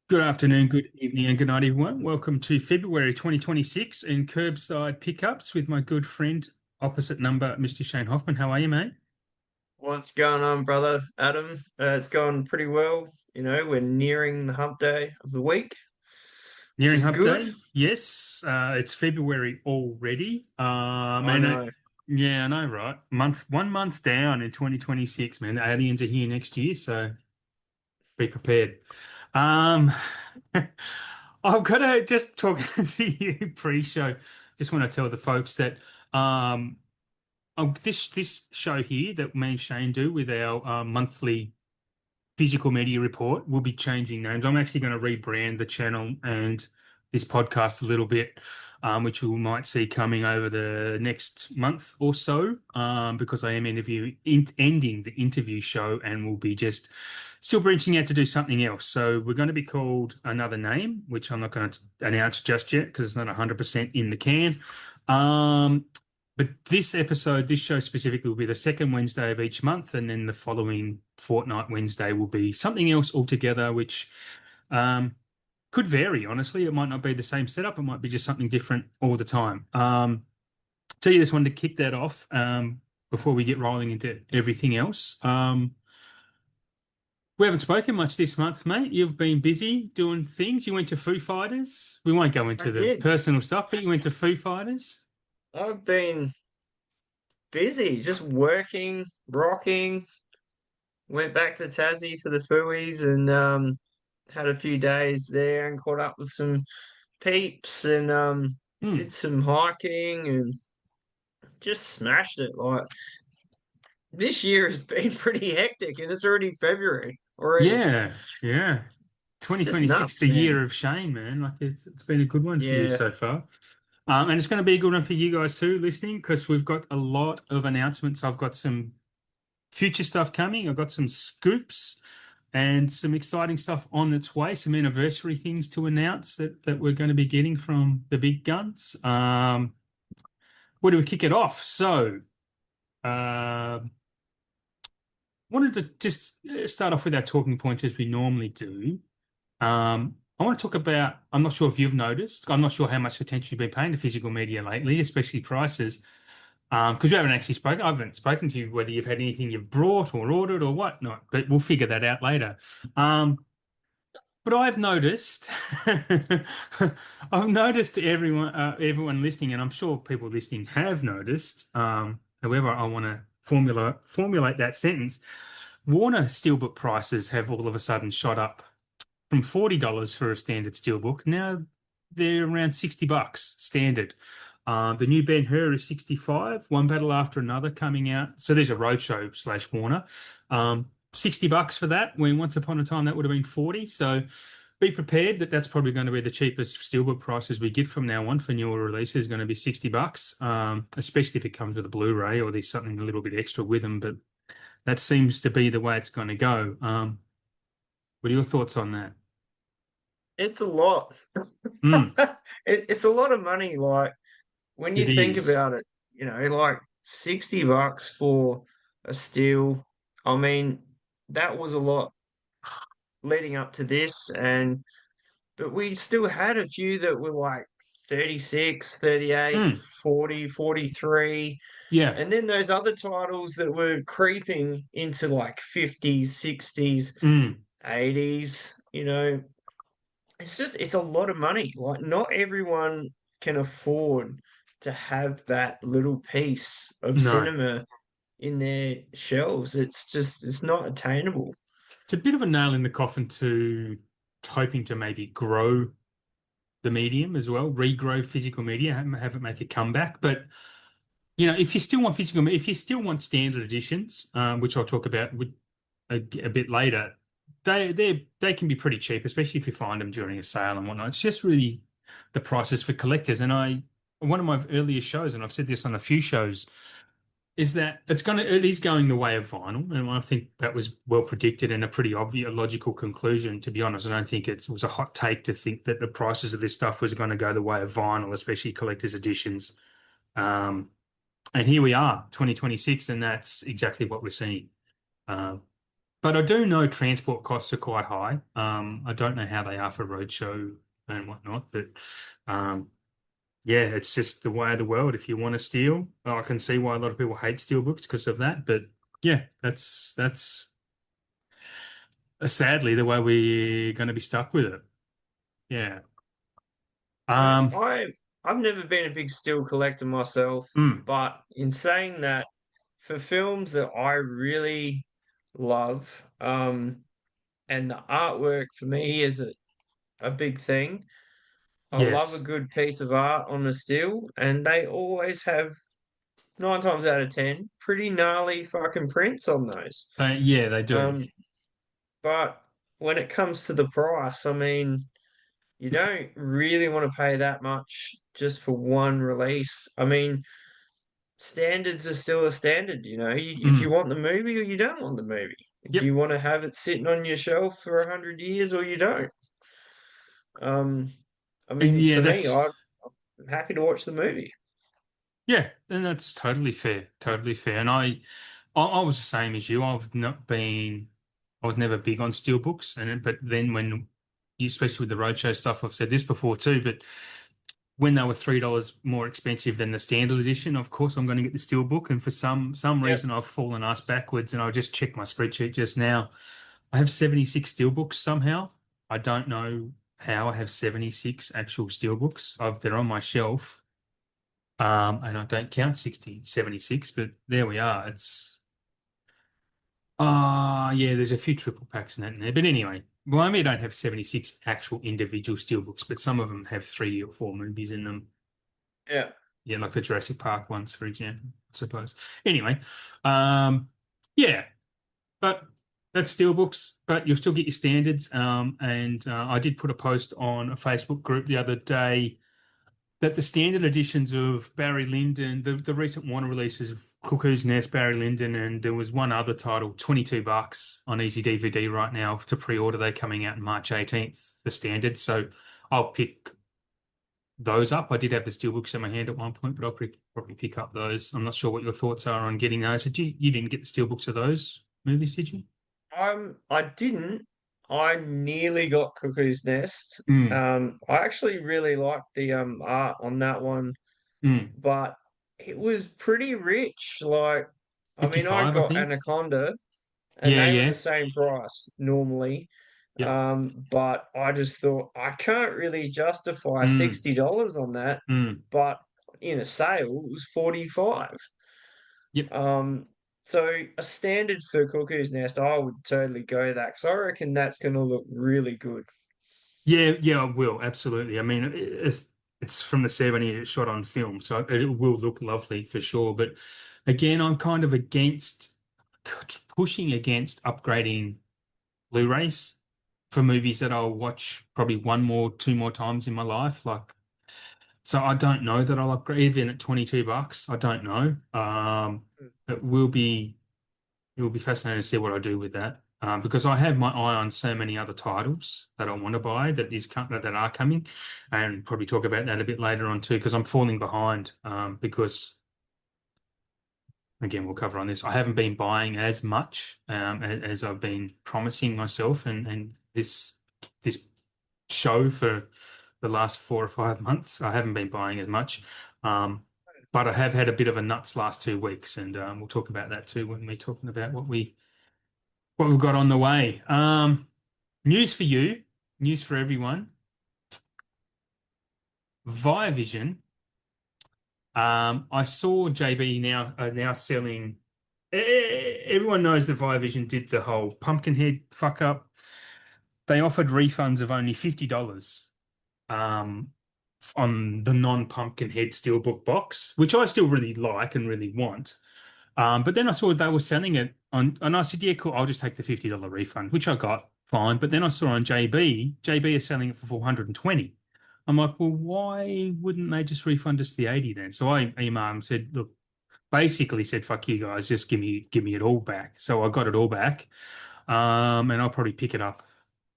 Good afternoon, good evening, and good night, everyone. Welcome to February 2026 in Kerbside Pick-Ups with my good friend, opposite number, Mr. Shane Hoffmann. How are you, mate? What's going on, brother Adam? It's going pretty well. We're nearing the hump day of the week, which Nearing is Hump good. Day. Yes, it's February already. I know. Yeah, I know, right? 1 month down in 2026, man. The aliens are here next year, so be prepared. Um, I've got to just talk to you pre-show. Just want to tell the folks that um, this show here that me and Shane do with our monthly physical media report will be changing names. I'm actually going to rebrand the channel and this podcast a little bit, which we might see coming over the next month or so, because I am ending the interview show and will be just still branching out to do something else. So we're going to be called another name, which I'm not going to announce just yet because it's not 100% in the can. Um, but this episode, this show specifically, will be the second Wednesday of each month, and then the following fortnight Wednesday will be something else altogether, which um, could vary. Honestly, it might not be the same setup; it might be just something different all the time. So you just wanted to kick that off before we get rolling into everything else. We haven't spoken much this month, mate. You've been busy doing things. You went to Foo Fighters. We won't go I into the did. personal stuff, but you went to Foo Fighters. I've been busy, just working, rocking. Went back to Tassie for the Fooies and had a few days there and caught up with some peeps and did Hmm. some hiking and just smashed it. Like this year has been pretty hectic and it's already February already. Yeah, yeah. It's just 2026, nuts, the man. year of Shane, man. Like it's been a good one for you Yeah. so far. And it's going to be a good one for you guys too, listening, because we've got a lot of announcements. I've got some future stuff coming. I've got some scoops and some exciting stuff on its way, some anniversary things to announce that we're going to be getting from the big guns. Where do we kick it off? So, uh, wanted to just start off with our talking points as we normally do. I want to talk about, I'm not sure if you've noticed, I'm not sure how much attention you've been paying to physical media lately, especially prices. Because we haven't actually spoken, I haven't spoken to you whether you've had anything you've brought or ordered or whatnot, but we'll figure that out later. But I've noticed, I've noticed everyone listening, and I'm sure people listening have noticed. However, I want to formulate that sentence. Warner Steelbook prices have all of a sudden shot up from $40 for a standard steelbook. Now they're around $60 standard. The new Ben-Hur is 65, one battle after another coming out. So there's a roadshow slash Warner. $60 for that, when once upon a time that would have been 40. So be prepared that that's probably going to be the cheapest steelbook prices we get from now on for newer releases, going to be $60, especially if it comes with a Blu-ray or there's something a little bit extra with them. But that seems to be the way it's going to go. What are your thoughts on that? It's a lot. Mm, It's a lot of money. Like when you it think is. about it, like $60 for a steel. I mean, that was a lot leading up to this, but we still had a few that were like 36, 38, Mm, 40, 43. yeah. And then those other titles that were creeping into like 50s, 60s, Mm, 80s, it's a lot of money. Like not everyone can afford to have that little piece of no. cinema in their shelves. It's not attainable. It's a bit of a nail in the coffin to hoping to maybe grow the medium as well, regrow physical media, have it make a comeback. But if you still want if you still want standard editions, which I'll talk about a bit later, they can be pretty cheap, especially if you find them during a sale and whatnot. It's just really the prices for collectors. And one of my earlier shows, and I've said this on a few shows, is that it is going the way of vinyl, and I think that was well predicted and a pretty obvious logical conclusion. To be honest, I don't think it was a hot take to think that the prices of this stuff was going to go the way of vinyl, especially collector's editions. Um, and here we are, 2026, and that's exactly what we're seeing. Um, But I do know transport costs are quite high. I don't know how they are for roadshow and whatnot, but um, yeah, it's just the way of the world. If you want to steal, I can see why a lot of people hate steel books because of that. But yeah, that's sadly the way we're going to be stuck with it. Yeah. I Um. I I've never been a big still collector myself, mm, but in saying that, for films that I really love, and the artwork for me is a big thing. I love a yes. good piece of art on a still, and they always have 9 times out of 10 pretty gnarly fucking prints on those. Yeah, they do. Um, but when it comes to the price, I mean, you don't really want to pay that much just for one release. I mean, standards are still a standard, you know. If you Mm, want the movie or you don't want the movie. Do yep. you want to have it sitting on your shelf for 100 years or you don't? Um, I mean, Yeah, for me, that's I'm happy to watch the movie. yeah, and that's totally fair. Totally fair. And I was the same as you. I was never big on steelbooks, but then especially with the roadshow stuff, I've said this before too, but when they were $3 more expensive than the standard edition, of course I'm going to get the steelbook. And for some Yep. reason, I've fallen ass backwards, and I just checked my spreadsheet just now. I have 76 steelbooks somehow. I don't know how I have 76 actual steelbooks. They're on my shelf. And I don't count 60, 76, but there we are. Yeah, there's a few triple packs in that in there. But anyway, well, I mean, I don't have 76 actual individual steelbooks, but some of them have 3 or 4 movies in them. Yeah. Yeah, like the Jurassic Park ones, for example, I suppose. Anyway, um, yeah, but that's steelbooks, but you'll still get your standards. And I did put a post on a Facebook group the other day that the standard editions of Barry Lyndon, the recent Warner releases of Cuckoo's Nest, Barry Lyndon, and there was one other title, $22 on Easy DVD right now to pre-order. They're coming out March 18th, the standard. So I'll pick those up. I did have the steelbooks in my hand at one point, but probably pick up those. I'm not sure what your thoughts are on getting those. You didn't get the steelbooks of those movies, did you? I didn't. I nearly got Cuckoo's Nest. Mm, I actually really liked the art on that one, mm. but it was pretty rich. Like, I mean, I 55, I got think. Anaconda, and Yeah, they were the yeah. same price normally. Yep. But I just thought I can't really justify Mm, $60 on that, mm. but in a sale it was 45. Yep. Um, so a standard for Cuckoo's Nest, I would totally go that because I reckon that's going to look really good. Yeah, yeah, I will absolutely. I mean, it's from the 70s, it's shot on film, so it will look lovely for sure. But again, I'm kind of against pushing against upgrading Blu-rays for movies that I'll watch probably 2 more times in my life. So I don't know that I'll upgrade even at $22. I don't know. It will be. It will be fascinating to see what I do with that. Because I have my eye on so many other titles that I want to buy that are coming, and probably talk about that a bit later on too. Because I'm falling behind. Because again, we'll cover on this. I haven't been buying as much as I've been promising myself, and this show for the last 4 or 5 months. I haven't been buying as much. Um, but I have had a bit of a nuts last 2 weeks, and we'll talk about that too when we're talking about what we've got on the way. News for you, news for everyone. Via Vision. I saw JB now selling. Everyone knows that Via Vision did the whole Pumpkinhead fuck up. They offered refunds of only $50 um, on the non-Pumpkinhead Steelbook box, which I still really like and really want. But then I saw they were selling it on, and I said, "Yeah, cool. I'll just take the $50 refund," which I got fine. But then I saw on JB is selling it for 420. I'm like, well, why wouldn't they just refund us the 80 then? So I emailed and said, look, basically said, fuck you guys, just give me it all back. So I got it all back. And I'll probably pick it up.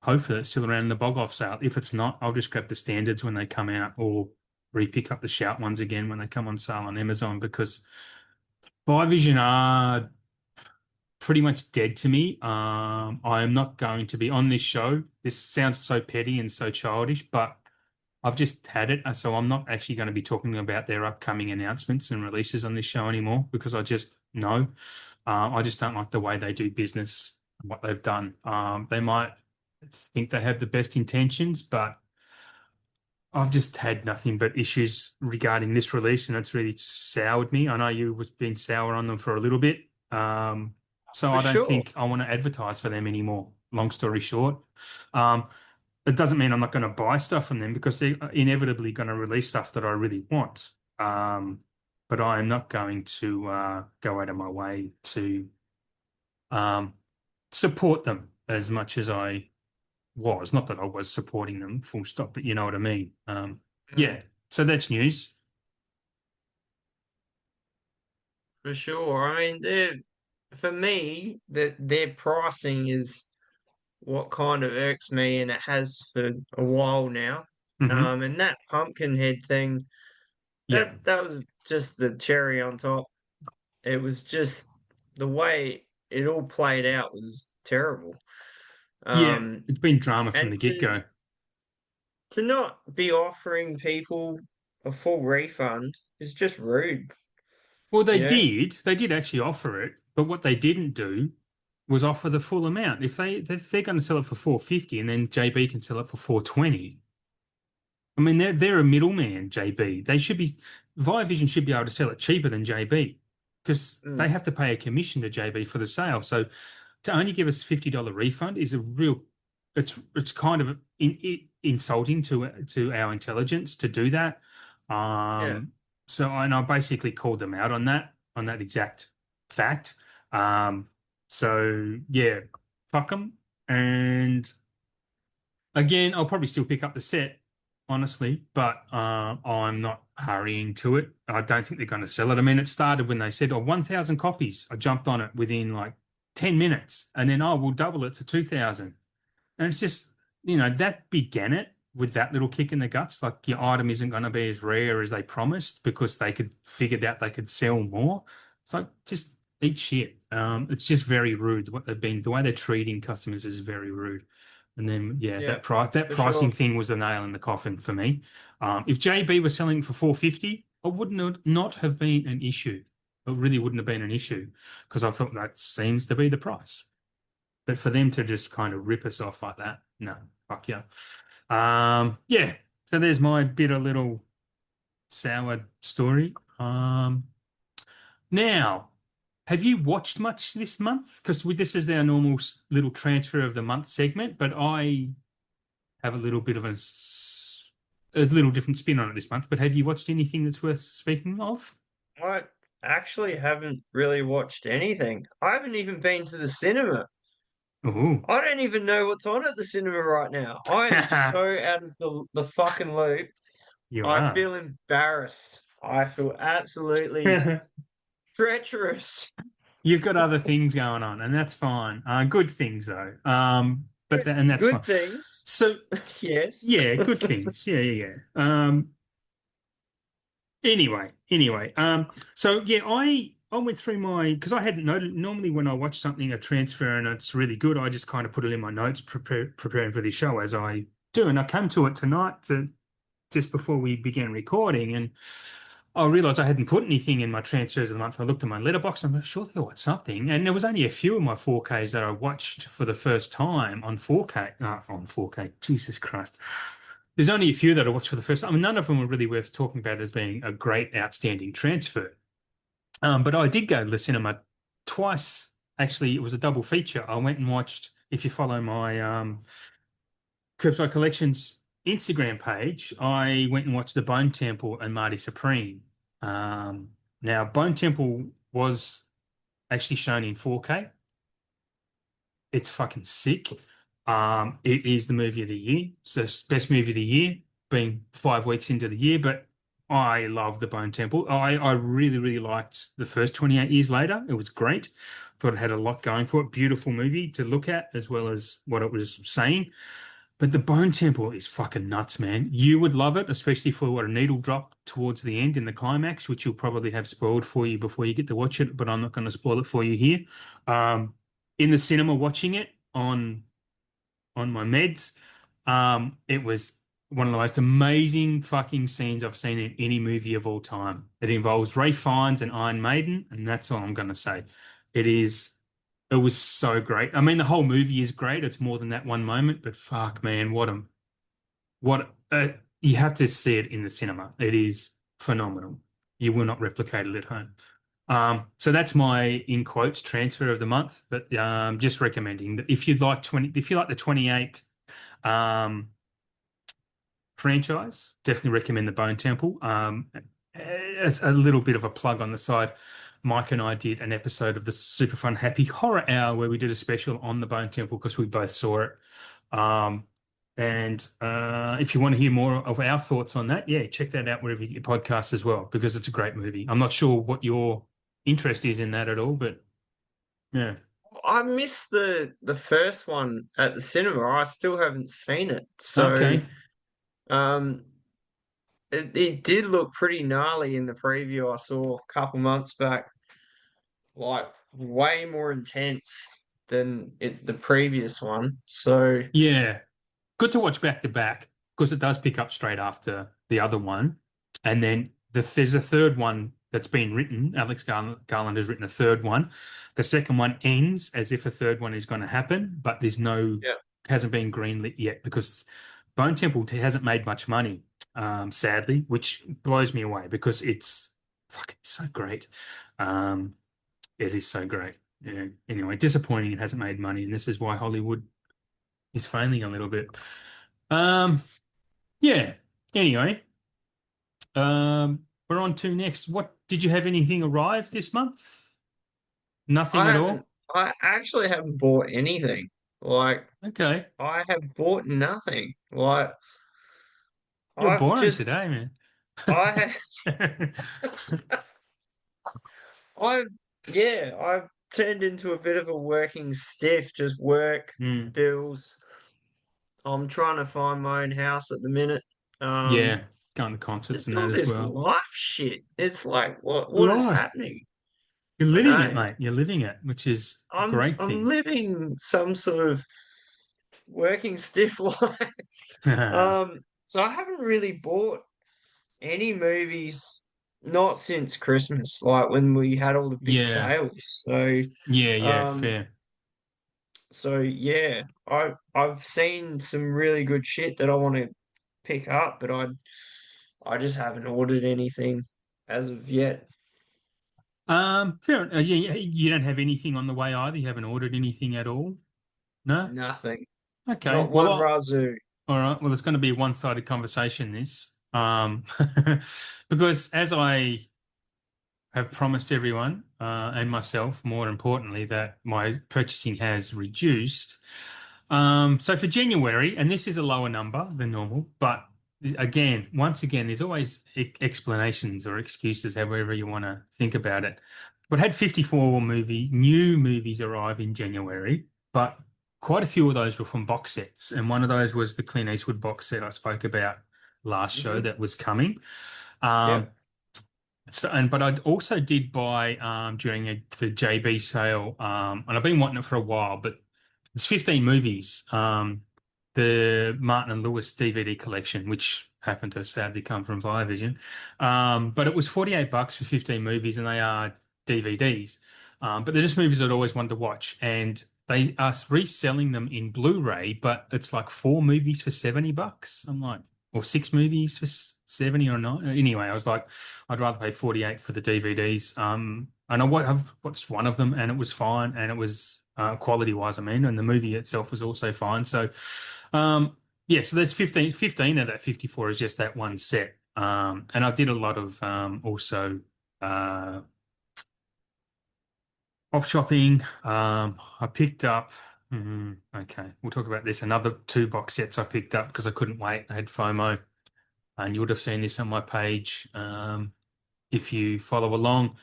Hopefully it's still around in the bog off sale. If it's not, I'll just grab the standards when they come out or re-pick up the shout ones again when they come on sale on Amazon because Vision are pretty much dead to me. I am not going to be on this show. This sounds so petty and so childish, but I've just had it, so I'm not actually going to be talking about their upcoming announcements and releases on this show anymore because I just know. I just don't like the way they do business, what they've done. They might think they have the best intentions, but I've just had nothing but issues regarding this release, and it's really soured me. I know you was been sour on them for a little bit, so For I don't sure. think I want to advertise for them anymore. Long story short, um, it doesn't mean I'm not going to buy stuff from them because they're inevitably going to release stuff that I really want. Um, but I am not going to go out of my way to um, support them as much as I was. Not that I was supporting them, full stop, but you know what I mean. Mm, Yeah, so that's news. for sure. I mean, for me, that their pricing is what kind of irks me, and it has for a while now. Hmm. And that pumpkin head thing, Yeah, that was just the cherry on top. It was just the way it all played out was terrible. yeah, Um, it's been drama from and the get-go. to not be offering people a full refund is just rude, Well, you know? they did actually offer it, but what they didn't do was offer the full amount. If they're going to sell it for 450 and then JB can sell it for 420. I mean, they're a middleman, JB. They should be Viavision should be able to sell it cheaper than JB because they Mm, have to pay a commission to JB for the sale. So to only give us $50 refund is a real it's kind of insulting to our intelligence to do that. yeah, So and I basically called them out on that exact fact. Um, so yeah, fuck them. And again, I'll probably still pick up the set, honestly, but I'm not hurrying to it. I don't think they're going to sell it. I mean, it started when they said, "Oh, 1,000 copies." I jumped on it within like 10 minutes, and then, "Oh, we'll double it to 2,000." And it's just, that began it with that little kick in the guts. Like your item isn't going to be as rare as they promised because they could figured out they could sell more. It's like just eat shit. It's just very rude. The way they're treating customers is very rude. And then yeah, yeah, that for pricing sure. thing was the nail in the coffin for me. If JB was selling for 450, I wouldn't have, not have been an issue. It really wouldn't have been an issue because I felt that seems to be the price. But for them to just kind of rip us off like that, no, fuck yeah. Yeah. So there's my bitter little sour story. Now, have you watched much this month? Because this is our normal little transfer of the month segment, but I have a little bit of a little different spin on it this month. But have you watched anything that's worth speaking of? I actually haven't really watched anything. I haven't even been to the cinema. Oh, I don't even know what's on at the cinema right now. I am so out of the fucking loop. you I are. feel embarrassed. I feel absolutely treacherous. You've got other things going on, and that's fine. Good things though. And that's fine. Good things, So yes. yeah, good things. Yeah, yeah, yeah. Anyway. So yeah, I went through my because I hadn't noted. Normally, when I watch something a transfer and it's really good, I just kind of put it in my notes, preparing for the show as I do. And I came to it tonight just before we began recording, and I realized I hadn't put anything in my transfers of the month. I looked at my letterbox. I'm like, sure there was something, and there was only a few of my 4Ks that I watched for the first time on 4K. On 4K, Jesus Christ. There's only a few that I watched for the first time. I mean, none of them were really worth talking about as being a great, outstanding transfer. But I did go to the cinema twice. Actually, it was a double feature. I went and watched. If you follow my KerbSide Collections Instagram page, I went and watched The Bone Temple and Marty Supreme. Now, Bone Temple was actually shown in 4K. It's fucking sick. It is the movie of the year. So best movie of the year, being 5 weeks into the year. But I love The Bone Temple. I really, really liked the first 28 years later. It was great. Thought it had a lot going for it. Beautiful movie to look at, as well as what it was saying. But the Bone Temple is fucking nuts, man. You would love it, especially for a needle drop towards the end in the climax, which you'll probably have spoiled for you before you get to watch it, but I'm not going to spoil it for you here. Um, in the cinema watching it on my meds, it was one of the most amazing fucking scenes I've seen in any movie of all time. It involves Ray Fiennes and Iron Maiden, and that's all I'm going to say. It is. It was so great. I mean, the whole movie is great. It's more than that one moment, but fuck, man, what you have to see it in the cinema. It is phenomenal. You will not replicate it at home. So that's my in quotes transfer of the month. But just recommending that if you like the 28 um, franchise, definitely recommend the Bone Temple. As a little bit of a plug on the side, Mike and I did an episode of the Super Fun Happy Horror Hour where we did a special on the Bone Temple because we both saw it. Um, and if you want to hear more of our thoughts on that, yeah, check that out wherever you get your podcasts as well, because it's a great movie. I'm not sure what your interest is in that at all, but yeah. I missed the first one at the cinema. I still haven't seen it. So Okay. um it did look pretty gnarly in the preview I saw a couple months back, like way more intense than the previous one. So Yeah. Good to watch back to back because it does pick up straight after the other one. And then there's a third one that's been written. Garland has written a third one. The second one ends as if a third one is going to happen, but yeah. hasn't been greenlit yet because Bone Temple hasn't made much money, sadly, which blows me away because it's fucking so great. Um, it is so great. Yeah. Anyway, disappointing it hasn't made money, and this is why Hollywood is failing a little bit. Um, yeah. Anyway, we're on to next. What did you have anything arrive this month? Nothing I at haven't all? I actually haven't bought anything. Like Okay. I have bought nothing. Like You're I've boring just today, man. I have I've yeah, I've turned into a bit of a working stiff, just work, Hmm. bills. I'm trying to find my own house at the minute. Um, Yeah. Going to concerts just and that all as this well. life shit. It's like what is Right. happening? You're I living it, know. mate. You're living it, which is a great I'm thing. living some sort of working stiff life. So I haven't really bought any movies not since Christmas, like when we had all the big Yeah. sales. Yeah, yeah, Um, fair. so yeah, I've seen some really good shit that I want to pick up, but I just haven't ordered anything as of yet. Fair. Yeah, you don't have anything on the way either. You haven't ordered anything at all? No? Nothing. Okay. Not Well, one Razoo. all right. Well, it's going to be a one-sided conversation, this. Because as I have promised everyone, and myself, more importantly, that my purchasing has reduced. So for January, and this is a lower number than normal, but again, once again, there's always explanations or excuses, however you want to think about it. But had 54 new movies arrive in January, but quite a few of those were from box sets, and one of those was the Clint Eastwood box set I spoke about last show Hmm. that was coming. Um, Yep. but I also did buy during the JB sale, and I've been wanting it for a while, but it's 15 movies. The Martin and Lewis DVD collection, which happened to sadly come from Viavision. But it was $48 for 15 movies, and they are DVDs. But they're just movies I'd always wanted to watch, and they are reselling them in Blu-ray, but it's like four movies for $70. I'm like, or six movies for 70 or not. Anyway, I was like, I'd rather pay 48 for the DVDs. And I've watched one of them and it was fine, and it was quality wise, I mean, and the movie itself was also fine. So, yeah, so that's 15 of that 54 is just that one set. And I did a lot of also uh, op shopping. I picked up, okay, we'll talk about this. Another two box sets I picked up because I couldn't wait. I had FOMO, and you would have seen this on my page. If you follow along,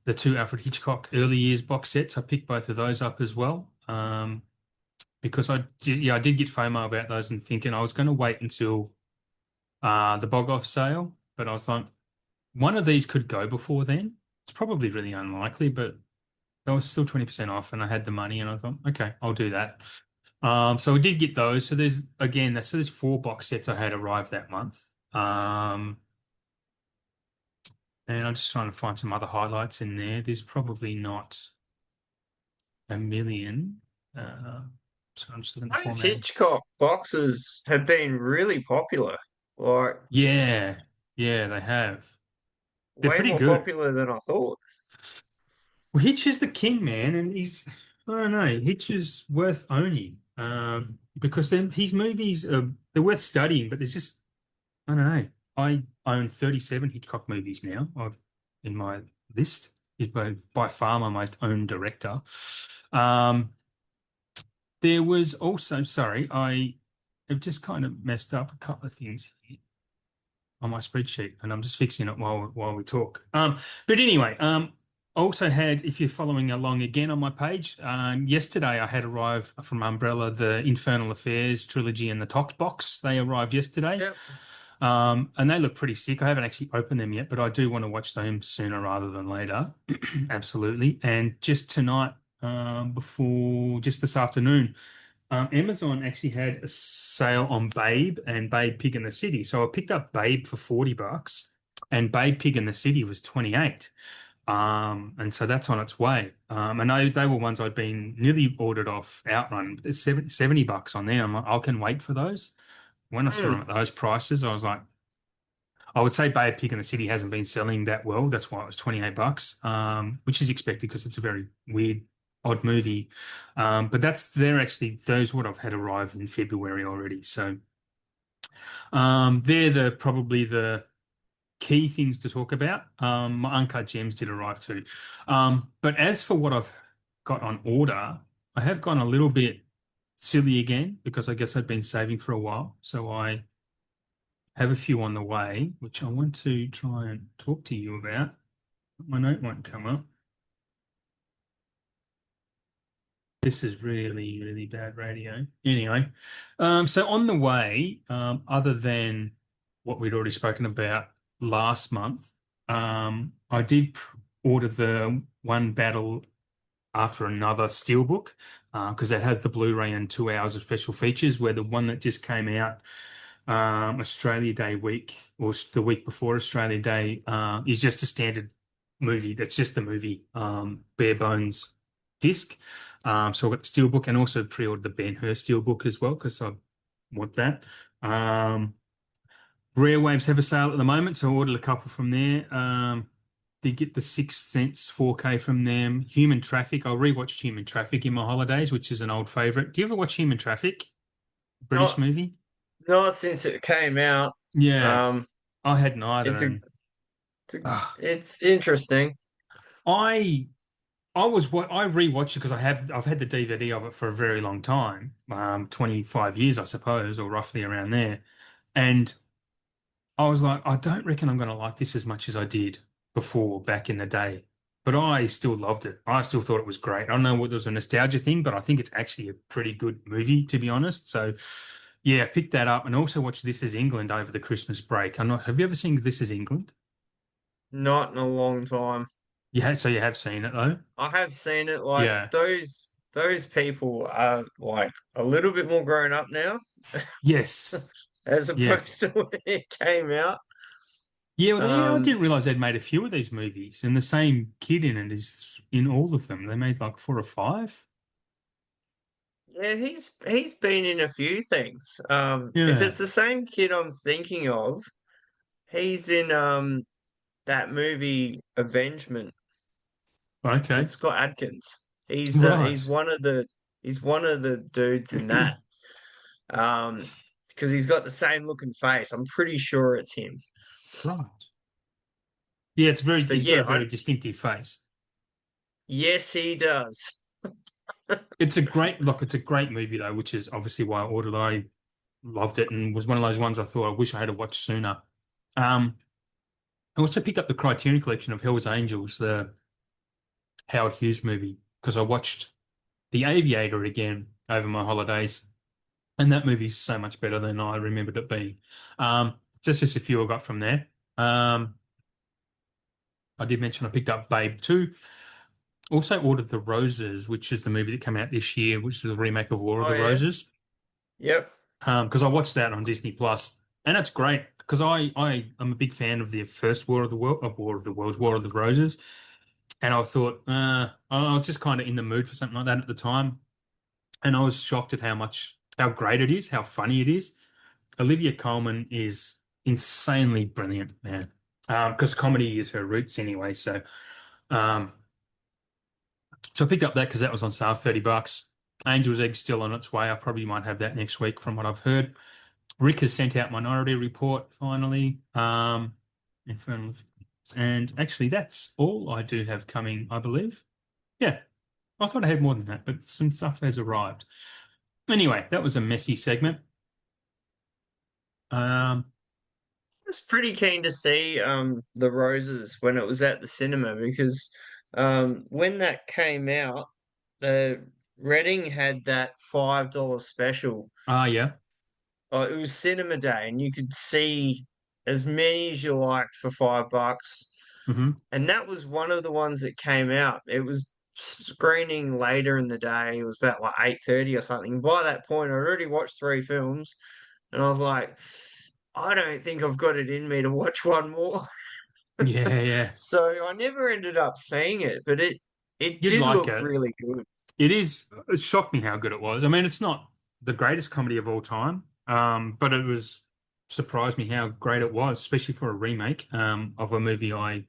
the two Alfred Hitchcock early years box sets, I picked both of those up as well. because I did get FOMO about those and thinking I was going to wait until the bog off sale, but I was like, one of these could go before then. It's probably really unlikely, but they was still 20% off and I had the money and I thought, okay, I'll do that. So I did get those. So there's four box sets I had arrived that month. Um, and I'm just trying to find some other highlights in there. There's probably not a million. Uh, so I'm just looking at the Those formatting. Hitchcock boxes have been really popular, like Yeah, yeah, they have. They're way pretty more good. popular than I thought. Well, Hitch is the king, man, and I don't know, Hitch is worth owning. Because then his movies they're worth studying, but there's just I don't know. I own 37 Hitchcock movies now in my list. He's by far my most owned director. Um, there was also, sorry, I have just kind of messed up a couple of things here on my spreadsheet, and I'm just fixing it while we talk. But anyway, also had, if you're following along again on my page, yesterday I had arrived from Umbrella the Infernal Affairs trilogy and the Tox box. They arrived yesterday. Yep. And they look pretty sick. I haven't actually opened them yet, but I do want to watch them sooner rather than later. Absolutely. And just tonight, before just this afternoon, Amazon actually had a sale on Babe and Babe Pig in the City. So I picked up Babe for $40 and Babe Pig in the City was 28. And so that's on its way. And they were ones I'd been nearly ordered off outrun. There's $70 on there. I'm like, I can wait for those. When I saw Hmm. them at those prices, I was like, I would say Bay of Pig in the City hasn't been selling that well. That's why it was $28, which is expected because it's a very weird, odd movie. But those would have had arrived in February already. So they're probably the key things to talk about. My Uncut Gems did arrive too. But as for what I've got on order, I have gone a little bit silly again because I guess I'd been saving for a while. So I have a few on the way, which I want to try and talk to you about. My note won't come up. This is really, really bad radio. Anyway, so on the way, other than what we'd already spoken about last month, I did order the One Battle After Another Steelbook because that has the Blu-ray and 2 hours of special features, where the one that just came out Australia Day week or the week before Australia Day is just a standard movie. That's just the movie, bare bones disc. So I got the steelbook and also pre-ordered the Ben-Hur steelbook as well because I want that. Rare Waves have a sale at the moment, so I ordered a couple from there. Did get the Sixth Sense 4K from them. Human Traffic. I rewatched Human Traffic in my holidays, which is an old favorite. Do you ever watch Human Traffic? British Not movie? not since it came out. Yeah, Um, I had neither, it's a, and uh, it's interesting. I I was what I rewatched it because I've had the DVD of it for a very long time, 25 years I suppose, or roughly around there, and I was like, I don't reckon I'm going to like this as much as I did before back in the day, but I still loved it. I still thought it was great. I don't know what was a nostalgia thing, but I think it's actually a pretty good movie to be honest. So. Yeah, picked that up and also watched This Is England over the Christmas break. I'm not, have you ever seen This Is England? Not in a long time. So you have seen it though? I have seen it. Like Yeah. those people are like a little bit more grown up now, Yes. as Yeah. opposed to when it came out. I Um, didn't realize they'd made a few of these movies, and the same kid in it is in all of them. They made like four or five. yeah, he's been in a few things. If Yeah. it's the same kid I'm thinking of, he's in that movie Avengement with Okay. Scott Adkins. He's Right. one of the dudes in that. Because he's got the same looking face. I'm pretty sure it's him. Right. Yeah, But he's got yeah, a very distinctive face. yes, he does. It's a great movie though, which is obviously why I ordered it. I loved it and was one of those ones I thought I wish I had watched sooner. Um, I also picked up the Criterion Collection of Hell's Angels, the Howard Hughes movie, because I watched The Aviator again. over my holidays. And that movie's so much better than I remembered it being. Just a few I got from there. Um, I did mention I picked up Babe 2. Also ordered The Roses, which is the movie that came out this year, which is the remake of War of Oh the yeah, Roses. yep. Because I watched that on Disney Plus, and it's great because I am a big fan of the first War of the World, War of the Worlds, War of the Roses, and I thought I was just kind of in the mood for something like that at the time, and I was shocked at how great it is, how funny it is. Olivia Colman is insanely brilliant, man. Because comedy is her roots anyway, um, so I picked up that because that was on sale, $30. Angel's Egg's still on its way. I probably might have that next week from what I've heard. Rick has sent out Minority Report finally. Infernal, and actually, that's all I do have coming, I believe. Yeah, I thought I had more than that, but some stuff has arrived. Anyway, that was a messy segment. Um, I was pretty keen to see the Roses when it was at the cinema because when that came out, the Reading had that $5 special. yeah. It was cinema day, and you could see as many as you liked for $5. Hmm. And that was one of the ones that came out. It was screening later in the day. It was about like 8:30 or something. By that point, I already watched three films, and I was like, I don't think I've got it in me to watch one more. Yeah, yeah. So I never ended up seeing it, but it You'd did like look it. really good. It is. It shocked me how good it was. I mean, it's not the greatest comedy of all time, but it was surprised me how great it was, especially for a remake of a movie I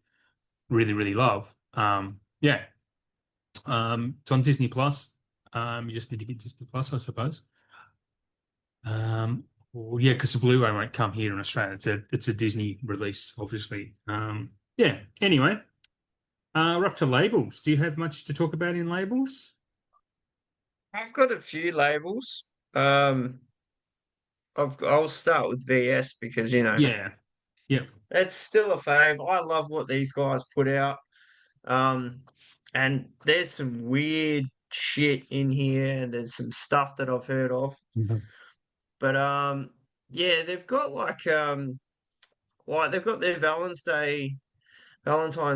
really, really love. Yeah. It's on Disney Plus. You just need to get Disney Plus, I suppose. Well, yeah, because the Blu-ray won't come here in Australia. It's a Disney release, obviously. Yeah. Anyway, we're up to labels. Do you have much to talk about in labels? I've got a few labels. Um, I'll start with VS because Yeah. Yeah. it's still a fave. I love what these guys put out. Um, and there's some weird shit in here, and there's some stuff that I've heard of. Mhm. But yeah, they've got like they've got their Valentine's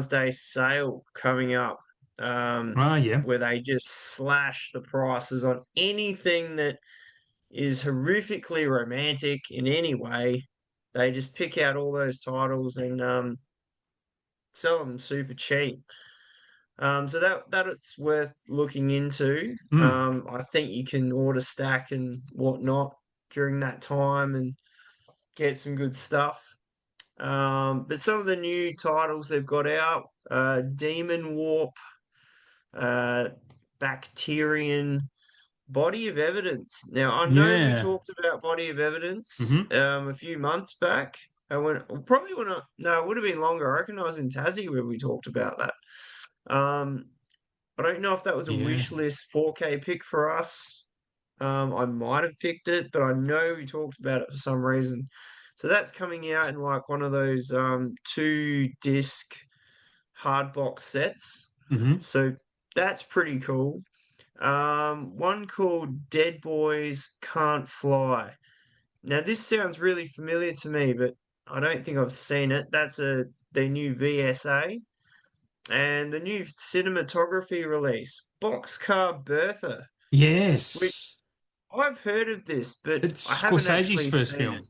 Day sale coming up. Yeah. Where they just slash the prices on anything that is horrifically romantic in any way. They just pick out all those titles and sell them super cheap. So that it's worth looking into. Mm. I think you can order stack and whatnot during that time and get some good stuff. But some of the new titles they've got out, Demon Warp, uh, Bacterian, Body of Evidence. Now I know we Yeah. talked about Body of Evidence Hmm. a few months back. Probably when I no, it would have been longer. I reckon I was in Tassie when we talked about that. Um, I don't know if that was a Yeah. wish list 4K pick for us. I might have picked it, but I know we talked about it for some reason. So that's coming out in like one of those two disc hard box sets. Hmm. So that's pretty cool. One called Dead Boys Can't Fly. Now this sounds really familiar to me, but I don't think I've seen it. That's their new VSA and the new cinematography release, Boxcar Bertha, which Yes. I've heard of this, but I It's haven't Scorsese's actually first seen it. film.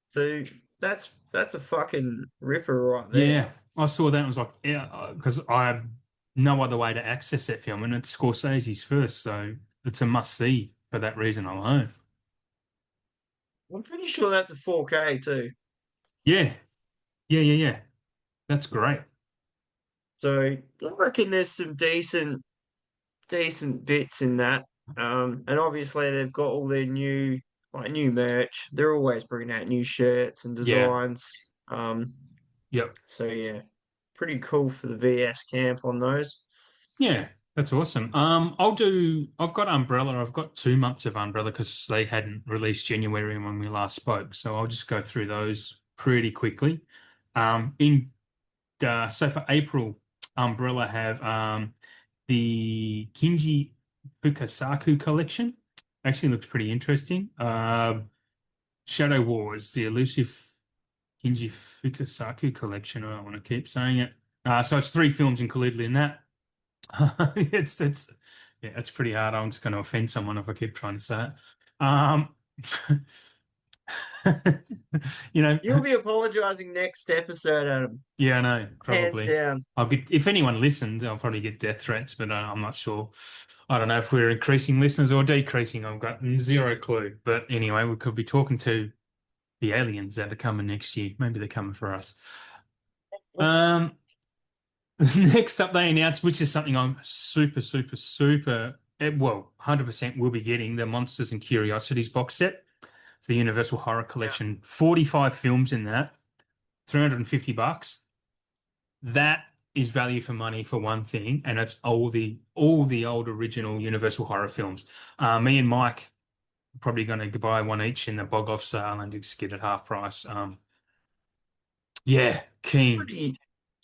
So that's a fucking ripper right there. Yeah. I saw that and was like, yeah, because I have no other way to access that film, and it's Scorsese's first, so it's a must see for that reason alone. I'm pretty sure that's a 4K too. Yeah. Yeah. Yeah. Yeah. That's great. So I reckon there's some decent bits in that. And obviously they've got all their new merch. They're always bringing out new shirts and Yeah. designs. Um, Yep. so yeah, pretty cool for the VS camp on those. Yeah, that's awesome. I've got Umbrella. I've got 2 months of Umbrella because they hadn't released January when we last spoke. So I'll just go through those pretty quickly. So for April, Umbrella have the Kinji Fukasaku collection. Actually looks pretty interesting. Shadow Wars, the elusive Kinji Fukasaku collection. I don't want to keep saying it. So it's three films included in that. It's yeah, it's pretty hard. I'm just going to offend someone if I keep trying to say it. Um, you know, You'll be apologizing next episode, Adam. yeah, I know, Hands probably. down. I'll get if anyone listens, I'll probably get death threats, but I'm not sure. I don't know if we're increasing listeners or decreasing. I've got zero clue. But anyway, we could be talking to the aliens that are coming next year. Maybe they're coming for us. Um, Next up, they announced, which is something I'm super, super, super, well, 100% will be getting the Monsters and Curiosities box set for the Universal Horror Yeah. Collection. 45 films in that, $350. That is value for money for one thing, and it's all the old original Universal horror films. Me and Mike are probably going to buy one each in the bog off sale and just get it half price. Yeah, It's keen. pretty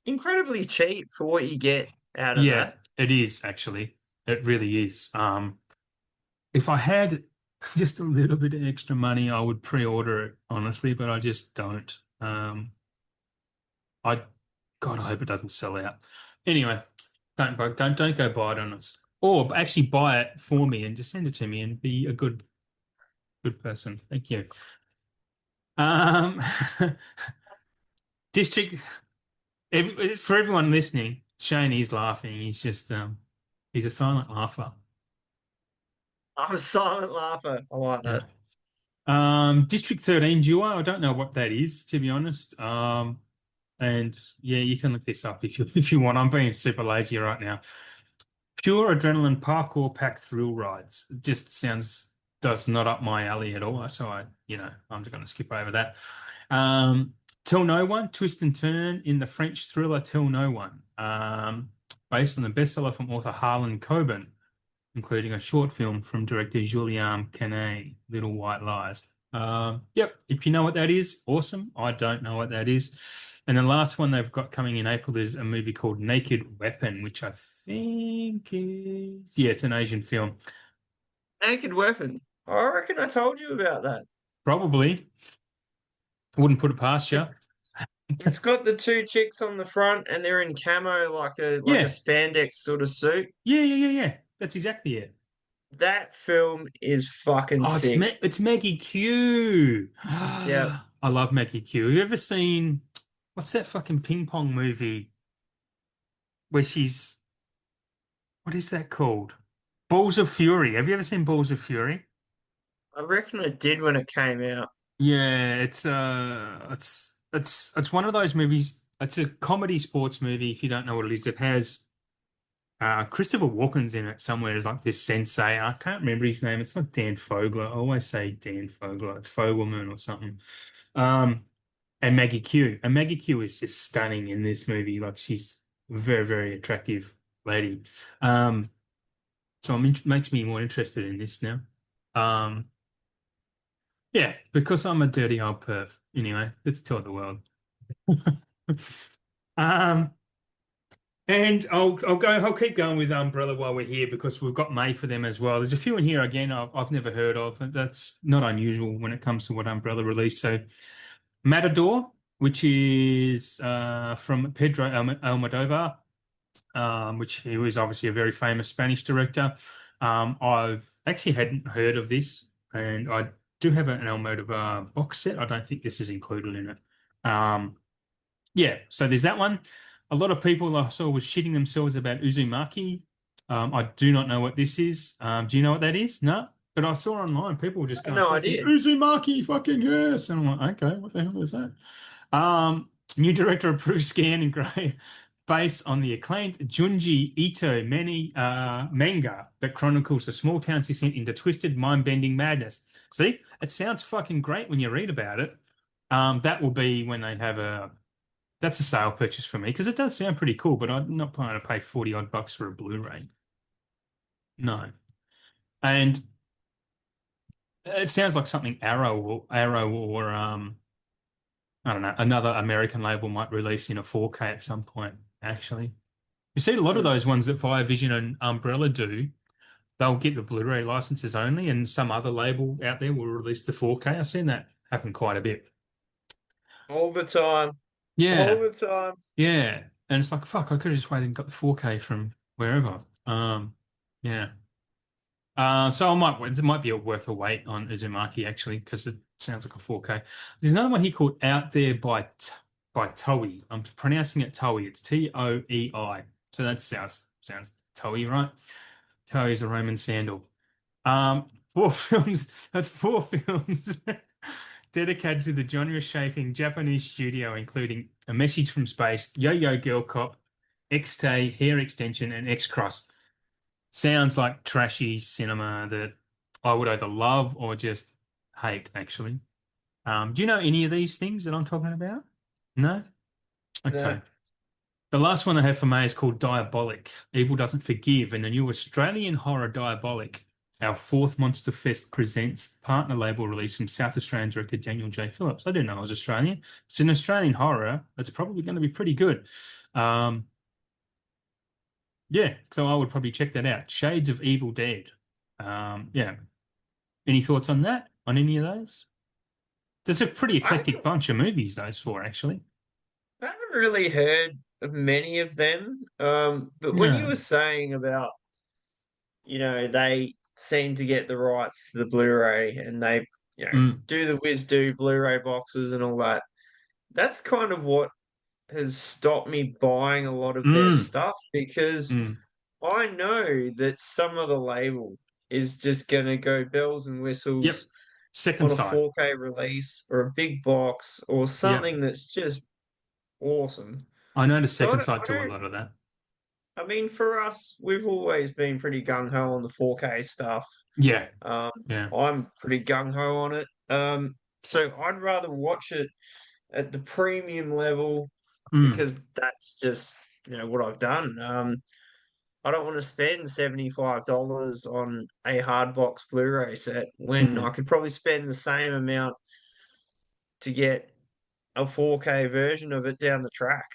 incredibly cheap for what you get out of Yeah, that. it is actually. It really is. If I had just a little bit of extra money, I would pre-order it, honestly, but I just don't. I, God, I hope it doesn't sell out. Anyway, don't go buy it on us, or actually buy it for me and just send it to me and be a good person. Thank you. Um, District for everyone listening, Shane is laughing. He's a silent laugher. I'm a silent laugher. I like Yeah. that. District 13 duo. I don't know what that is, to be honest. And yeah, you can look this up if you if you want. I'm being super lazy right now. Pure adrenaline parkour pack thrill rides. It just does not up my alley at all. So I'm just going to skip over that. Um, Tell No One, twist and turn in the French thriller Tell No One, based on the bestseller from author Harlan Coben, including a short film from director Julien Canet, Little White Lies. Yep, if you know what that is, awesome. I don't know what that is. And the last one they've got coming in April is a movie called Naked Weapon, which I think yeah, it's an Asian film. Naked Weapon. I reckon I told you about that. Probably wouldn't put it past It, you. it's got the two chicks on the front and they're in camo like a Yeah, spandex sort of suit. yeah. That's exactly it. That film is fucking Oh, sick. It's Maggie Q. Yeah. I love Maggie Q. Have you ever seen what's that fucking ping pong movie where she's what is that called? Balls of Fury. Have you ever seen Balls of Fury? I reckon I did when it came out. Yeah, it's one of those movies. It's a comedy sports movie. If you don't know what it is, it has Christopher Walken's in it somewhere as like this sensei. I can't remember his name. It's not Dan Fogler. I always say Dan Fogler. It's Fogelman or something. Um, and Maggie Q. And Maggie Q is just stunning in this movie. Like she's a very, very attractive lady. Um, so makes me more interested in this now. Um, yeah, because I'm a dirty old perv. Anyway, let's tell the world. Um, and I'll keep going with Umbrella while we're here because we've got May for them as well. There's a few in here again I've never heard of, and that's not unusual when it comes to what Umbrella released. So Matador, which is from Pedro Almodovar, which he was obviously a very famous Spanish director. I've actually hadn't heard of this, and I do have an Almodovar box set. I don't think this is included in it. Yeah, so there's that one. A lot of people I saw was shitting themselves about Uzumaki. I do not know what this is. Do you know what that is? No. But I saw online people were just I had going no fucking idea. Uzumaki, fucking yes. And I'm like, okay, what the hell is that? New director approved Scan and Grey, based on the acclaimed Junji Ito manga that chronicles a small town's descent into twisted, mind-bending madness. See, it sounds fucking great when you read about it. That will be when they have that's a sale purchase for me because it does sound pretty cool, but I'm not planning to pay 40 odd bucks for a Blu-ray. No. And it sounds like something Arrow or I don't know, another American label might release in a 4K at some point, actually. You see a lot of Hmm. those ones that Fire Vision and Umbrella do, they'll get the Blu-ray licenses only, and some other label out there will release the 4K. I've seen that happen quite a bit. All the time, all Yeah, the time. yeah. And it's like, fuck, I could have just waited and got the 4K from wherever. Yeah. So it might be worth a wait on Uzumaki actually, because it sounds like a 4K. There's another one here called Out There by Toei. I'm pronouncing it Toei. It's Toei. So that sounds Toei, right? Toei is a Roman sandal. Four films. That's four films dedicated to the genre-shaping Japanese studio, including A Message from Space, Yo-Yo Girl Cop, X-Tay, Hair Extension, and X-Cross. Sounds like trashy cinema that I would either love or just hate, actually. Do you know any of these things that I'm talking about? No? No, Okay. The last one I have for May is called Diabolic. Evil Doesn't Forgive, and the new Australian horror Diabolic. Our fourth Monster Fest presents partner label release from South Australian director Daniel J. Phillips. I didn't know it was Australian. It's an Australian horror. It's probably going to be pretty good. Um, yeah, so I would probably check that out. Shades of Evil Dead. Yeah. Any thoughts on that? On any of those? There's a pretty I eclectic haven't, bunch of movies, those four, actually. I haven't really heard of many of them. But when you No. were saying about, they seem to get the rights to the Blu-ray and they, Mm, do the do Blu-ray boxes and all that. That's kind of what has stopped me buying a lot of their mm, stuff because mm. I know that some of the label is just going to go bells and Yep. whistles Second on a sight. 4K release or a big box or Yep. something that's just awesome. I know the So second sight do a lot of that. I mean, for us, we've always been pretty gung ho on the 4K stuff. Yeah. Um, Yeah. I'm pretty gung ho on it. So I'd rather watch it at the premium level Mm, because that's just, what I've done. I don't want to spend $75 on a hard box Blu-ray set when I mm. could probably spend the same amount to get a 4K version of it down the track.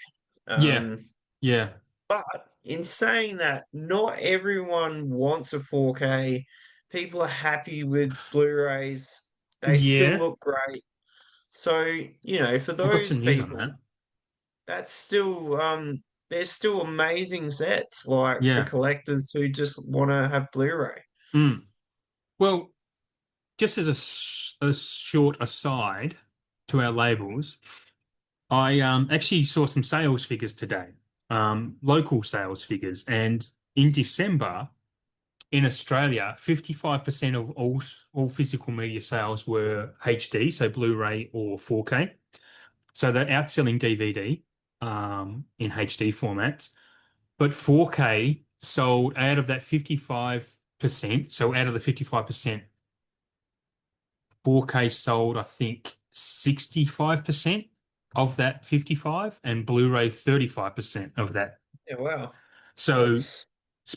Yeah. Um, Yeah. but in saying that, not everyone wants a 4K. People are happy with Blu-rays. They still Yeah. look great. So, for I've got those some news on people, that. that's still there's still amazing sets like for Yeah. collectors who just want to have Blu-ray. Mm. Well, just as a short aside to our labels, I actually saw some sales figures today, local sales figures, and in December in Australia, 55% of all physical media sales were HD, so Blu-ray or 4K. So they're outselling DVD in HD formats, but 4K sold out of that 55%. So out of the 55%, 4K sold, I think, 65% of that 55 and Blu-ray 35% of that. Yeah, wow. So That's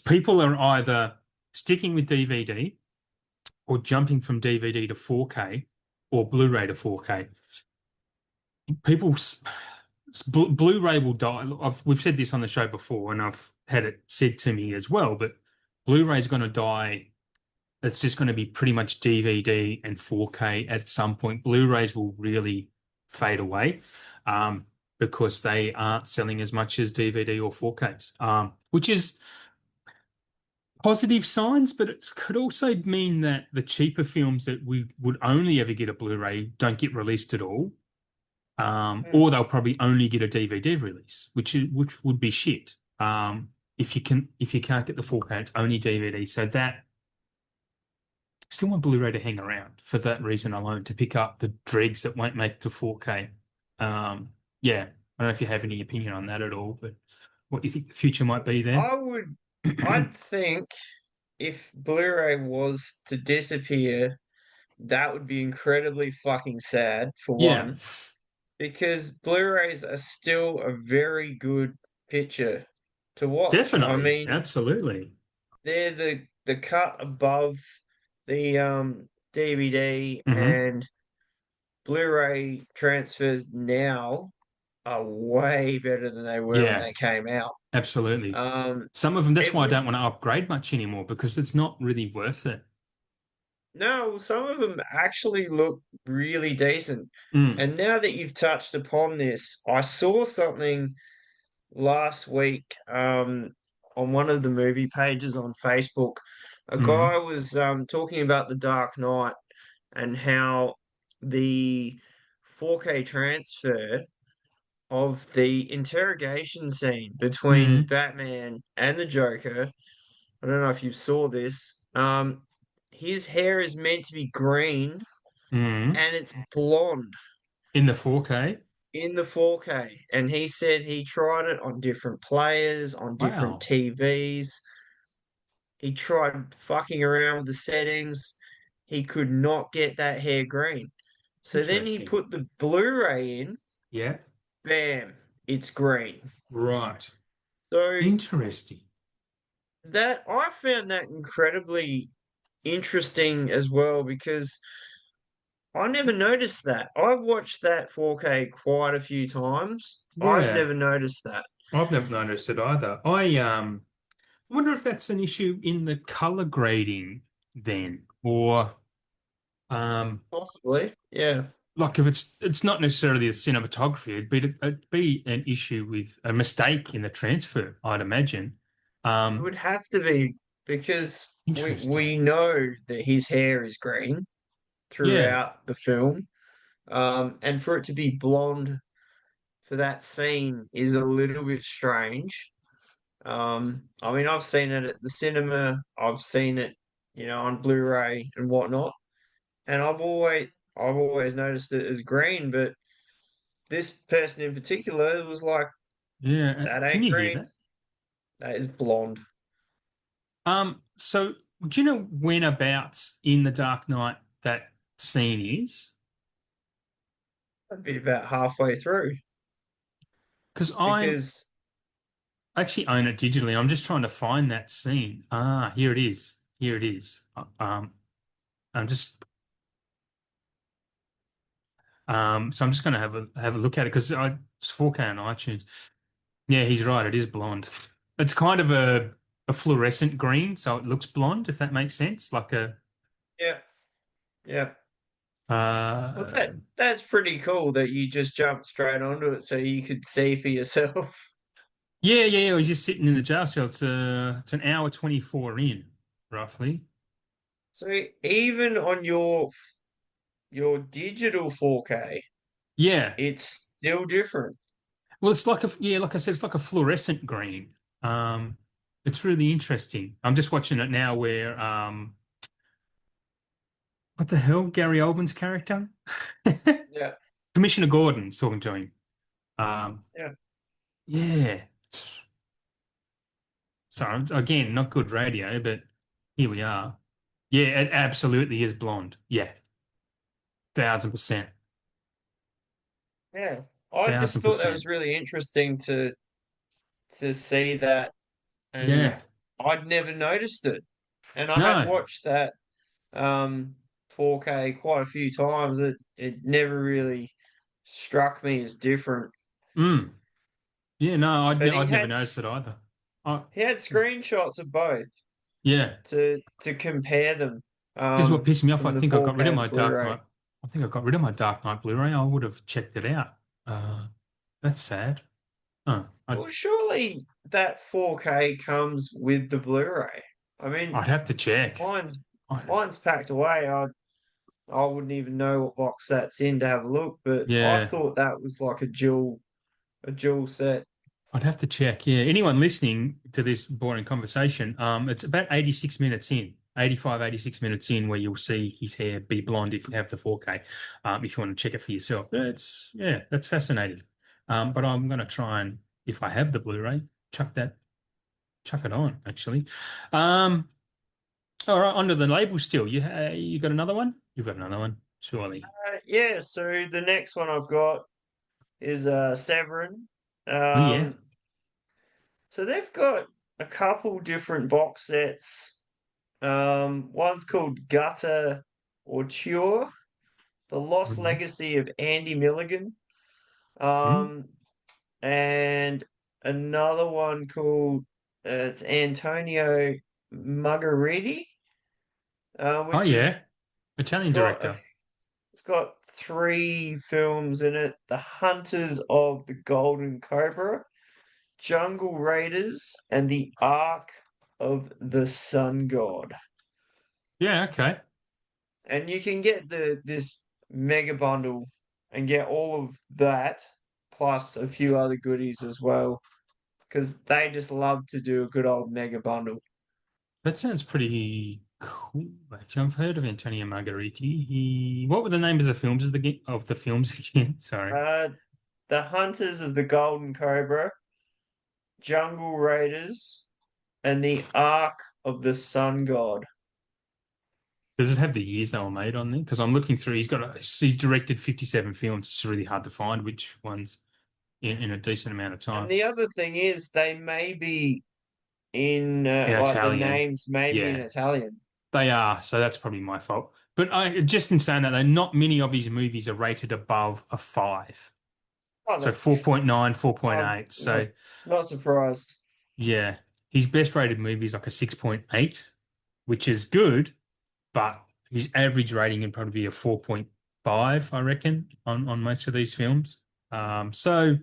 people are either sticking with DVD or jumping from DVD to 4K or Blu-ray to 4K. People, Blu-ray will die. We've said this on the show before, and I've had it said to me as well, but Blu-ray is going to die. It's just going to be pretty much DVD and 4K at some point. Blu-rays will really fade away because they aren't selling as much as DVD or 4Ks, which is positive signs, but it could also mean that the cheaper films that we would only ever get a Blu-ray don't get released at all, hmm. or they'll probably only get a DVD release, which would be shit. If you can't get the 4K, it's only DVD. So that still want Blu-ray to hang around for that reason alone to pick up the dregs that won't make the 4K. Yeah, I don't know if you have any opinion on that at all, but what you think the future might be there? I would I'd think if Blu-ray was to disappear, that would be incredibly fucking sad for Yeah, one, because Blu-rays are still a very good picture to watch. I definitely, mean, absolutely. they're the cut above the DVD, Hmm. and Blu-ray transfers now are way better than they were when Yeah. they came out. Absolutely. Um, Some of them, that's it why I would don't want to upgrade much anymore because it's not really worth it. No, some of them actually look really decent. Mm, And now that you've touched upon this, I saw something last week on one of the movie pages on Facebook. A mm, guy was talking about The Dark Knight and how the 4K transfer of the interrogation scene between mm, Batman and the Joker. I don't know if you saw this. His hair is meant to be green mm. and it's blonde In the 4K. in the 4K. And he said he tried it on different players, on different Wow. TVs. He tried fucking around with the settings. He could not get that hair green. So then he Interesting. put the Blu-ray in, Yeah. bam, it's green. Right. So Interesting. that I found that incredibly interesting as well because I never noticed that. I've watched that 4K quite a few times. I've Yeah. never noticed that. I've never noticed it either. I wonder if that's an issue in the color grading then, or um, Possibly, yeah. like if it's not necessarily the cinematography, it'd be an issue with a mistake in the transfer, I'd imagine. It Um, would have to be because Interesting. we know that his hair is green Yeah. throughout the film. And for it to be blonde for that scene is a little bit strange. I mean, I've seen it at the cinema, I've seen it, on Blu-ray and whatnot, and I've always noticed it as green, but this person in particular was like, Yeah. that Can ain't you hear green, that? that is blonde. So do you know whenabouts in The Dark Knight that scene is? That'd be about halfway through Because I because actually own it digitally. I'm just trying to find that scene. Ah, here it is. Here it is. I'm just so I'm just going to have a look at it because it's 4K on iTunes. Yeah, he's right. It is blonde. It's kind of a fluorescent green, so it looks blonde, if that makes sense. Like a yeah, yeah. Well, uh that's pretty cool that you just jumped straight onto it so you could see for yourself. yeah. He's just sitting in the jail cell. It's an hour 24 in, roughly. So even on your digital 4K, Yeah. it's still different. Well, it's like like I said, it's like a fluorescent green. Um, it's really interesting. I'm just watching it now where what the hell, Gary Oldman's character? Yeah, Commissioner Gordon's talking to him. Um, yeah, yeah. So again, not good radio, but here we are. Yeah, it absolutely is blonde. Yeah, 1000%. yeah. I just Thousand thought that percent. was really interesting to see that, and Yeah. I'd never noticed it. And I had No. watched that 4K quite a few times. It never really struck me as different. Mm. Yeah, no, But I'd never noticed it either. I, he had screenshots of both yeah. to compare them This is what pissed me off. I from the think I got rid 4K of and the my Dark Blu-ray. Knight. I think I got rid of my Dark Knight Blu-ray. I would have checked it out. That's sad. Oh, Well, surely that 4K comes with the Blu-ray. I mean, I'd have to check. mine's I, mine's packed away. I wouldn't even know what box that's in to have a look, but I yeah, thought that was like a dual set. I'd have to check. Yeah, anyone listening to this boring conversation, it's about 86 minutes in, 85, 86 minutes in, where you'll see his hair be blonde if you have the 4K. If you want to check it for yourself. Yeah, that's fascinating. But I'm gonna try and if I have the Blu-ray, chuck it on, actually. Um, all right, under the label still. You got another one? You've got another one, surely. Yeah, so the next one I've got is Severin. Oh yeah. Um, so they've got a couple different box sets. One's called Gutter or Cure, The Lost Mhm. Legacy of Andy Milligan. Hmm? Um, and another one called it's Antonio Margheriti, Oh which has yeah, Italian got director. it's got three films in it: The Hunters of the Golden Cobra, Jungle Raiders, and The Ark of the Sun God. Yeah, okay. And you can get this mega bundle and get all of that plus a few other goodies as well because they just love to do a good old mega bundle. That sounds pretty cool. Actually, I've heard of Antonio Margheriti. What were the names of the films of the films again? Sorry. Uh, the Hunters of the Golden Cobra, Jungle Raiders, and the Ark of the Sun God. Does it have the years they were made on there? Because I'm looking through. He's directed 57 films. It's really hard to find which ones in a decent amount of And time. the other thing is, they may be in In like the Italian, names may be in yeah, Italian. they are. So that's probably my fault. But I just in saying that, though, not many of his movies are rated above a five. Oh, So no, 4.9, four point I'm eight. not So not surprised. yeah, his best rated movie is like a 6.8, which is good, but his average rating can probably be a 4.5, I reckon, on most of these films. So,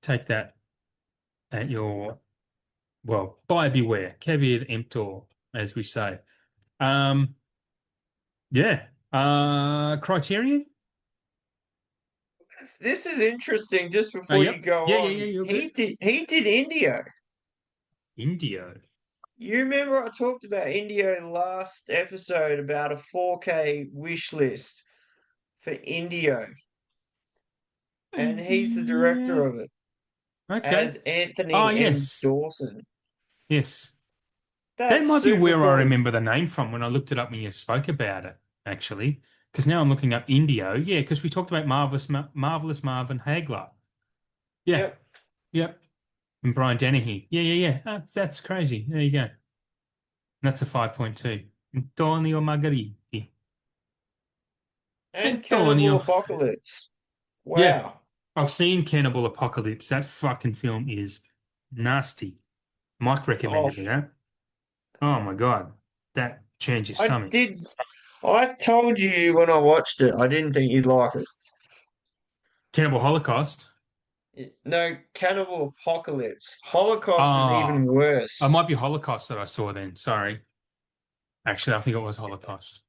take that at your, well, buyer beware, caveat emptor, as we say. Um, yeah. Criterion? This is interesting. Just Oh, before you yep. go Yeah, yeah, yeah, on, you're good. he did Indio. Indio. You remember I talked about Indio last episode about a 4K wish list for Indio, and he's the director Yeah. of it Okay. as Oh, Anthony M. yes. Dawson. Yes. That That's might be super where I cool. remember the name from when I looked it up when you spoke about it, actually. Because now I'm looking up Indio. Yeah, because we talked about Marvelous Marvin Hagler. Yeah, Yep. yep. And Brian Dennehy. Yeah, yeah, yeah. That's crazy. There you go. That's a 5.2. Antonio Margheriti. And Cannibal Antonio. Apocalypse. Yeah, Wow. I've seen Cannibal Apocalypse. That fucking film is nasty. Mike It's off. recommended me that. Oh my God. That changed your I stomach. did. I told you when I watched it, I didn't think you'd like it. Cannibal Holocaust. No, Cannibal Apocalypse. Holocaust is Ah, even it worse. might be Holocaust that I saw then. Sorry. Actually, I think it was Holocaust.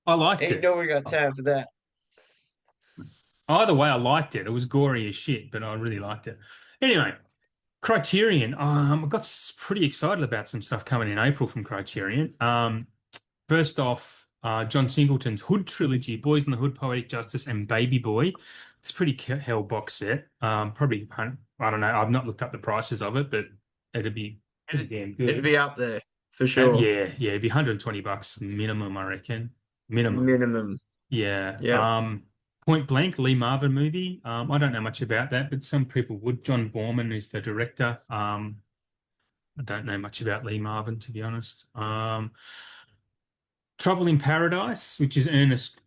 I liked Ain't it. no we got time for that. Either way, I liked it. It was gory as shit, but I really liked it. Anyway, Criterion. I got pretty excited about some stuff coming in April from Criterion. First off, John Singleton's Hood trilogy, Boys in the Hood, Poetic Justice, and Baby Boy. It's a pretty hell box set. Probably, I don't know. I've not looked up the prices of it, but it'd be pretty It'd, damn it'd good. be up there for sure. Yeah, yeah, it'd be $120 minimum, I reckon. Minimum. Minimum. Yeah. Yep. Point Blank, Lee Marvin movie. I don't know much about that, but some people would. John Borman is the director. I don't know much about Lee Marvin, to be honest. Trouble in Paradise, which is Ernst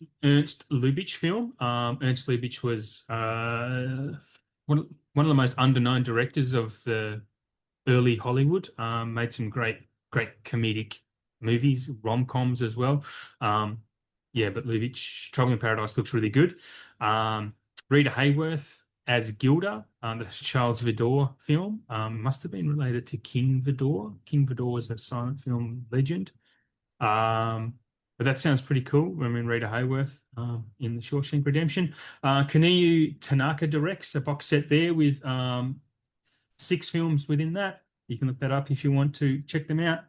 Lubitsch film. Ernst Lubitsch was one of the most underknown directors of the early Hollywood. Made some great comedic movies, rom-coms as well. Um, yeah, but Lubitsch, Trouble in Paradise looks really good. Rita Hayworth as Gilda, the Charles Vidor film, must have been related to King Vidor. King Vidor was a silent film legend. But that sounds pretty cool. I mean, Rita Hayworth in the Shawshank Redemption. Kaniyu Tanaka directs a box set there with six films within that. You can look that up if you want to check them out.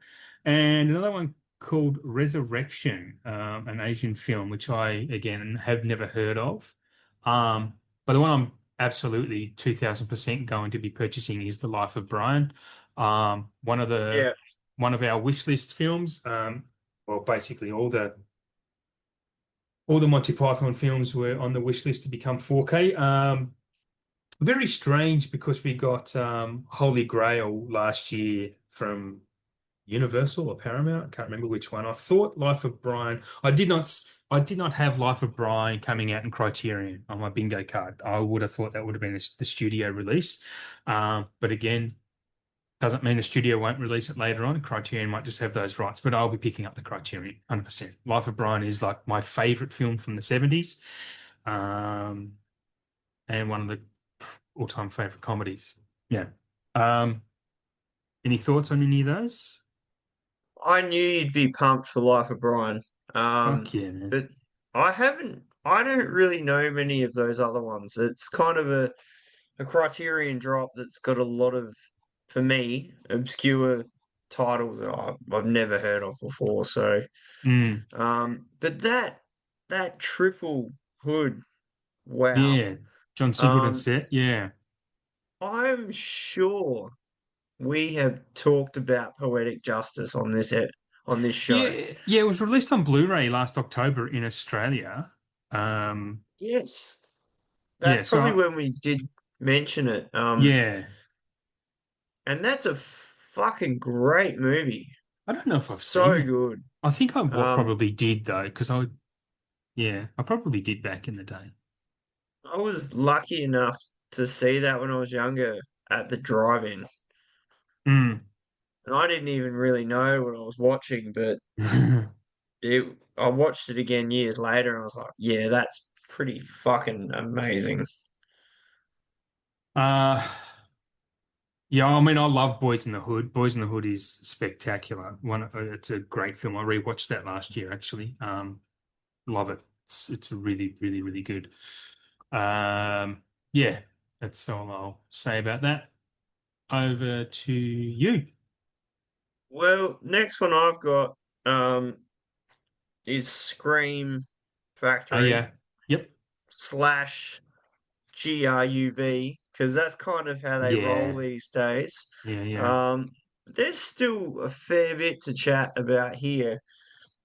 And another one called Resurrection, an Asian film, which I, again, have never heard of. But the one I'm absolutely 2000% going to be purchasing is The Life of Brian. One of Yeah. our wish list films. Well, basically all the Monty Python films were on the wish list to become 4K. Very strange because we got Holy Grail last year from Universal or Paramount. I can't remember which one. I thought Life of Brian. I did not have Life of Brian coming out in Criterion on my bingo card. I would have thought that would have been the studio release. But again, doesn't mean the studio won't release it later on. Criterion might just have those rights, but I'll be picking up the Criterion 100%. Life of Brian is like my favorite film from the 70s, um, and one of the all-time favorite comedies. Yeah. Um, any thoughts on any of those? I knew you'd be pumped for Life of Brian. Fuck yeah, man. But I don't really know many of those other ones. It's kind of a Criterion drop that's got a lot of, for me, obscure titles that I've never heard of before. So, Mm, but that triple hood, wow. yeah. John Singleton Um, set. Yeah. I'm sure we have talked about Poetic Justice on on this show. Yeah. Yeah. It was released on Blu-ray last October in Australia. Um, Yes, that's yeah. probably So, when we did mention it. yeah. And that's a fucking great movie. I don't know if I've seen So it. good. I think I Um, probably did though, because yeah, I probably did back in the day. I was lucky enough to see that when I was younger at the drive-in, Mm. and I didn't even really know what I was watching, but I watched it again years later, and I was like, yeah, that's pretty fucking amazing. Uh, yeah, I mean, I love Boys in the Hood. Boys in the Hood is spectacular. It's a great film. I rewatched that last year, actually. Love it. It's really, really, really good. Um, yeah, that's all I'll say about that. Over to you. Well, next one I've got is Scream Oh Factory yeah. Yep. slash GRUV because that's kind of how they roll Yeah. these days. Yeah. Yeah. Um, there's still a fair bit to chat about here.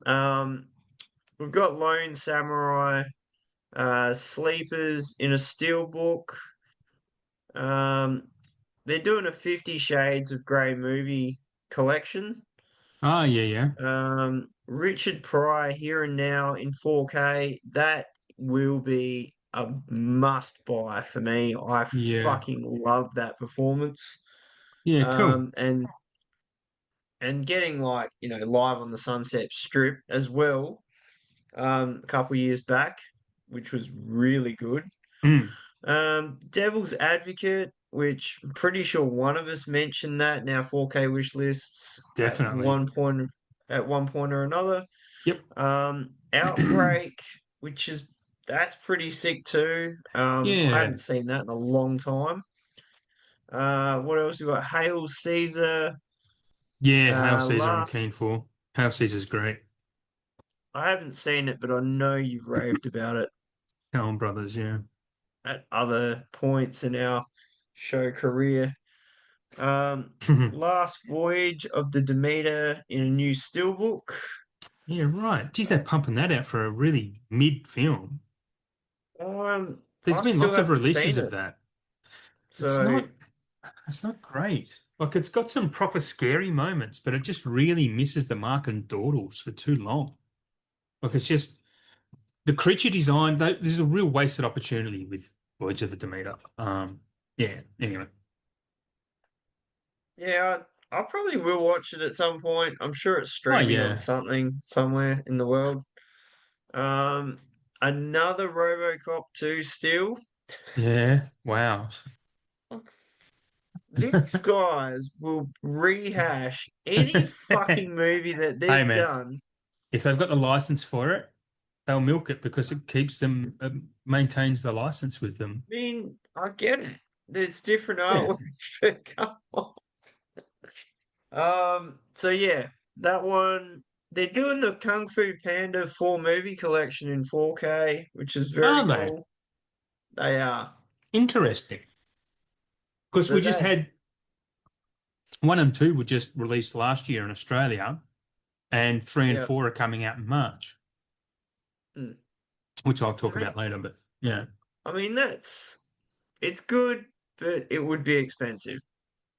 Um, we've got Lone Samurai, Sleepers in a Steelbook. Um, they're doing a 50 Shades of Grey movie collection. Oh yeah. Yeah. Richard Pryor Here and Now in 4K. That will be a must buy for me. I Yeah. fucking love that performance. Yeah. Cool. Um, and and getting like, live on the Sunset Strip as well, a couple years back, which was really good. Mm, Devil's Advocate, which I'm pretty sure one of us mentioned that in our 4K wish lists definitely. at one point or another. Yep. Outbreak, which is that's pretty sick too. I Yeah. haven't seen that in a long time. What else we got? Hail Caesar. Yeah. Hail Caesar, I'm Last keen for. Hail Caesar's great. I haven't seen it, but I know you've raved about it Coen Brothers. Yeah. at other points in our show career. Last Voyage of the Demeter in a new steelbook. Yeah. Right. Geez, they're pumping that out for a really mid film. There's I been still lots of haven't seen releases of it, that. It's so not. It's not great. Like it's got some proper scary moments, but it just really misses the mark and dawdles for too long. Like it's just the creature design. There's a real wasted opportunity with Voyage of the Demeter. Yeah. Anyway. yeah, I probably will watch it at some point. I'm sure it's Oh streaming on yeah. something somewhere in the world. Um, Another RoboCop 2 still. Yeah. Wow. These guys will rehash any fucking movie that Hey they've man, done. if they've got the license for it, they'll milk it because it keeps them, maintains the license with them. I mean, I get it. There's different Yeah. artwork, but come on. So yeah, that one they're doing the Kung Fu Panda 4 movie collection in 4K, which is very Are they? cool. They are. Interesting. Because So we just that's had one and two were just released last year in Australia, and three and yeah. four are coming out in March, Mm. which I'll I talk mean, about later. But yeah. that's it's good, but it would be expensive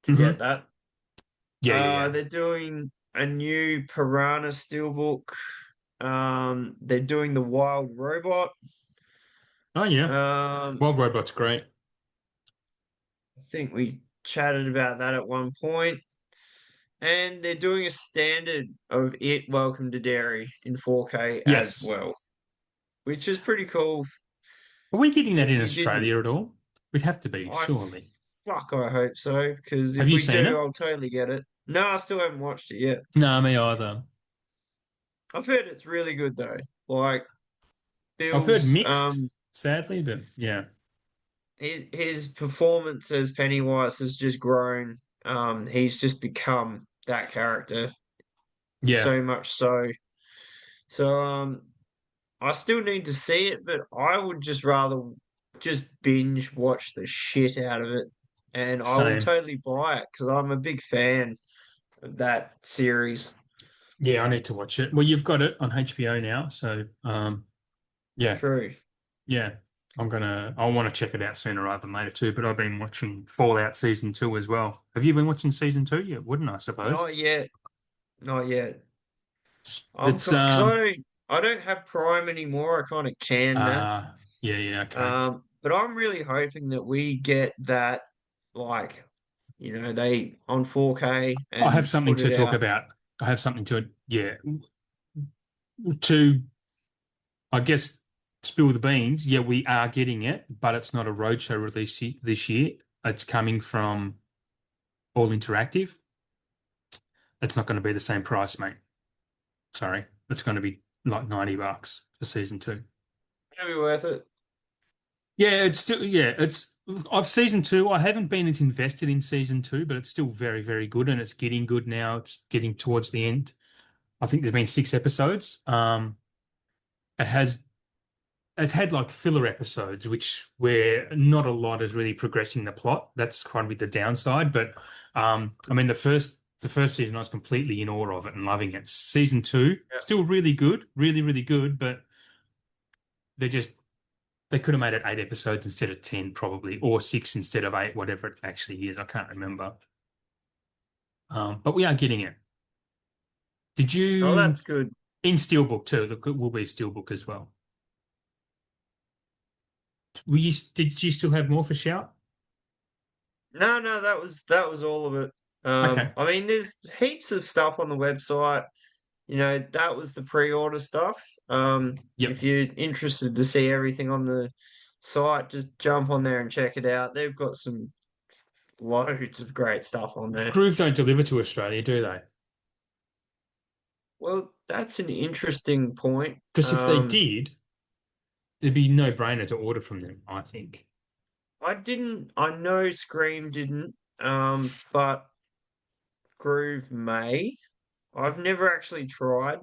to get Hmm. that. Yeah, yeah, yeah. They're doing a new Piranha Steelbook. They're doing the Wild Robot. Oh yeah, Um, Wild Robot's great. I think we chatted about that at one point. And they're doing a standard of It Welcome to Derry in 4K as Yes. well, which is pretty cool. Are we getting that If in you didn't, Australia at all? We'd have to be, I surely. I hope so, because Have if you we seen do, it? I'll totally get it. No, I still haven't watched it yet. No, me either. I've heard it's really good though. Like I've heard Bill's mixed, sadly, but yeah, his performance as Pennywise has just grown. He's just become that character yeah, so much so. So I still need to see it, but I would just rather just binge watch the shit out of it, and I will same. totally buy it because I'm a big fan of that series. Yeah, I need to watch it. Well, you've got it on HBO now, so yeah, True. yeah. I want to check it out sooner rather than later too, but I've been watching Fallout season 2 as well. Have you been watching season 2 yet? Wouldn't I suppose? Not yet. Not yet. I'm It's because I don't have Prime anymore. I kind of can now. yeah, yeah, okay. But I'm really hoping that we get that, like, they on 4K I have and something put to it talk out. about. I have something to, yeah, to, I guess, spill the beans. Yeah, we are getting it, but it's not a roadshow release this year. It's coming from All Interactive. It's not going to be the same price, mate. Sorry. It's going to be like $90 for season 2. It'll be worth it. Yeah, it's still, yeah, it's, of season 2, I haven't been as invested in season 2, but it's still very, very good and it's getting good now. It's getting towards the end. I think there's been 6 episodes. It has it's had like filler episodes, which where not a lot is really progressing the plot. That's kind of the downside. But I mean, the first season, I was completely in awe of it and loving it. Season 2, Yeah. still really good, really, really good, but they just they could have made it 8 episodes instead of 10, probably, or 6 instead of 8, whatever it actually is. I can't remember. But we are getting it. Did Oh, you that's good. in Steelbook too? Look, it will be Steelbook as well. Did you still have more for Shout? No, no, that was all of it. Okay. I mean, there's heaps of stuff on the website. That was the pre-order stuff. Yep. If you're interested to see everything on the site, just jump on there and check it out. They've got some loads of great stuff on there. Groove don't deliver to Australia, do they? Well, that's an interesting point. Because if they did, it'd be no-brainer to order from them, I think. I know Scream didn't, but Groove may. I've never actually tried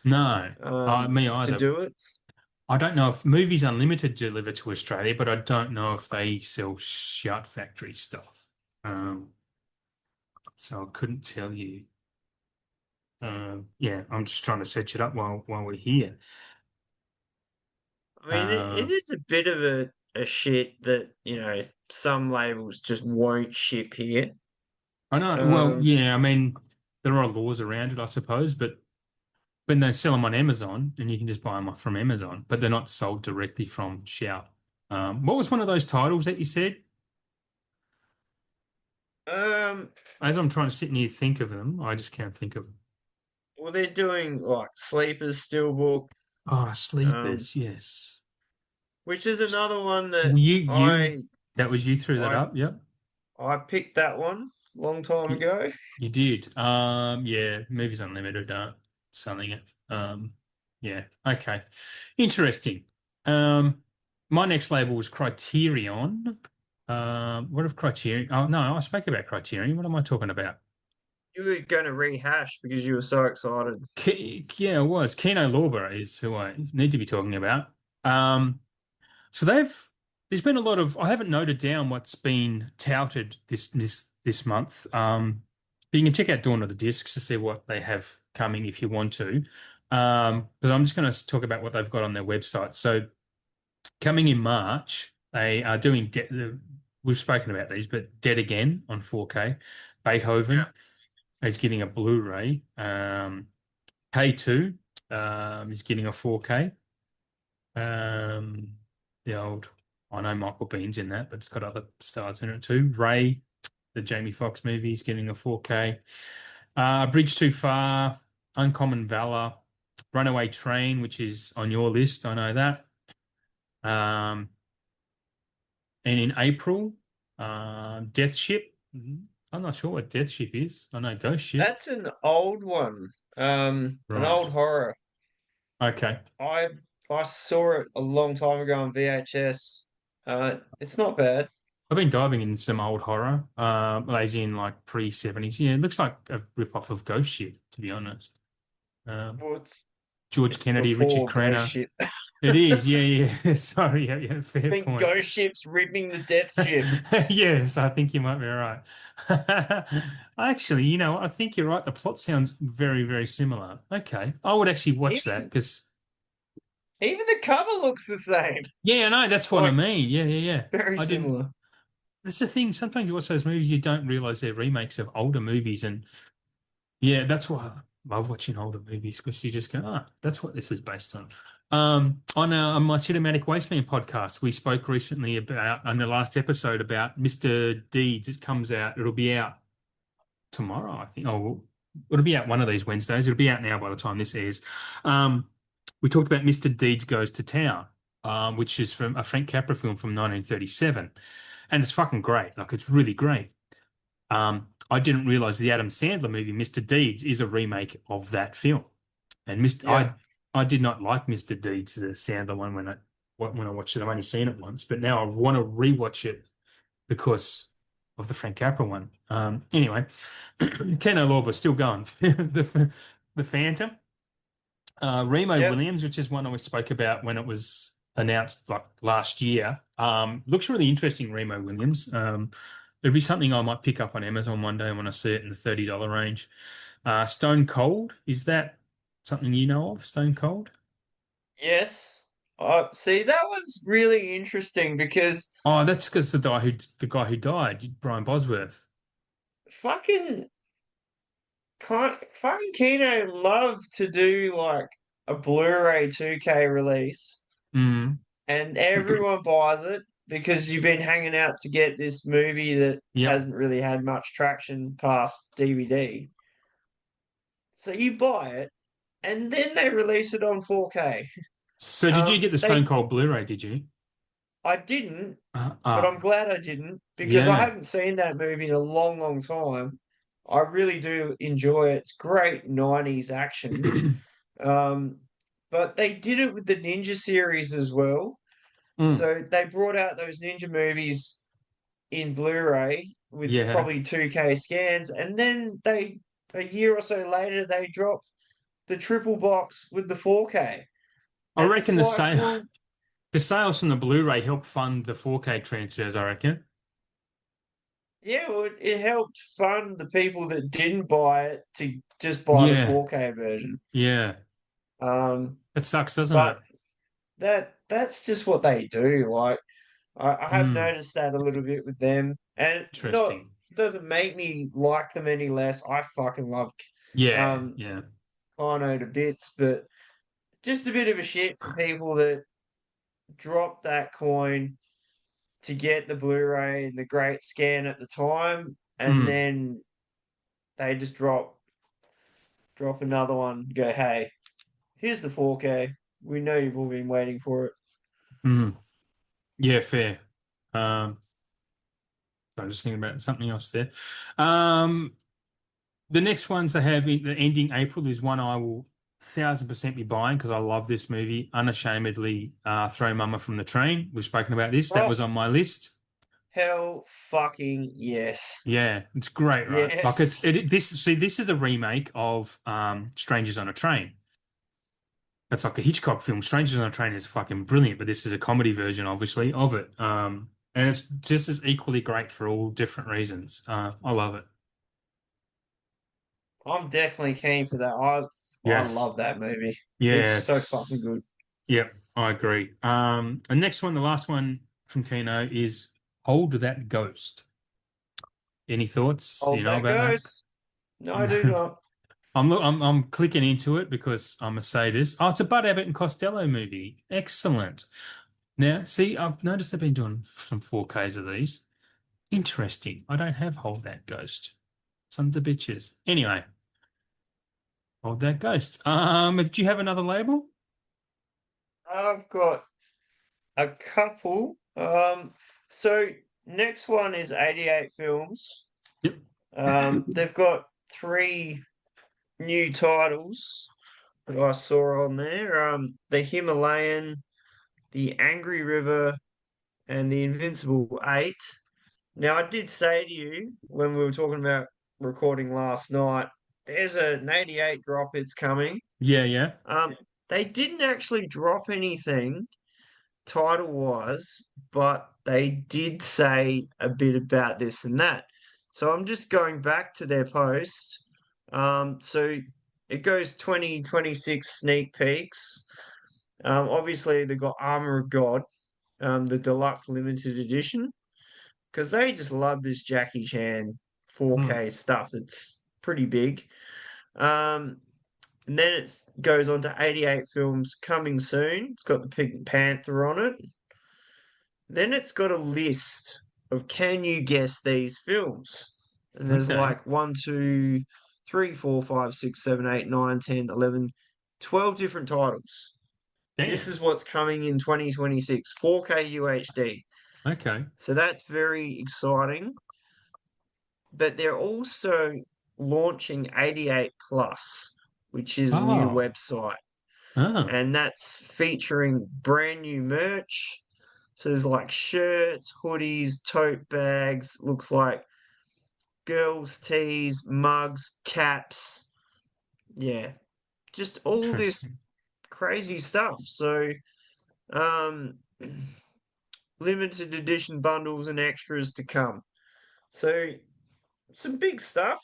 No, me to either. do it. I don't know if Movies Unlimited deliver to Australia, but I don't know if they sell Shout Factory stuff. Um, so I couldn't tell you. Yeah, I'm just trying to search it up while we're here. I mean, it Uh, is a bit of a shit that, some labels just won't ship here. I know. Well, Um, yeah, I mean, there are laws around it, I suppose, but when they sell them on Amazon, and you can just buy them off from Amazon, but they're not sold directly from Shout. What was one of those titles that you said? um, As I'm trying to sit here think of them, I just can't think of them. well, they're doing like Sleepers Steelbook, Oh, um, Sleepers, yes. which is another one that You, I that was you threw that I up, yep. I picked that one a long time You, ago. you did. Yeah, Movies Unlimited aren't selling it. Yeah, okay. Interesting. Um, my next label was Criterion. What of Criterion? Oh no, I spoke about Criterion. What am I talking about? You were going to rehash because you were so excited. Yeah, it was. Kino Lorber is who I need to be talking about. Um, so there's been a lot of, I haven't noted down what's been touted this month. But you can check out Dawn of the Discs to see what they have coming if you want to. But I'm just going to talk about what they've got on their website. So coming in March, they are doing, we've spoken about these, but Dead Again on 4K, Yeah. Beethoven. is getting a Blu-ray. K2 is getting a 4K. Um, the old, I know Michael Bean's in that, but it's got other stars in it too. Ray, the Jamie Foxx movie, is getting a 4K. Bridge Too Far, Uncommon Valor, Runaway Train, which is on your list. I know that. Um, and in April, Death Ship. I'm not sure what Death Ship is. I know Ghost Ship. That's an old one. An Right. old horror. Okay. I I saw it a long time ago on VHS. It's not bad. I've been diving in some old horror, as in like pre-70s. Yeah, it looks like a rip-off of Ghost Ship, to be honest. Um, Well, George it's Kennedy, Richard before Ghost Crenna. Ship. It is, yeah, yeah. Sorry, yeah, yeah, I fair think point. Ghost Ship's ripping the Death Ship. Yes, I think you might be right. Actually, I think you're right. The plot sounds very, very similar. Okay, I would actually watch that Even because, even the cover looks the same. yeah, no, that's what I Like yeah, yeah, yeah. very I didn't. similar. That's the thing. Sometimes you watch those movies, you don't realize they're remakes of older movies, and yeah, that's why I love watching older movies because you just go, that's what this is based on. On my Cinematic Wasteland podcast, we spoke recently about on the last episode about Mr. Deeds. It comes out. It'll be out tomorrow, I think. Oh, well, it'll be out one of these Wednesdays. It'll be out now by the time this airs. We talked about Mr. Deeds Goes to Town, which is from a Frank Capra film from 1937, and it's fucking great. Like it's really great. I didn't realize the Adam Sandler movie, Mr. Deeds, is a remake of that film. And Mr. Yeah. I did not like Mr. Deeds, the Sandler one, when I watched it. I've only seen it once, but now I want to rewatch it because of the Frank Capra one. Anyway, Ken Lorber still going. The Phantom. Remo Yep. Williams, which is one I spoke about when it was announced like last year. Looks really interesting, Remo Williams. It'd be something I might pick up on Amazon one day when I see it in the $30 range. Stone Cold, is that something you know of? Stone Cold? Yes. See, that was really interesting because Oh, that's because the guy who died, Brian Bosworth. fucking fucking Kino love to do like a Blu-ray 2K release Mm. and everyone buys it because you've been hanging out to get this movie that Yep. hasn't really had much traction past DVD. So you buy it and then they release it on 4K. So did you get the Stone They Cold Blu-ray, did you? I didn't, but Ah, I'm glad I didn't because I yeah. haven't seen that movie in a long, long time. I really do enjoy it. It's great 90s action. Um, but they did it with the Ninja series as well. Mm. So they brought out those Ninja movies in Blu-ray with Yeah. probably 2K scans, and then a year or so later they dropped the triple box with the 4K. I And it's reckon like, well, the sales from the Blu-ray helped fund the 4K transfers, I reckon. yeah, well, it helped fund the people that didn't buy it to just buy the Yeah. 4K version. Yeah. Um, It sucks, doesn't but it? that's just what they do. Like I have Mm. noticed that a little bit with them, and not Interesting. doesn't make me like them any less. I fucking love Yeah. um Yeah. Kano to bits, but just a bit of a shit for people that drop that coin to get the Blu-ray and the great scan at the time, and Mm. then they just drop another one. Go, hey, here's the 4K. We know you've all been waiting for it. Mm. Yeah, fair. I'm just thinking about something else there. Um, the next ones I have the ending April is one I will 1,000% be buying because I love this movie. Unashamedly, Throw Mama from the Train. We've spoken about this. That Oh, was on my list. hell fucking yes. Yeah, it's great, right? Like Yes. this is a remake of Strangers on a Train. That's like a Hitchcock film. Strangers on a Train is fucking brilliant, but this is a comedy version, obviously, of it. And it's just as equally great for all different reasons. I love it. I'm definitely keen for that. I Yeah, love that movie. It's yeah, so fucking it's good. yeah, I agree. And next one, the last one from Kino is Hold That Ghost. Any thoughts, Hold that about that? ghost. No, I do not. I'm clicking into it because I'm a sadist. Oh, it's a Bud Abbott and Costello movie. Excellent. Now, see, I've noticed they've been doing some 4Ks of these. Interesting. I don't have Hold That Ghost. Some of the bitches. Anyway, Hold That Ghost. Do you have another label? I've got a couple. So next one is 88 Films. Yep. They've got three new titles that I saw on there. The Himalayan, the Angry River, and the Invincible 8. Now, I did say to you when we were talking about recording last night, there's an 88 drop, it's coming. Yeah, yeah. Um, they didn't actually drop anything title wise, but they did say a bit about this and that. So I'm just going back to their post. So it goes 2026 sneak peeks. Obviously, they've got Armor of God, the deluxe limited edition, because they just love this Jackie Chan Hmm. 4K stuff. It's pretty big. Um, and then it goes on to 88 films coming soon. It's got the Pink Panther on it. Then it's got a list of can you guess these films? And there's Okay. like 1, 2, 3, 4, 5, 6, 7, 8, 9, 10, 11, 12 different titles. This Damn. is what's coming in 2026, 4K UHD. Okay. So that's very exciting. But they're also launching 88 Plus, which is a new Oh. website. Oh. And that's featuring brand new merch. So there's like shirts, hoodies, tote bags, looks like girls' tees, mugs, caps. Yeah, just all this Interesting. crazy stuff. So, um, limited edition bundles and extras to come. So, some big stuff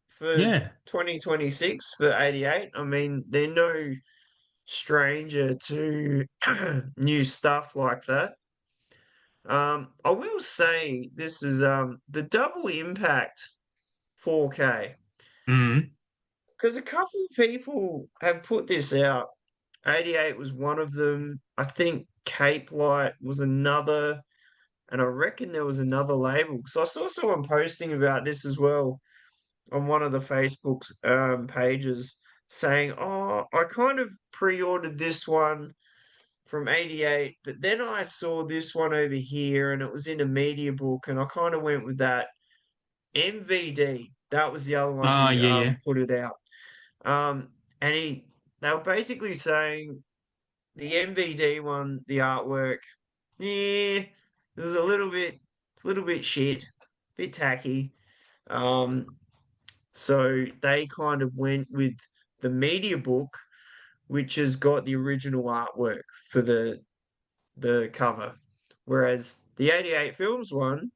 for Yeah. 2026 for 88. I mean, they're no stranger to new stuff like that. I will say this is the double impact 4K Mm. because a couple of people have put this out. 88 was one of them. I think Cape Light was another, and I reckon there was another label because I saw someone posting about this as well on one of the Facebook's pages saying, "Oh, I kind of pre-ordered this one from 88, but then I saw this one over here and it was in a media book and I kind of went with that." MVD, that was the other one Ah, who yeah, yeah. put it out. And they were basically saying the MVD one, the artwork, yeah, it was a little bit shit, bit tacky. Um, so they kind of went with the media book, which has got the original artwork for the cover, whereas the 88 Films one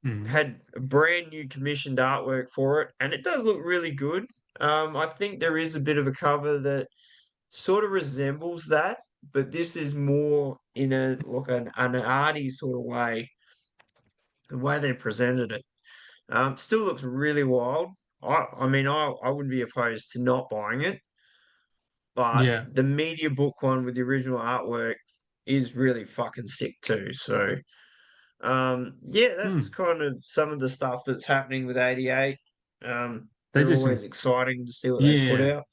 Mm. had a brand new commissioned artwork for it, and it does look really good. I think there is a bit of a cover that sort of resembles that, but this is more in a like an arty sort of way, the way they presented it. Still looks really wild. I mean, I wouldn't be opposed to not buying it, but Yeah. the media book one with the original artwork is really fucking sick too. So, yeah, that's Mm. kind of some of the stuff that's happening with 88. They They're do always some. exciting to see what they put Yeah. out.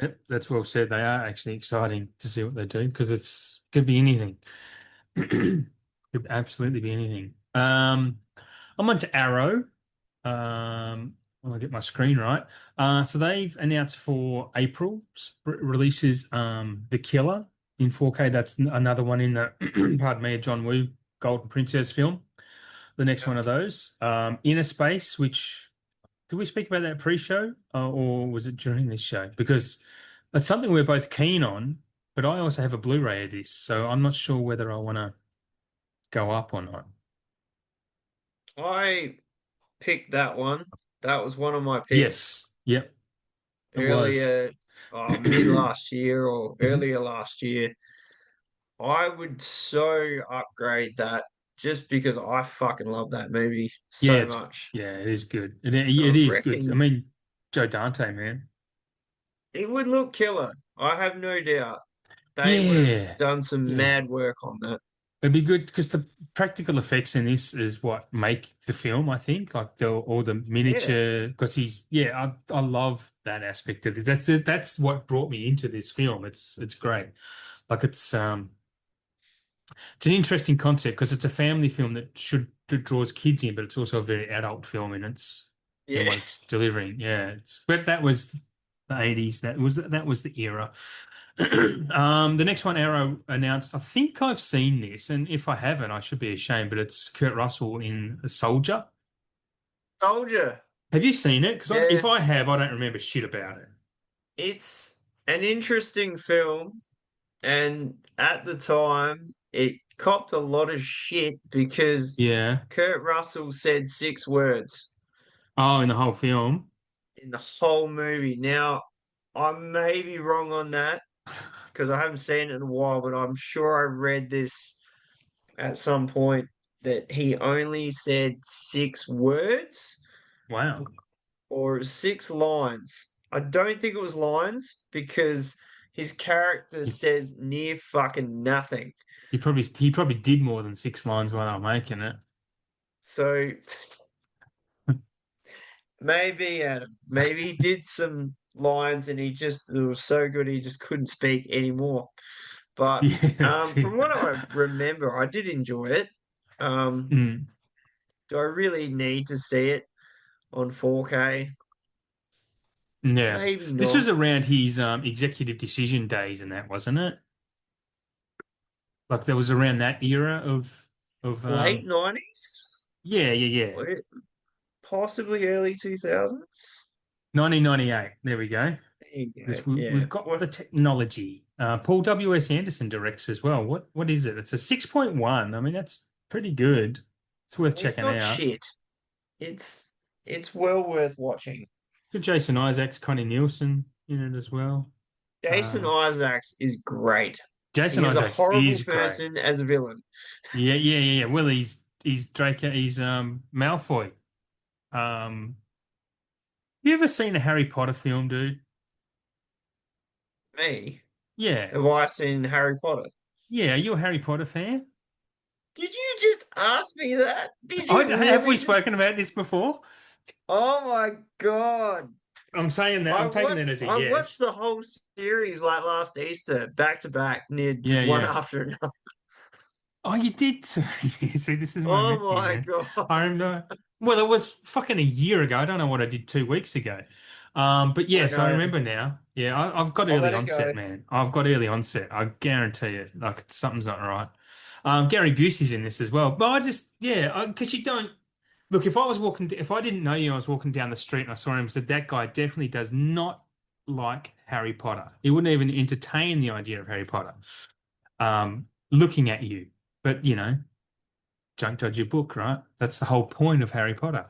Yep, that's well said. They are actually exciting to see what they do because it's could be anything. Could absolutely be anything. I'm on to Arrow. I'll get my screen right. So they've announced for April releases The Killer in 4K. That's another one in the pardon me, a John Woo Golden Princess film. The next one Yep. of those. Inner Space, which did we speak about that pre-show or was it during this show? Because it's something we're both keen on, but I also have a Blu-ray of this, so I'm not sure whether I want to go up or not. I picked that one. That was one of my picks Yes. Yep, it was. earlier, mid last year or Mhm. earlier last year. I would so upgrade that just because I fucking love that movie Yeah, so it's much. yeah, it is good. It I is good. I reckon mean, Joe Dante, man. It would look killer. I have no doubt. They would have Yeah, done some yeah. mad work on that. It'd be good because the practical effects in this is what make the film, I think. Like the all the Yeah. miniature, because I love that aspect of it. That's what brought me into this film. It's great. Like it's an interesting concept because it's a family film that draws kids in, but it's also a very adult film in Yeah. what it's delivering. Yeah, but that was the 80s. That was the era. The next one Arrow announced, I think I've seen this, and if I haven't, I should be ashamed, but it's Kurt Russell in A Soldier. Soldier. Have you seen it? Because if Yeah. I have, I don't remember shit about it. It's an interesting film. And at the time, it copped a lot of shit because Yeah. Kurt Russell said 6 words Oh, in the whole film. in the whole movie. Now, I may be wrong on that because I haven't seen it in a while, but I'm sure I read this at some point that he only said 6 words Wow. or 6 lines. I don't think it was lines because his character He, says near fucking nothing. he probably did more than 6 lines while they were making it. So maybe Adam, maybe he did some lines and it was so good he just couldn't speak anymore. But Yeah, that's it. from what I remember, I did enjoy it. Um, Mm. do I really need to see it on 4K? Yeah. Maybe This not. was around his executive decision days and that, wasn't it? Like there was around that era of Late 90s? yeah, yeah, yeah. Possibly early 2000s? 1998. There we go. There you go. We've Yeah. got Well, the technology. Paul W.S. Anderson directs as well. What is it? It's a 6.1. I mean, that's pretty good. It's worth it's checking not out. shit. It's it's well worth watching. Good Jason Isaacs, Connie Nielsen in it as well. Jason Uh, Isaacs is great. He Jason is a Isaacs horrible is great. person as a villain. Yeah, yeah, yeah, yeah. Well, he's Draco. He's Malfoy. Um, you ever seen a Harry Potter film, dude? Me? Yeah, Have I seen Harry Potter? yeah. Are you a Harry Potter fan? Did you just ask me that? Did I, you have we really just? spoken about this before? Oh my God. I'm saying that. I'm taking that as a I watched yes. the whole series like last Easter, back to back, near Yeah, just one yeah. after another. Oh, you did. See, this is what I meant Oh to you, my man. God. I remember. Well, it was fucking a year ago. I don't know what I did 2 weeks ago. But I yes, I know. remember now. Yeah, I've got I'll early let it go. onset, man. I've got early onset. I guarantee it. Like something's not right. Gary Busey's in this as well. But I just, yeah, because you don't look. If I didn't know you, I was walking down the street and I saw him and said that guy definitely does not like Harry Potter. He wouldn't even entertain the idea of Harry Potter. Looking at you, but don't judge your book, right? That's the whole point of Harry Potter,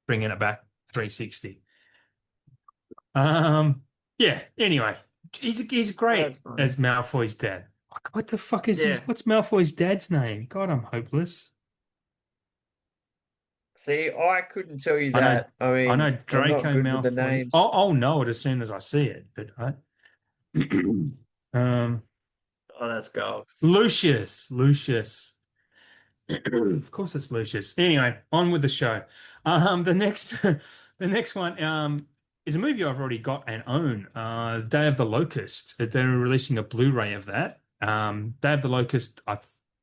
bringing it back 360. Um, yeah. Anyway, he's That's great funny. as Malfoy's dad. What the fuck is Yeah. his? What's Malfoy's dad's name? God, I'm hopeless. See, I couldn't tell you I know, that. I I know mean, I'm not Draco good with the Malfoy. names. I'll know it as soon as I see it, but um, Oh, that's gold. Lucius. Of course it's Lucius. Anyway, on with the show. The next the next one is a movie I've already got and own. Day of the Locust. They're releasing a Blu-ray of that. Day of the Locust, I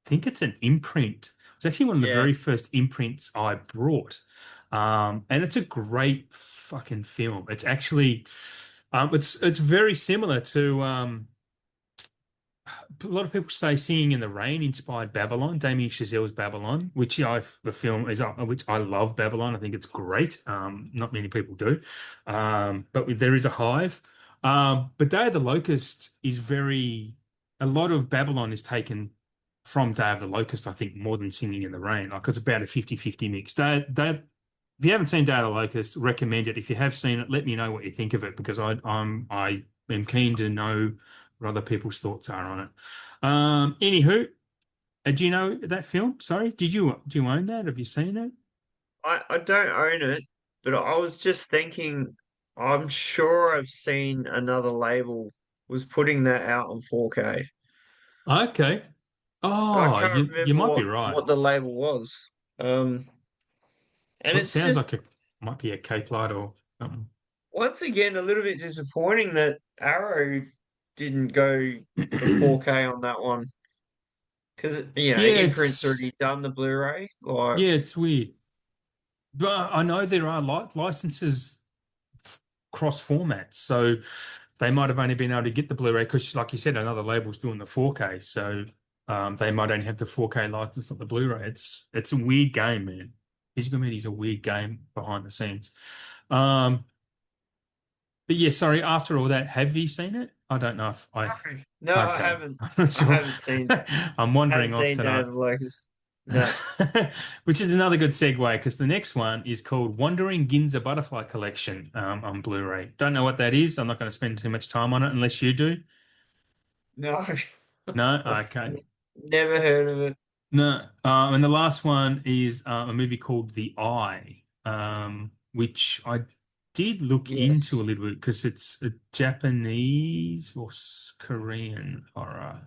think it's an imprint. It's actually one of the Yeah. very first imprints I brought. And it's a great fucking film. It's actually it's very similar to a lot of people say Singing in the Rain inspired Babylon, Damien Chazelle's Babylon, the film is which I love Babylon. I think it's great. Not many people do, but there is a hive. But Day of the Locust is a lot of Babylon is taken from Day of the Locust. I think more than Singing in the Rain. Like it's about a 50-50 mix. If you haven't seen Day of the Locust, recommend it. If you have seen it, let me know what you think of it because I am keen to know what other people's thoughts are on it. Anywho, do you know that film? Sorry, do you own that? Have you seen it? I don't own it, but I was just thinking I'm sure I've seen another label was putting that out on 4K, Okay. but I Oh, can't you remember might be what right. what the label was. Um, and Well, it it's sounds just like it might be a Cape Light or something. once again a little bit disappointing that Arrow didn't go for 4K on that one because Yeah, Imprint's already done the Blu-ray. Like, it's weird. But I know there are licenses cross formats, so they might have only been able to get the Blu-ray because, like you said, another label's doing the 4K, so they might only have the 4K license, not the Blu-ray. It's a weird game, man. Physical Media's a weird game behind the scenes. Um, but yeah, sorry. After all that, have you seen it? I don't know if I. no, no, I Okay, haven't. I'm not I sure. haven't seen. I'm I haven't wandering off seen Day tonight. of the Locust. No. Which is another good segue because the next one is called Wandering Ginza Butterfly Collection on Blu-ray. Don't know what that is. I'm not going to spend too much time on it unless you do. No. No? I've Okay. never heard of it. No. And the last one is a movie called The Eye, which I did look into a Yes. little bit because it's a Japanese or Korean horror.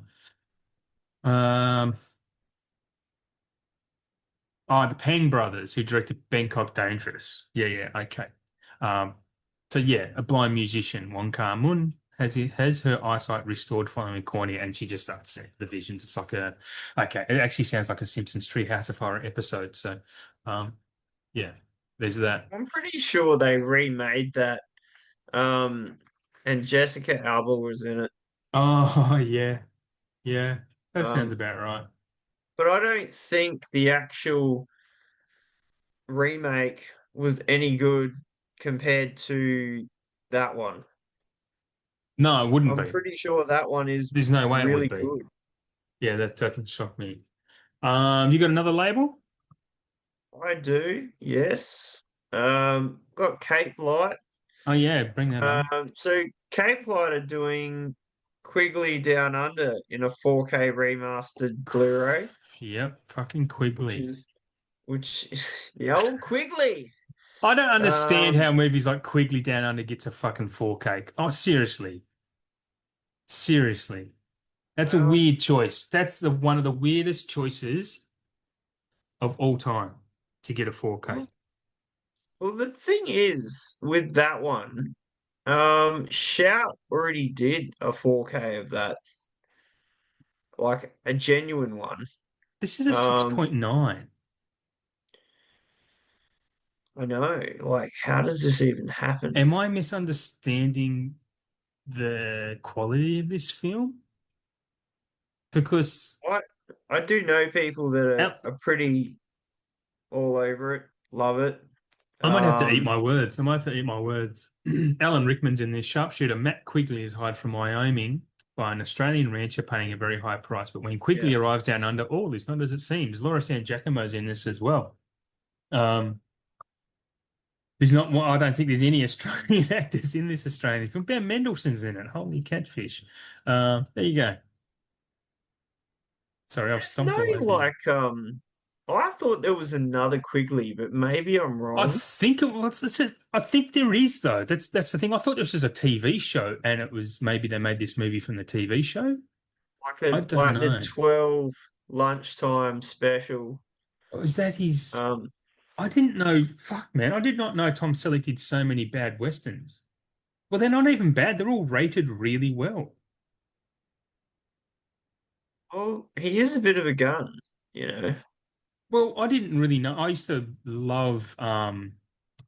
Um, Oh, the Pang brothers who directed Bangkok Dangerous. Yeah, yeah, okay. Um, so yeah, a blind musician, Wong Kar-mun, has her eyesight restored following a cornea, and she just starts seeing the visions. It's like a okay. It actually sounds like a Simpsons Treehouse of Horror episode. So, um, yeah, there's that. I'm pretty sure they remade that. Um, and Jessica Alba was in it. Oh yeah, yeah, that sounds Um, about right. but I don't think the actual remake was any good compared to that one. No, it wouldn't I'm be. pretty sure that one is There's no way it would really be. good. Yeah, that doesn't shock me. You got another label? I do, yes. Got Cape Light. Oh yeah, bring that on. So Cape Light are doing Quigley Down Under in a 4K remastered Blu-ray, Yep, fucking which Quigley. is which the old Quigley. I don't understand Um, how movies like Quigley Down Under gets a fucking 4K. Oh, seriously. Seriously. That's a well, weird choice. That's the one of the weirdest choices of all time to get a 4K. well, well, the thing is with that one, Shout already did a 4K of that, like a genuine one. This is a Um, 6.9. I know, like, how does this even happen? Am I misunderstanding the quality of this film? Because I I do know people that Al- are pretty all over it, love it. I might have to eat Um, my words. I might have to eat my words. Alan Rickman's in this. Sharpshooter Matt Quigley is hired from Wyoming by an Australian rancher paying a very high price. But when yeah. Quigley arrives down under, all is not as it seems. Laura San Giacomo's in this as well. Um, there's not. Well, I don't think there's any Australian actors in this Australian film. Ben Mendelsohn's in it. Holy catfish! There you go. Sorry, I've There's stomped no all over you. like I thought there was another Quigley, but maybe I'm I wrong. think it was. I think there is though. That's the thing. I thought this was a TV show, and it was maybe they made this movie from the TV show. I don't Like the know. 12 lunchtime special. Is that his? Um, I didn't know. Fuck, man. I did not know Tom Selleck did so many bad westerns. Well, they're not even bad. They're all rated really well. well, he is a bit of a gun, you know. Well, I didn't really know. I used to love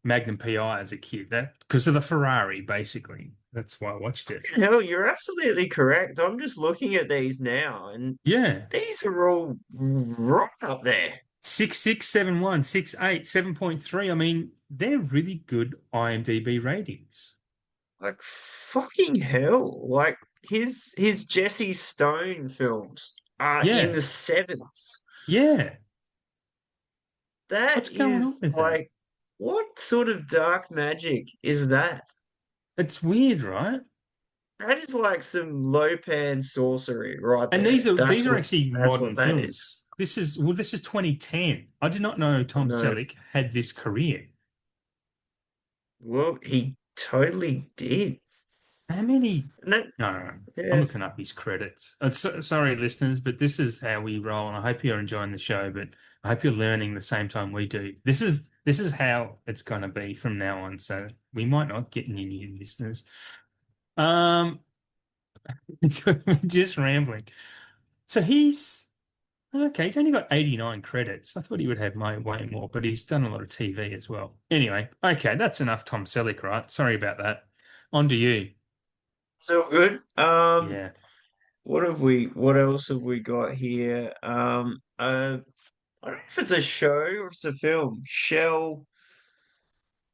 Magnum PI as a kid. That because of the Ferrari, basically. That's why I watched it. Hell, you're absolutely correct. I'm just looking at these now, and Yeah. these are all right up there. 6671, 68, 7.3. I mean, they're really good IMDb ratings. Like fucking hell. Like his Jesse Stone films are in Yeah. the sevens. Yeah. That What's going on is with that? like, what sort of dark magic is that? It's weird, right? That is like some low-pan sorcery right And there. these are actually That's modern what that is. films. This is 2010. I did not know I Tom know. Selleck had this career. Well, he totally did. How many? And that, No, no, no. I'm yeah. looking up his credits. Sorry, listeners, but this is how we roll, and I hope you're enjoying the show. But I hope you're learning the same time we do. This is how it's going to be from now on. So we might not get any new listeners. Um, just rambling. So he's okay. He's only got 89 credits. I thought he would have way more, but he's done a lot of TV as well. Anyway, okay, that's enough Tom Selleck, right? Sorry about that. On to you. So good. Yeah. What else have we got here? I don't know if it's a show or if it's a film. Shell.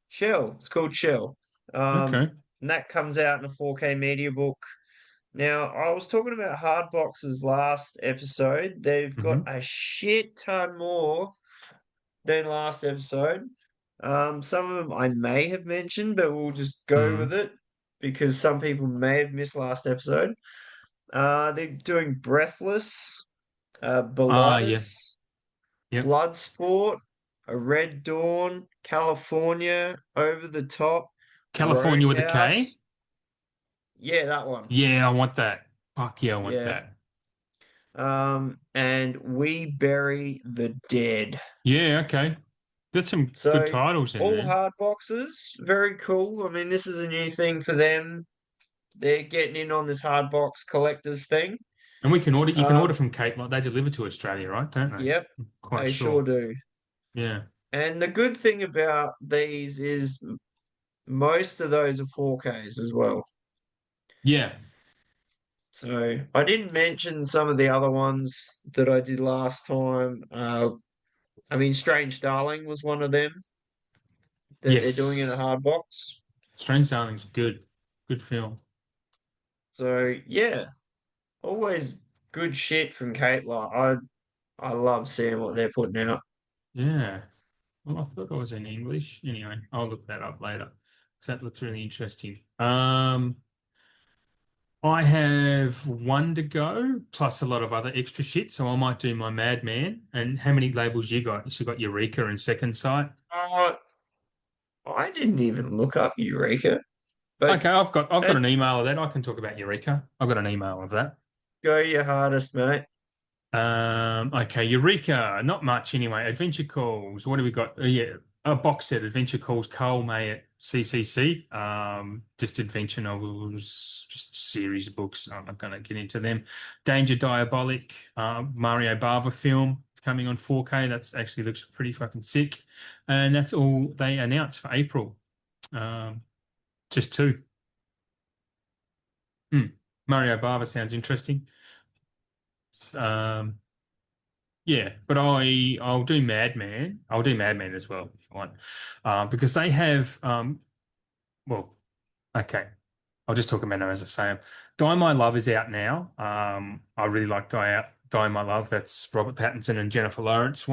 It's called Shell. Okay. And that comes out in a 4K media book. Now, I was talking about hard boxes last episode. They've got Hmm. a shit ton more than last episode. Some of them I may have mentioned, but we'll just go with Hmm. it because some people may have missed last episode. They're doing Breathless, Ah, yeah. Belitis, Yep. Bloodsport, A Red Dawn, California, Over the Top, California with a K. Roadhouse. Yeah, that one. Yeah, I want that. Fuck yeah, I want Yeah. that. And We Bury the Dead. Yeah, okay. That's some good So titles in all there. hard boxes, very cool. I mean, this is a new thing for them. They're getting in on this hard box collectors thing. And you can order Um, from Cape, like they deliver to Australia, right? Don't they? yep, I'm quite they sure sure. do. Yeah. And the good thing about these is most of those are 4Ks as well. Yeah. So I didn't mention some of the other ones that I did last time. I mean, Strange Darling was one of them that they're doing in a Yes. hard box. Strange Darling's good. Good film. So yeah, always good shit from Kate. I love seeing what they're putting out. Yeah. Well, I thought it was in English. Anyway, I'll look that up later. 'Cause that looks really interesting. I have one to go, plus a lot of other extra shit. So I might do my Madman. And how many labels you got? You got Eureka and Second Sight. Uh, I didn't even look up Eureka, but Okay, I've got uh, an email of that. I can talk about Eureka. I've got an email of that. go your hardest, mate. Okay, Eureka, not much anyway. Adventure Calls. What do we got? Yeah, a box set. Adventure Calls, Carl May at CCC. Just adventure novels, just series of books. I'm not going to get into them. Danger Diabolic, Mario Bava film coming on 4K. That's actually looks pretty fucking sick. And that's all they announced for April. Um, just two. Hmm. Mario Bava sounds interesting. Um, Yeah, but I'll do Madman. I'll do Madman as well if you want, because they have well, okay. I'll just talk about them as I say them. Die My Love is out now. I really like Die My Love. That's Robert Pattinson and Jennifer Lawrence.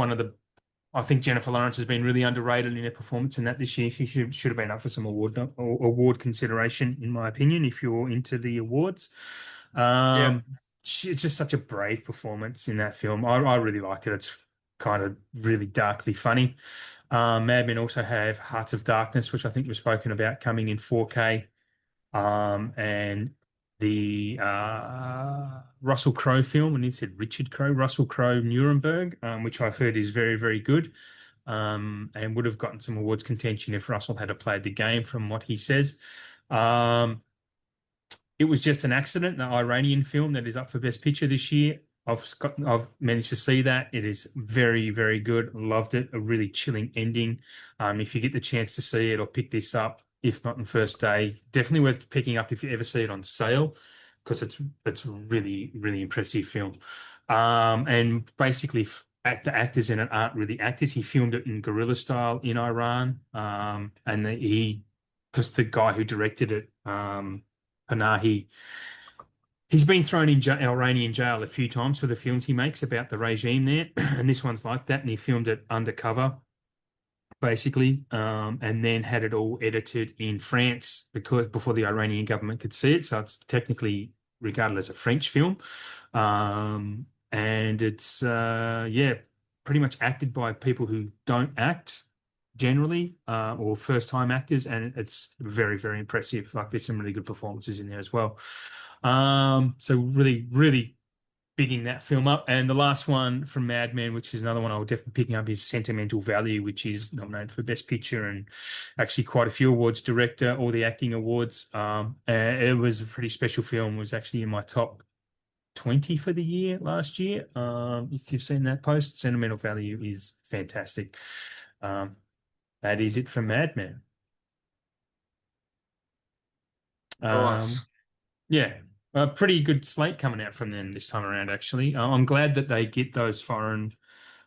I think Jennifer Lawrence has been really underrated in her performance in that this year. She should have been up for some award consideration, in my opinion, if you're into the awards. Yeah, Um, it's just such a brave performance in that film. I really liked it. It's kind of really darkly funny. Mad Men also have Hearts of Darkness, which I think we've spoken about coming in 4K. And the Russell Crowe film, and it said Richard Crowe, Russell Crowe Nuremberg, which I've heard is very, very good, and would have gotten some awards contention if Russell had played the game, from what he says. Um, it was just an accident, the Iranian film that is up for Best Picture this year. I've managed to see that. It is very, very good. Loved it. A really chilling ending. If you get the chance to see it or pick this up, if not on first day, definitely worth picking up if you ever see it on sale, because it's really, really impressive film. And basically the actors in it aren't really actors. He filmed it in guerrilla style in Iran. And because the guy who directed it, Panahi, he's been thrown in Iranian jail a few times for the films he makes about the regime there, and this one's like that. And he filmed it undercover, basically, and then had it all edited in France because before the Iranian government could see it. So it's technically regarded as a French film, and it's yeah, pretty much acted by people who don't act. generally, or first time actors, and it's very, very impressive. Like there's some really good performances in there as well. So really, really bigging that film up. And the last one from Mad Men, which is another one I'll definitely picking up, is Sentimental Value, which is nominated for Best Picture and actually quite a few awards, director, all the acting awards. And it was a pretty special film. It was actually in my top 20 for the year last year. If you've seen that post, Sentimental Value is fantastic. Um, that is it for Mad Men. Nice. Um, yeah, a pretty good slate coming out from them this time around, actually. I'm glad that they get those foreign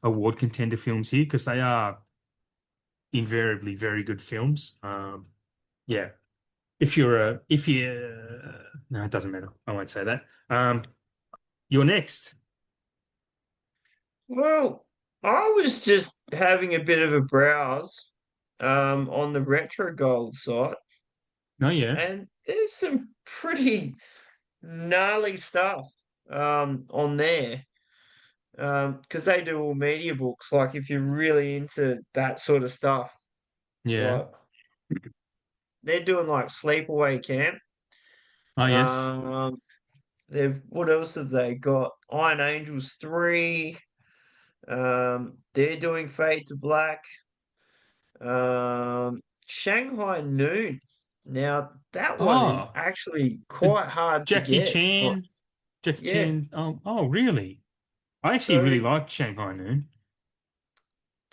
award contender films here because they are invariably very good films. Yeah, if you, no, it doesn't matter. I won't say that. You're next. Well, I was just having a bit of a browse on the Retro Gold site, No, yeah. and there's some pretty gnarly stuff on there. Because they do all media books. Like if you're really into that sort of stuff, Yeah. like they're doing like Sleepaway Camp. Oh, yes. Um, they've what else have they got? Iron Angels 3. They're doing Fade to Black. Shanghai Noon. Now that one is Oh, actually the quite hard to Jackie get. Oh, Chan. Jackie yeah. Chan. Oh, really? I actually really So like Shanghai Noon.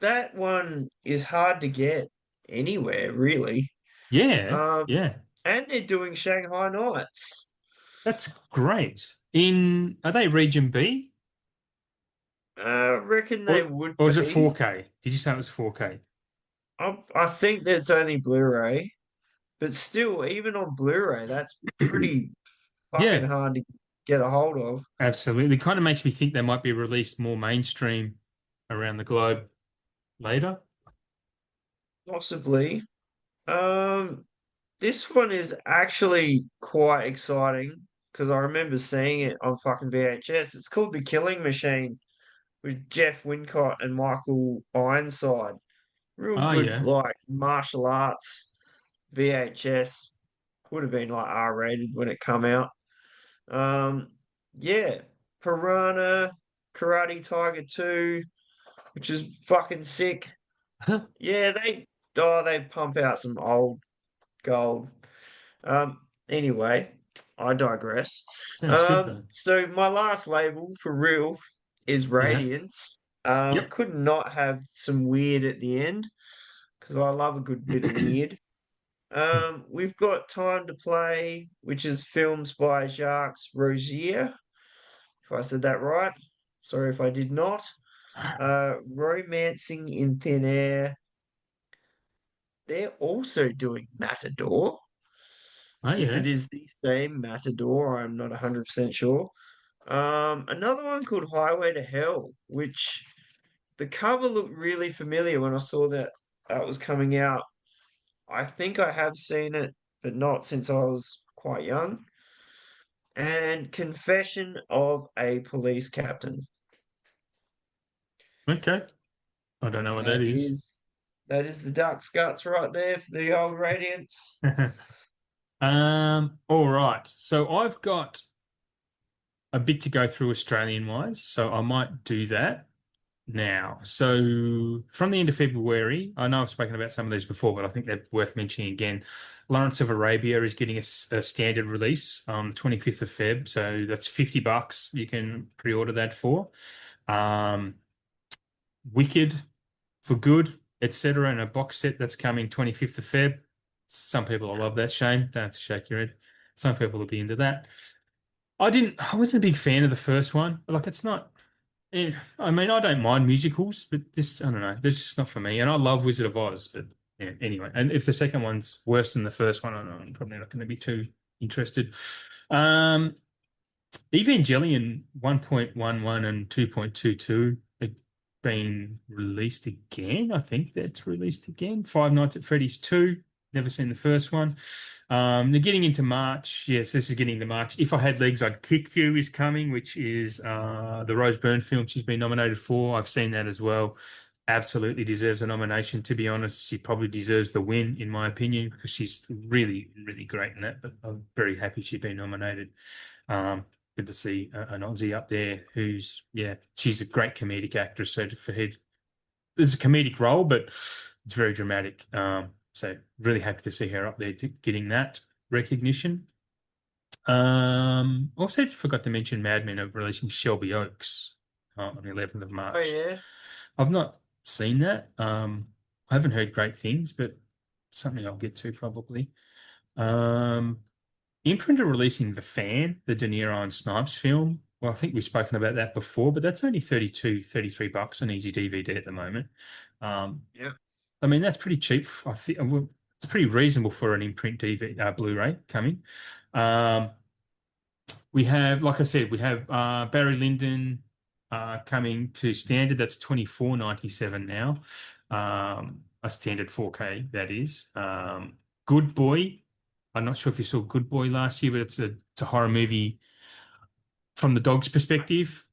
that one is hard to get anywhere, really. Yeah, Um, yeah. and they're doing Shanghai Nights. That's great. Are they Region B I reckon they would or is it be. 4K? Did you say it was 4K? I think that's only Blu-ray, but still, even on Blu-ray, that's pretty fucking Yeah, hard to get a hold of. absolutely. Kind of makes me think they might be released more mainstream around the globe later. Possibly. Um, this one is actually quite exciting because I remember seeing it on fucking VHS. It's called The Killing Machine with Jeff Wincott and Michael Ironside. Real Oh, good, yeah. like martial arts VHS. Would have been like R-rated when it come out. Um, yeah, Piranha, Karate Tiger 2, which is fucking sick. Yeah, they pump out some old gold. Anyway, I digress. Sounds good though. So my last label for real is Yeah. Radiance. Yep. Could not have some weird at the end because I love a good bit of weird. We've got Time to Play, which is films by Jacques Rosier, if I said that right. Sorry if I did not. Romancing in Thin Air. They're also doing Matador. Oh, If it yeah. is the same Matador, I'm not 100% sure. Another one called Highway to Hell, which the cover looked really familiar when I saw that that was coming out. I think I have seen it, but not since I was quite young. And Confession of a Police Captain. Okay. I don't know what that That is. is that is the Duck's Guts right there for the old Radiance. All right. So I've got a bit to go through Australian wise, so I might do that now. So from the end of February, I know I've spoken about some of these before, but I think they're worth mentioning again. Lawrence of Arabia is getting a standard release on the 25th of Feb, so that's $50 you can pre-order that for. Um, Wicked for Good, etc. and a box set that's coming 25th of Feb. Some people will love that, Shane. Don't have to shake your head. Some people will be into that. I wasn't a big fan of the first one. Like, it's not, I mean, I don't mind musicals, but this, I don't know, this is just not for me. And I love Wizard of Oz, but yeah, anyway. And if the second one's worse than the first one, I'm probably not going to be too interested. Um, Evangelion 1.11 and 2.22 are being released again. I think that's released again. Five Nights at Freddy's 2. Never seen the first one. They're getting into March. Yes, this is getting into March. If I Had Legs, I'd Kick You is coming, which is the Rose Byrne film she's been nominated for. I've seen that as well. absolutely deserves a nomination. To be honest, she probably deserves the win, in my opinion, because she's really, really great in that. But I'm very happy she's been nominated. Good to see an Aussie up there who's, yeah, she's a great comedic actress. So for her, it's a comedic role, but it's very dramatic. So really happy to see her up there getting that recognition. Also forgot to mention Mad Men are releasing Shelby Oaks on the 11th of Oh March. yeah. I've not seen that. I haven't heard great things, but something I'll get to probably. Um, Imprint are releasing The Fan, the De Niro and Snipes film. Well, I think we've spoken about that before, but that's only 32, 33 bucks on Easy DVD at the moment. Um, Yeah. I mean, that's pretty cheap. I think it's pretty reasonable for an imprint DVD, Blu-ray coming. Um, we have, like I said, we have Barry Lyndon coming to standard. That's 24.97 now. A standard 4K, that is. Good Boy. I'm not sure if you saw Good Boy last year, but it's a horror movie from the dog's perspective.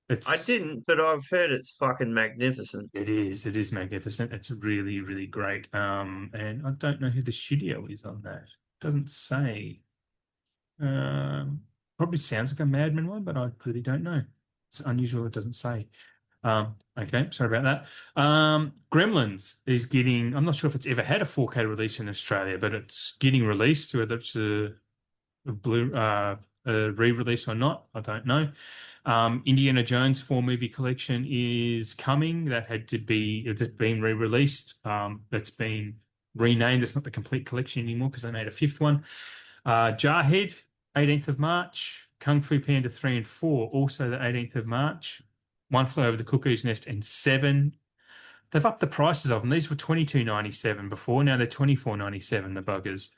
I It's didn't, but I've heard it's fucking magnificent. it is magnificent. It's really, really great. And I don't know who the studio is on that. Doesn't say. Um, Probably sounds like a Madman one, but I really don't know. It's unusual. It doesn't say. Okay, sorry about that. Gremlins is getting. I'm not sure if it's ever had a 4K release in Australia, but it's getting released. Whether it's a blue a re-release or not, I don't know. Indiana Jones 4 movie collection is coming. That had to be. It's been re-released. That's been renamed. It's not the complete collection anymore because they made a fifth one. Jarhead, 18th of March. Kung Fu Panda 3 and 4, also the 18th of March. One Flew Over the Cuckoo's Nest and 7. They've upped the prices of them. These were 22.97 before. Now they're 24.97, the buggers.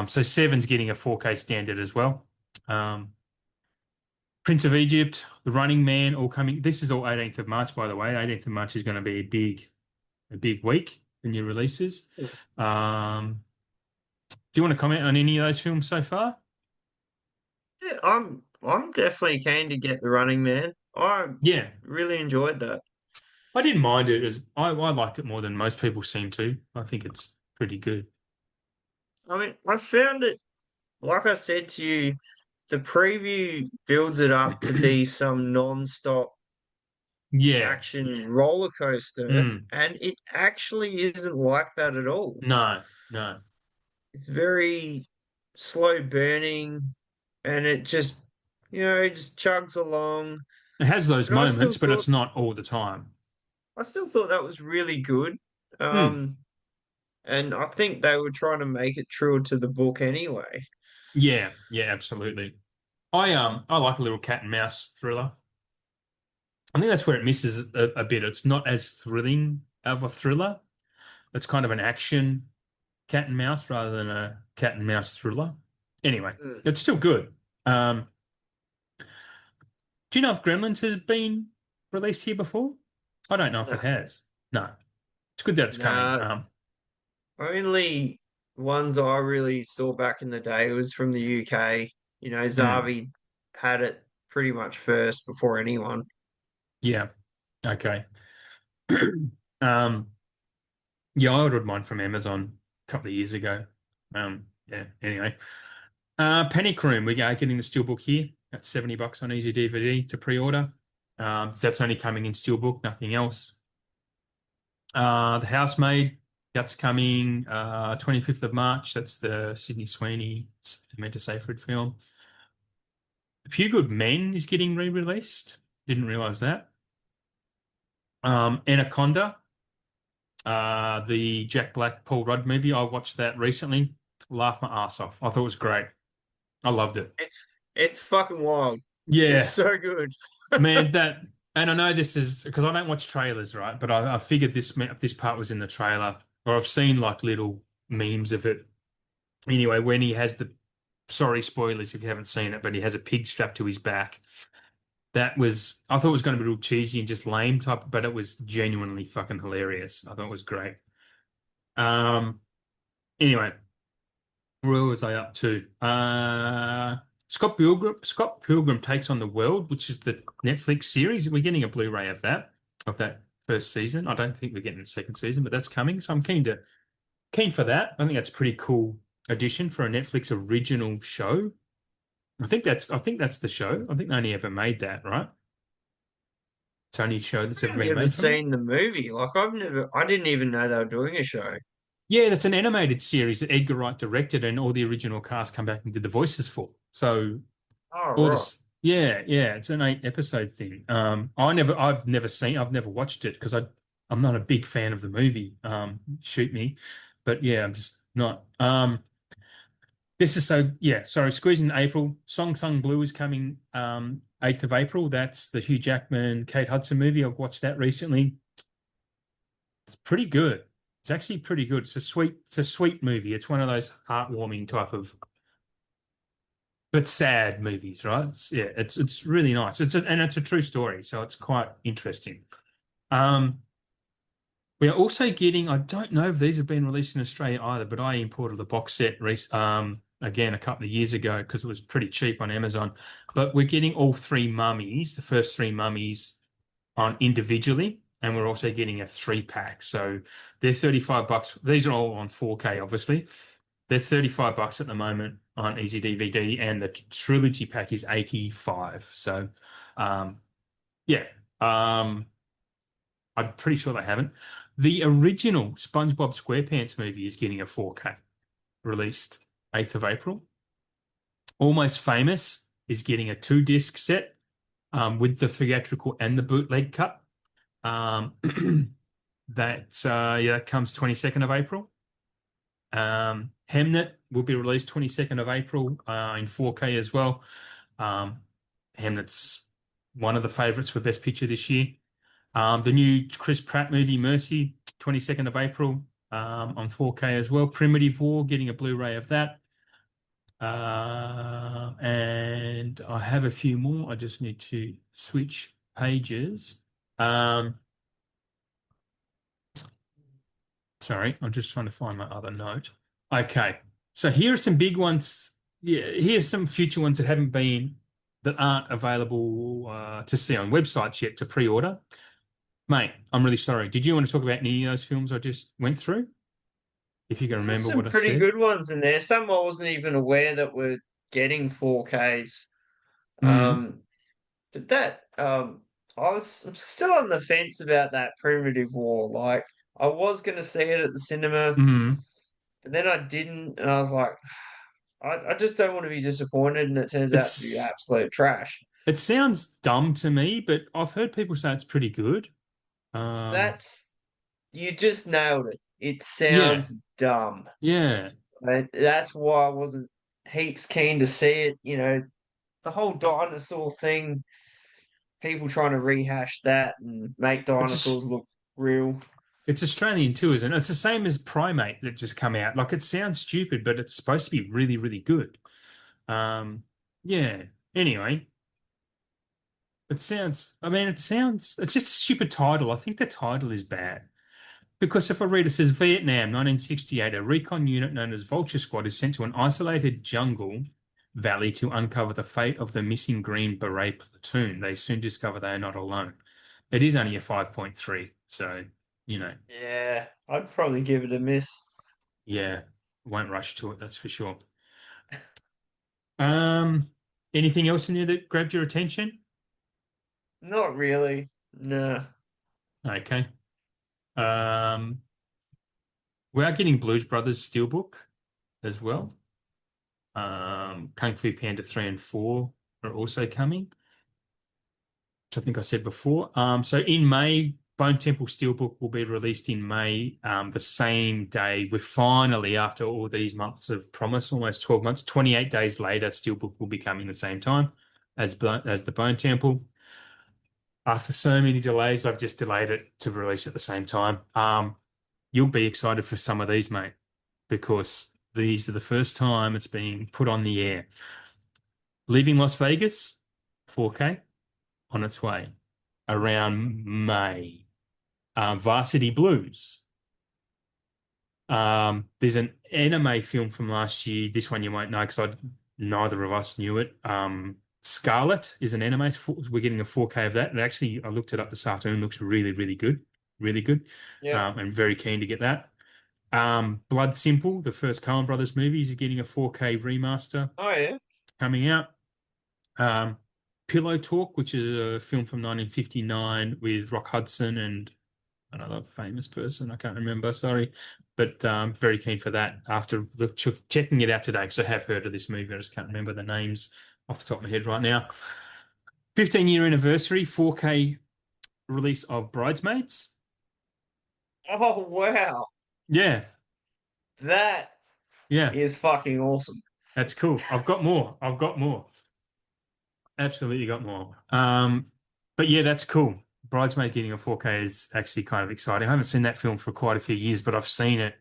So 7's getting a 4K standard as well. Um, Prince of Egypt, The Running Man, all coming. This is all 18th of March, by the way. 18th of March is going to be a big week for new releases. Do you want to comment on any of those films so far? Yeah, I'm definitely keen to get The Running Man. I Yeah, really enjoyed that. I didn't mind it as I liked it more than most people seem to. I think it's pretty good. I mean, I found it, like I said to you, the preview builds it up to be some non-stop Yeah. action roller coaster, Mm. and it actually isn't like that at all. No, no. It's very slow burning, and it just, it just chugs along. It has those But I still moments, but thought it's not all the time. I still thought that was really good. Mm. Um, and I think they were trying to make it truer to the book anyway. Yeah, yeah, absolutely. I like a little cat and mouse thriller. I think that's where it misses a bit. It's not as thrilling of a thriller. It's kind of an action cat and mouse rather than a cat and mouse thriller. Anyway, Mm. it's still good. Um, do you know if Gremlins has been released here before? I don't know if it Nah, has. No. It's good that it's coming. nah. Only ones I really saw back in the day was from the UK. Hmm, Zavi had it pretty much first before anyone. yeah. Okay. Um, yeah, I ordered mine from Amazon a couple of years ago. Yeah. Anyway, Panic Room. We are getting the steelbook here. That's $70 on Easy DVD to pre-order. That's only coming in steelbook, nothing else. The Housemaid. That's coming 25th of March. That's the Sydney Sweeney Samantha Seyfried film. A Few Good Men is getting re-released. Didn't realize that. Anaconda, the Jack Black Paul Rudd movie. I watched that recently. Laughed my ass off. I thought it was great. I loved it. It's fucking wild. It's Yeah, so good. man. And I know this is because I don't watch trailers, right? But I figured this part was in the trailer, or I've seen like little memes of it. Anyway, when he has the sorry spoilers if you haven't seen it, but he has a pig strapped to his back. I thought it was going to be real cheesy and just lame type, but it was genuinely fucking hilarious. I thought it was great. Um, anyway, where was I up to? Scott Pilgrim Takes on the World, which is the Netflix series. We're getting a Blu-ray of that first season. I don't think we're getting a second season, but that's coming. So I'm keen for that. I think that's a pretty cool addition for a Netflix original show. I think that's the show. I think they only ever made that, right? It's only show that's I've ever only been ever made from them. seen the movie. Like I didn't even know they were doing a show. Yeah, that's an animated series that Edgar Wright directed, and all the original cast come back and did the voices for. So Oh, all right. this, yeah, it's an 8 episode thing. I've never watched it because I'm not a big fan of the movie. Shoot me, but yeah, I'm just not. This is so yeah. Sorry, squeezing April. Song Sung Blue is coming 8th of April. That's the Hugh Jackman, Kate Hudson movie. I've watched that recently. It's pretty good. It's actually pretty good. It's a sweet movie. It's one of those heartwarming type of but sad movies, right? It's really nice. And it's a true story, so it's quite interesting. Um, we are also getting, I don't know if these have been released in Australia either, but I imported the box set again a couple of years ago because it was pretty cheap on Amazon. But we're getting all three mummies, the first three mummies on individually, and we're also getting a 3 pack. So they're 35 bucks. These are all on 4K, obviously. They're 35 bucks at the moment on Easy DVD, and the trilogy pack is 85. So um yeah. Um I'm pretty sure they haven't. The original SpongeBob SquarePants movie is getting a 4K released 8th of April. Almost Famous is getting a 2 disc set with the theatrical and the bootleg cut. Um, that comes 22nd of April. Hemnet will be released 22nd of April in 4K as well. Um, Hemnet's one of the favorites for Best Picture this year. The new Chris Pratt movie, Mercy, 22nd of April on 4K as well. Primitive War, getting a Blu-ray of that. And I have a few more. I just need to switch pages. Um, Sorry, I'm just trying to find my other note. Okay, so here are some big ones. Yeah, here are some future ones that aren't available to see on websites yet to pre-order. Mate, I'm really sorry. Did you want to talk about any of those films I just went through? If you can There's remember some what I pretty said. good ones in there. Some I wasn't even aware that were getting 4Ks. Mm, Um, but I'm still on the fence about that Primitive War. Like, I was going to see it at the cinema, mm. but then I didn't, and I was like, I just don't want to be disappointed, and it turns out to be It's absolute trash. it sounds dumb to me, but I've heard people say it's pretty good. Um, That's you just nailed it. It yeah, sounds dumb. yeah. And that's why I wasn't heaps keen to see it. The whole dinosaur thing, people trying to rehash that and make It's dinosaurs look real. It's Australian too, isn't it? It's the same as Primate that just come out. Like it sounds stupid, but it's supposed to be really, really good. Um, yeah. Anyway, it's just a stupid title. I think the title is bad. Because if I read it says Vietnam, 1968, a recon unit known as Vulture Squad is sent to an isolated jungle valley to uncover the fate of the missing Green Beret platoon. They soon discover they are not alone. It is only a 5.3, so, you know. Yeah, I'd probably give it a miss. Yeah, won't rush to it, that's for sure. Um, Anything else in there that grabbed your attention? Not really. No. Okay. Um, we are getting Blues Brothers Steelbook as well. Kung Fu Panda 3 and 4 are also coming, which I think I said before. So in May, Bone Temple Steelbook will be released in May, the same day. We're finally, after all these months of promise, almost 12 months, 28 days later, Steelbook will be coming the same time as the Bone Temple. After so many delays, I've just delayed it to release at the same time. You'll be excited for some of these, mate, because these are the first time it's being put on the air. Leaving Las Vegas, 4K, on its way around May. Varsity Blues. There's an anime film from last year. This one you won't know because neither of us knew it. Scarlet is an anime. We're getting a 4K of that. And actually, I looked it up this afternoon. It looks really, really good. really good. Yeah. And very keen to get that. Blood Simple, the first Coen Brothers movie, is getting a 4K remaster Oh yeah. coming out. Um, Pillow Talk, which is a film from 1959 with Rock Hudson and another famous person. I can't remember, sorry. But very keen for that after checking it out today because I have heard of this movie. I just can't remember the names off the top of my head right now. 15-year anniversary, 4K release of Bridesmaids. Oh wow. Yeah, That yeah, is fucking awesome. that's cool. I've got more. I've got more. Absolutely got more. But yeah, that's cool. Bridesmaid getting a 4K is actually kind of exciting. I haven't seen that film for quite a few years, but I've seen it,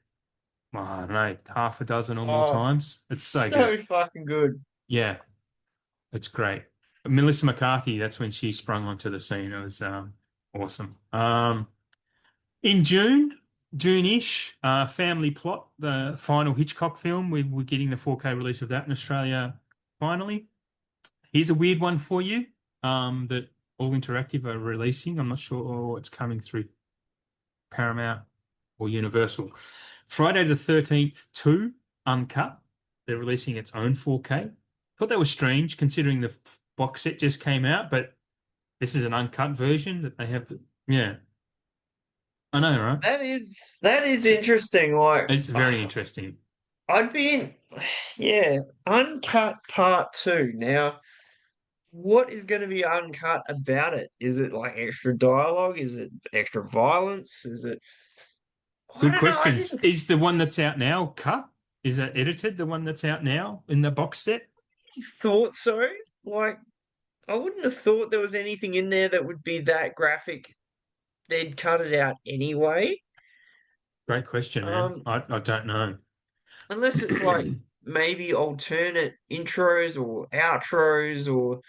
well, I don't know, half a dozen or more Oh, times. It's so good. so fucking good. Yeah, it's great. Melissa McCarthy, that's when she sprung onto the scene. It was awesome. In June, June-ish, Family Plot, the final Hitchcock film. We're getting the 4K release of that in Australia finally. Here's a weird one for you that All Interactive are releasing. I'm not sure it's coming through Paramount or Universal. Friday the 13th 2 Uncut. They're releasing its own 4K. Thought that was strange considering the box set just came out, but this is an uncut version that they have. Yeah, I know, right? That is It's, interesting. Like, it's very interesting. I'd be in, yeah, uncut part two. Now, what is going to be uncut about it? Is it like extra dialogue? Is it extra violence? Is it? I Good don't know. I questions. didn't Is the one that's out now cut? Is that edited, the one that's out now in the box set? thought so. Like, I wouldn't have thought there was anything in there that would be that graphic. They'd cut it out anyway. Great question, man. Um, I don't know. unless it's like maybe alternate intros or outros, or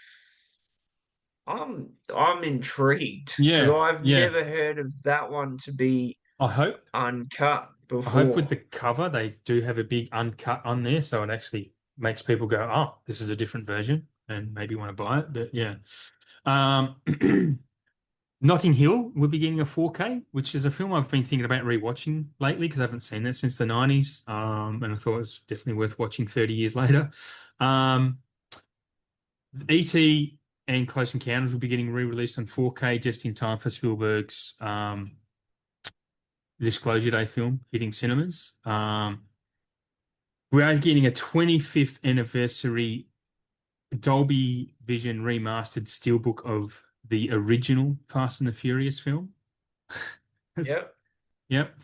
I'm intrigued because Yeah, I've yeah. never heard of that one to be I hope uncut I hope with before. the cover they do have a big uncut on there, so it actually makes people go, "Oh, this is a different version," and maybe want to buy it. But yeah, um, Notting Hill will be getting a 4K, which is a film I've been thinking about rewatching lately because I haven't seen that since the 90s, and I thought it was definitely worth watching 30 years later. Um, E.T. and Close Encounters will be getting re-released on 4K just in time for Spielberg's Disclosure Day film hitting cinemas. We are getting a 25th anniversary Dolby Vision remastered steelbook of the original Fast and the Furious film. That's, Yep. yep.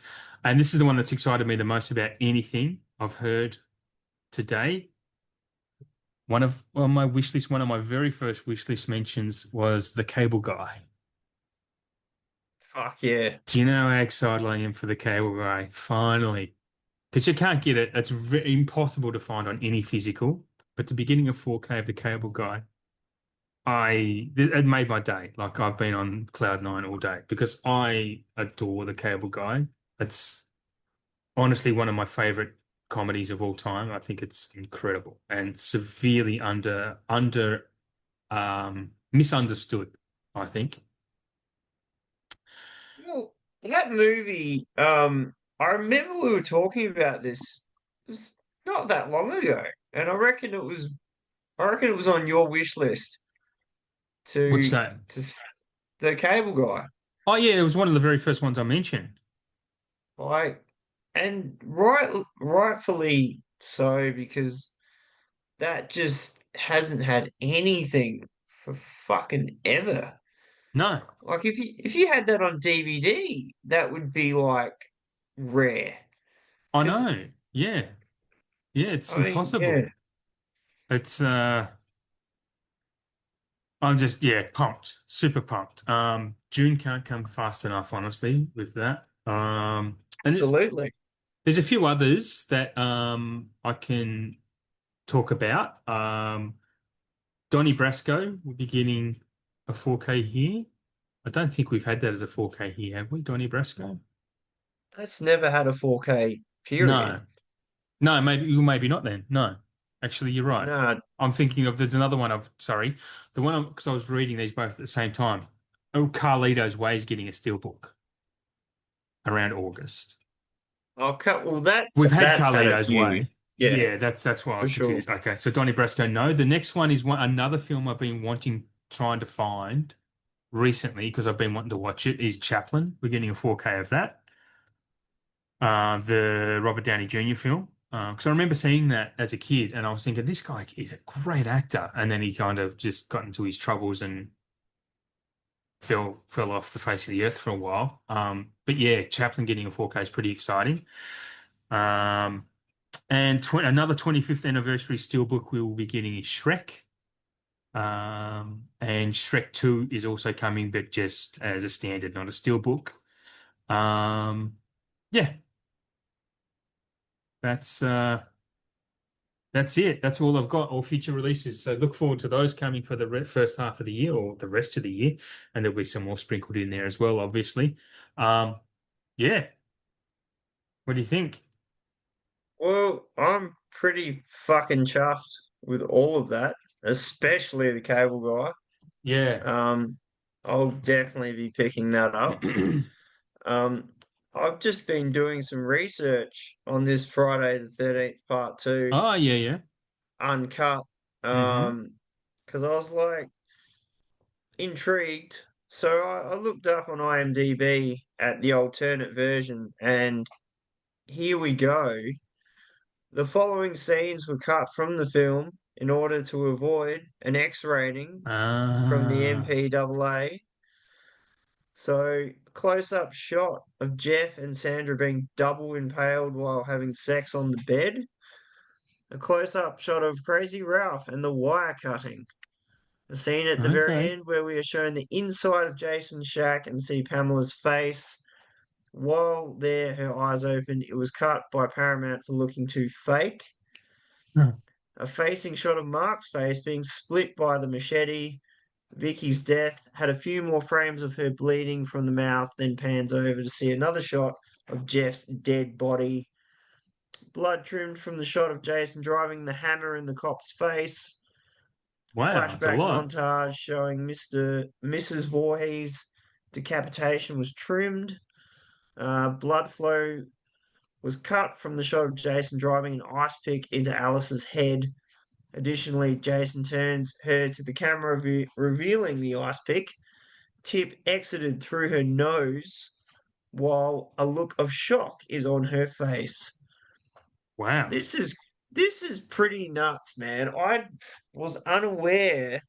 And this is the one that's excited me the most about anything I've heard today. My wish list, one of my very first wish list mentions was The Cable Guy. Fuck yeah. Do you know how excited I am for The Cable Guy? Finally. Because you can't get it. It's impossible to find on any physical. But the beginning of 4K of The Cable Guy, it made my day. Like I've been on cloud nine all day because I adore The Cable Guy. It's honestly one of my favorite comedies of all time. I think it's incredible and severely misunderstood, I think. Well, that movie, I remember we were talking about this. It was not that long ago, and I reckon it was on your wish list What's to that? the Cable Guy. Oh yeah, it was one of the very first ones I mentioned. Like, and rightfully so, because that just hasn't had anything for fucking ever. No, Like, if you had that on DVD, that would be like rare. I Because know. Yeah. Yeah, it's I mean, yeah, impossible. It's I'm just yeah, pumped. Super pumped. June can't come fast enough, honestly, with that. And absolutely. there's a few others that I can talk about. Donnie Brasco will be getting a 4K here. I don't think we've had that as a 4K here, have we, Donnie Brasco? That's never had a 4K period. No. No, maybe not then. No. Actually, you're right. Nah, I'm thinking of there's another one of sorry. The one because I was reading these both at the same time. Oh, Carlito's Way is getting a steelbook. around August. Okay, well We've had that's had a Carlito's few. Way. Yeah, Yeah, that's why I for was sure. confused. Okay, so Donnie Brasco, no. The next one is another film I've been trying to find recently because I've been wanting to watch it. Is Chaplin. We're getting a 4K of that. The Robert Downey Jr. film. Because I remember seeing that as a kid, and I was thinking this guy is a great actor, and then he kind of just got into his troubles and fell off the face of the earth for a while. But yeah, Chaplin getting a 4K is pretty exciting. Um, and another 25th anniversary steelbook we will be getting is Shrek. And Shrek 2 is also coming, but just as a standard, not a steelbook. Yeah, that's that's it. That's all I've got. All future releases. So look forward to those coming for the first half of the year or the rest of the year, and there'll be some more sprinkled in there as well, obviously. Um, yeah. What do you think? Well, I'm pretty fucking chuffed with all of that, especially the cable guy. Yeah. I'll definitely be picking that up. Um, I've just been doing some research on this Friday the 13th part two, Oh, yeah, yeah. uncut. Hmm. Because I was like intrigued. So I looked up on IMDb at the alternate version, and here we go. The following scenes were cut from the film in order to avoid an X rating from the Ah, MPAA. So, close up shot of Jeff and Sandra being double impaled while having sex on the bed. A close up shot of Crazy Ralph and the wire cutting. A scene at the very okay. end where we are shown the inside of Jason's shack and see Pamela's face. While there, her eyes opened. It was cut by Paramount for looking too fake. Hmm. A facing shot of Mark's face being split by the machete. Vicky's death had a few more frames of her bleeding from the mouth, then pans over to see another shot of Jeff's dead body. Blood trimmed from the shot of Jason driving the hammer in the cop's face. Wow, it's a Flashback lot. montage showing Mrs. Voorhees' decapitation was trimmed. Blood flow was cut from the shot of Jason driving an ice pick into Alice's head. Additionally, Jason turns her to the camera, revealing the ice pick. Tip exited through her nose while a look of shock is on her face. Wow. This is this is pretty nuts, man. I was unaware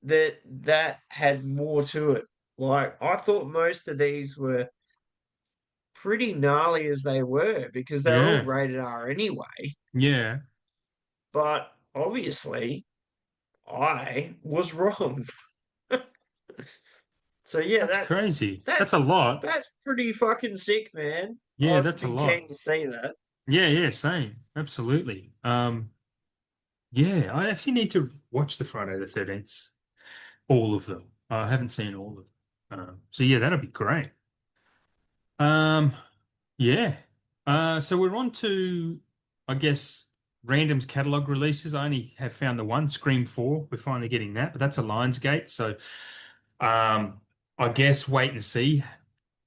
that that had more to it. Like I thought most of these were pretty gnarly as they were because they're all Yeah. rated R anyway. Yeah. But obviously, I was wrong. So yeah, That's crazy. That's that's a lot. that's pretty fucking sick, man. Yeah, I'd that's a be lot. keen to see that. Yeah, yeah, same. Absolutely. Yeah, I actually need to watch the Friday the 13th, all of them. I haven't seen all of them. So yeah, that'll be great. Um, yeah. So we're on to, I guess, Random's catalog releases. I only have found the one, Scream 4. We're finally getting that, but that's a Lionsgate. So, I guess wait and see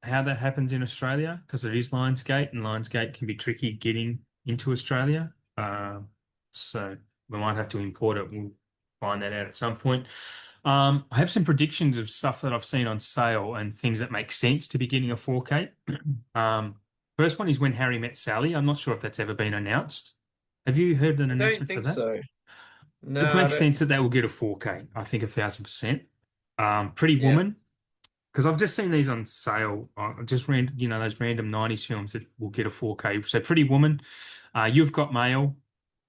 how that happens in Australia because it is Lionsgate and Lionsgate can be tricky getting into Australia. So we might have to import it. We'll find that out at some point. I have some predictions of stuff that I've seen on sale and things that make sense to be getting a 4K. Um, First one is When Harry Met Sally. I'm not sure if that's ever been announced. Have you heard an I don't announcement for think that? so. It No, I makes don't. sense that they will get a 4K. I think 1,000%. Pretty Yeah. Woman, because I've just seen these on sale. Just those random 90s films that will get a 4K. So Pretty Woman, You've Got Mail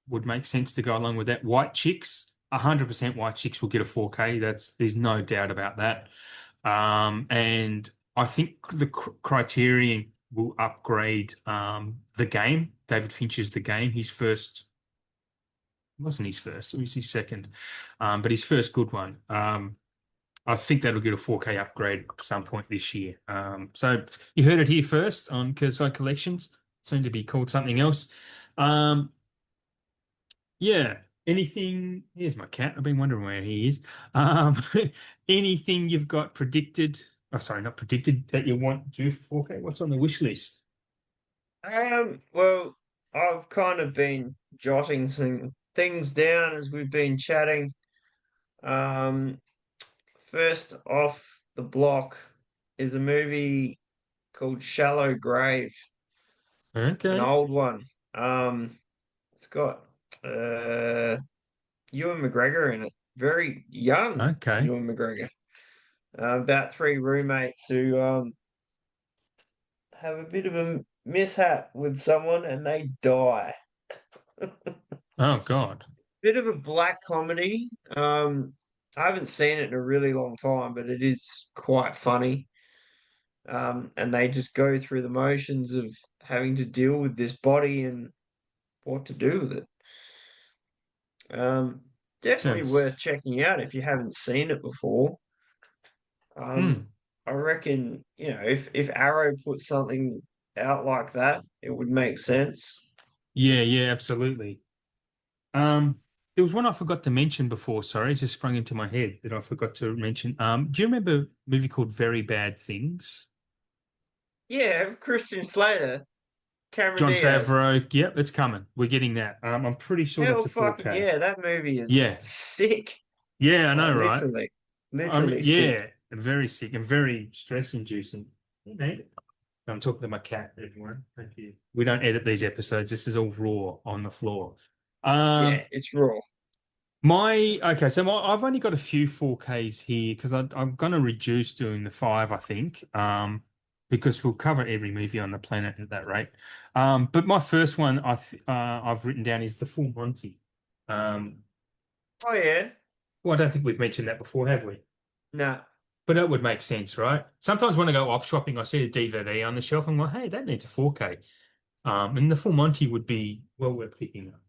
would make sense to go along with that. White Chicks, 100% White Chicks will get a 4K. There's no doubt about that. And I think the Criterion will upgrade the game. David Fincher's The Game. His first, it wasn't his first, it was his second, but his first good one. I think that'll get a 4K upgrade at some point this year. So you heard it here first on Kerbside Collections. Soon to be called something else. Um, yeah. Anything? Here's my cat. I've been wondering where he is. Um, anything you've got predicted Oh, sorry, not predicted that you want to do for 4K. What's on the wish list? Well, I've kind of been jotting some things down as we've been chatting. Um, First off the block is a movie called Shallow Grave, an Okay. old one. Um, it's got uh Ewan McGregor in it, very young Okay. Ewan McGregor. About three roommates who have a bit of a mishap with someone and they die. Oh God. Bit of a black comedy. I haven't seen it in a really long time, but it is quite funny. And they just go through the motions of having to deal with this body and what to do with it. Um, Definitely Sounds. worth checking out if you haven't seen it before. Um, Hmm. I reckon, if Arrow put something out like that, it would make sense. Yeah, yeah, absolutely. Um, there was one I forgot to mention before. Sorry, it just sprung into my head that I forgot to mention. Do you remember a movie called Very Bad Things? Yeah, Christian Slater, Cameron John Diaz. Favreau. Yep, it's coming. We're getting that. I'm pretty sure Hell that's a fucking 4K. yeah, that movie is Yeah, sick. yeah, I Like know, right? literally, literally sick. Yeah, very sick and very stress-inducing. You know, I'm talking to my cat, everyone. Thank you. We don't edit these episodes. This is all raw on the floor. Yeah, Um, it's raw. I've only got a few 4Ks here because I'm going to reduce doing the five, I think, because we'll cover every movie on the planet at that rate. But my first one I've written down is the Full Monty. Um, Oh yeah. well, I don't think we've mentioned that before, have we? Nah. But that would make sense, right? Sometimes when I go op shopping, I see a DVD on the shelf. I'm like, hey, that needs a 4K. And the Full Monty would be well worth picking up.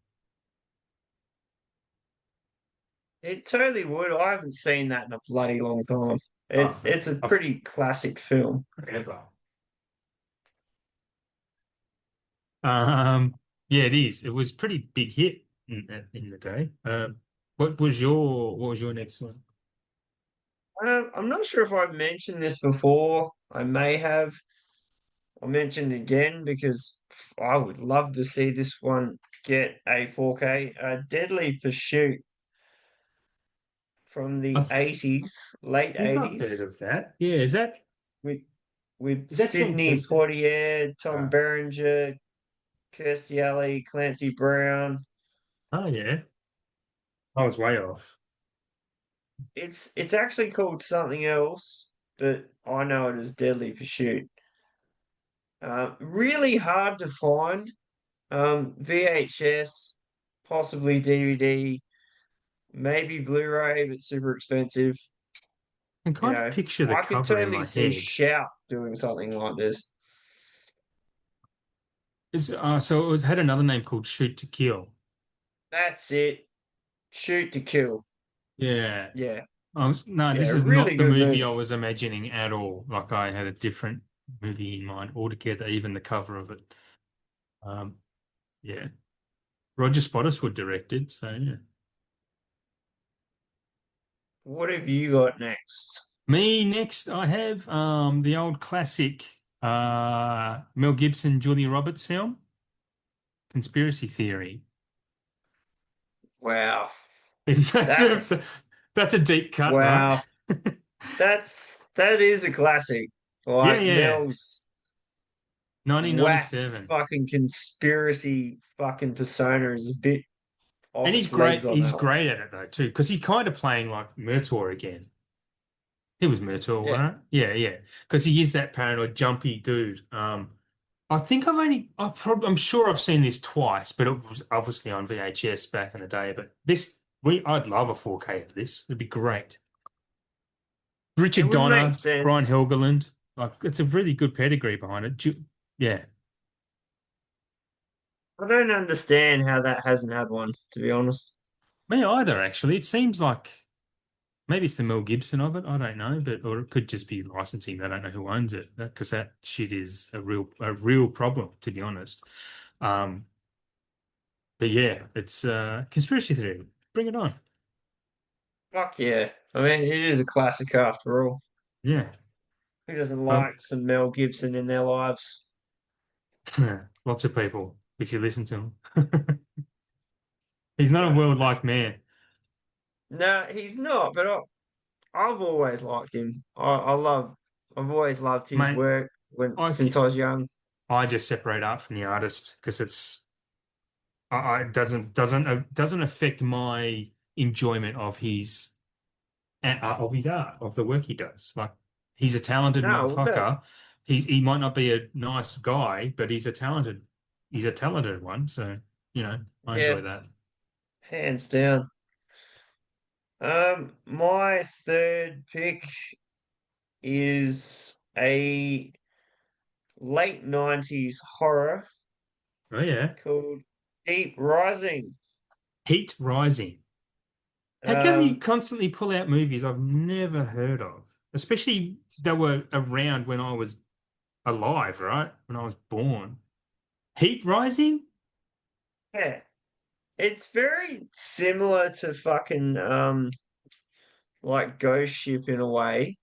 It totally would. I haven't seen that in a bloody long time. Oh, It's a I've pretty classic film. forever. Um, yeah, it is. It was pretty big hit in the day. What was your next one? I'm not sure if I've mentioned this before. I may have. I'll mention it again because I would love to see this one get a 4K. Deadly Pursuit from I the 80s, late think I've heard 80s, of that. Yeah, with with is that Tom Sidney Cruise? Poitier, Tom Uh, Berenger, Kirstie Alley, Clancy Brown. oh yeah, I was way off. It's actually called something else, but I know it as Deadly Pursuit. Really hard to find. VHS, possibly DVD, maybe Blu-ray, but super expensive. I can kind of picture the I could cover in totally my see head. Shout doing something like this. It had another name called Shoot to Kill. That's it. Shoot to Kill. Yeah. Yeah, No, yeah, this is really not the good movie I movie. was imagining at all. Like I had a different movie in mind altogether, even the cover of it. Um, yeah. Roger Spottiswoode directed, so yeah. What have you got next? Me next, I have the old classic Mel Gibson, Julia Roberts film, Conspiracy Theory. Wow, Is that's a that's a deep cut, right? wow. That is a classic. Yeah, Like yeah. Mel's whack 1997. fucking conspiracy fucking persona is a bit And off he's its legs great. on He's that one. great at it though too, because he kind of playing like Murtaugh again. He was Murtaugh, Yeah. right? Yeah, yeah. Because he is that paranoid, jumpy dude. I think I'm sure I've seen this twice, but it was obviously on VHS back in the day. But I'd love a 4K of this. It'd be great. It Richard would make Donner, Brian sense. Helgeland, like it's a really good pedigree behind it. Yeah, I don't understand how that hasn't had one, to be honest. me either. Actually, it seems like maybe it's the Mel Gibson of it. I don't know, but or it could just be licensing. I don't know who owns it because that shit is a real problem, to be honest. Um, but yeah, it's conspiracy theory. Bring it on. Fuck yeah. I mean, it is a classic after all. Yeah. Who doesn't Well, like some Mel Gibson in their lives? lots of people, if you listen to him. He's not a No, world-like man. no, he's not. But I've always liked him. I've always loved his Mate, work I, since I was young. I just separate art from the artist because it doesn't affect my enjoyment of his art, of the work he does. Like he's a talented No, that motherfucker. He might not be a nice guy, but he's a talented one. So, I yeah, enjoy that. hands down. My third pick is a late 90s horror Oh yeah. called Deep Rising. Heat Rising. How come you Um, constantly pull out movies I've never heard of? Especially that were around when I was alive, right? When I was born. Heat Rising? yeah, it's very similar to fucking like Ghost Ship in a way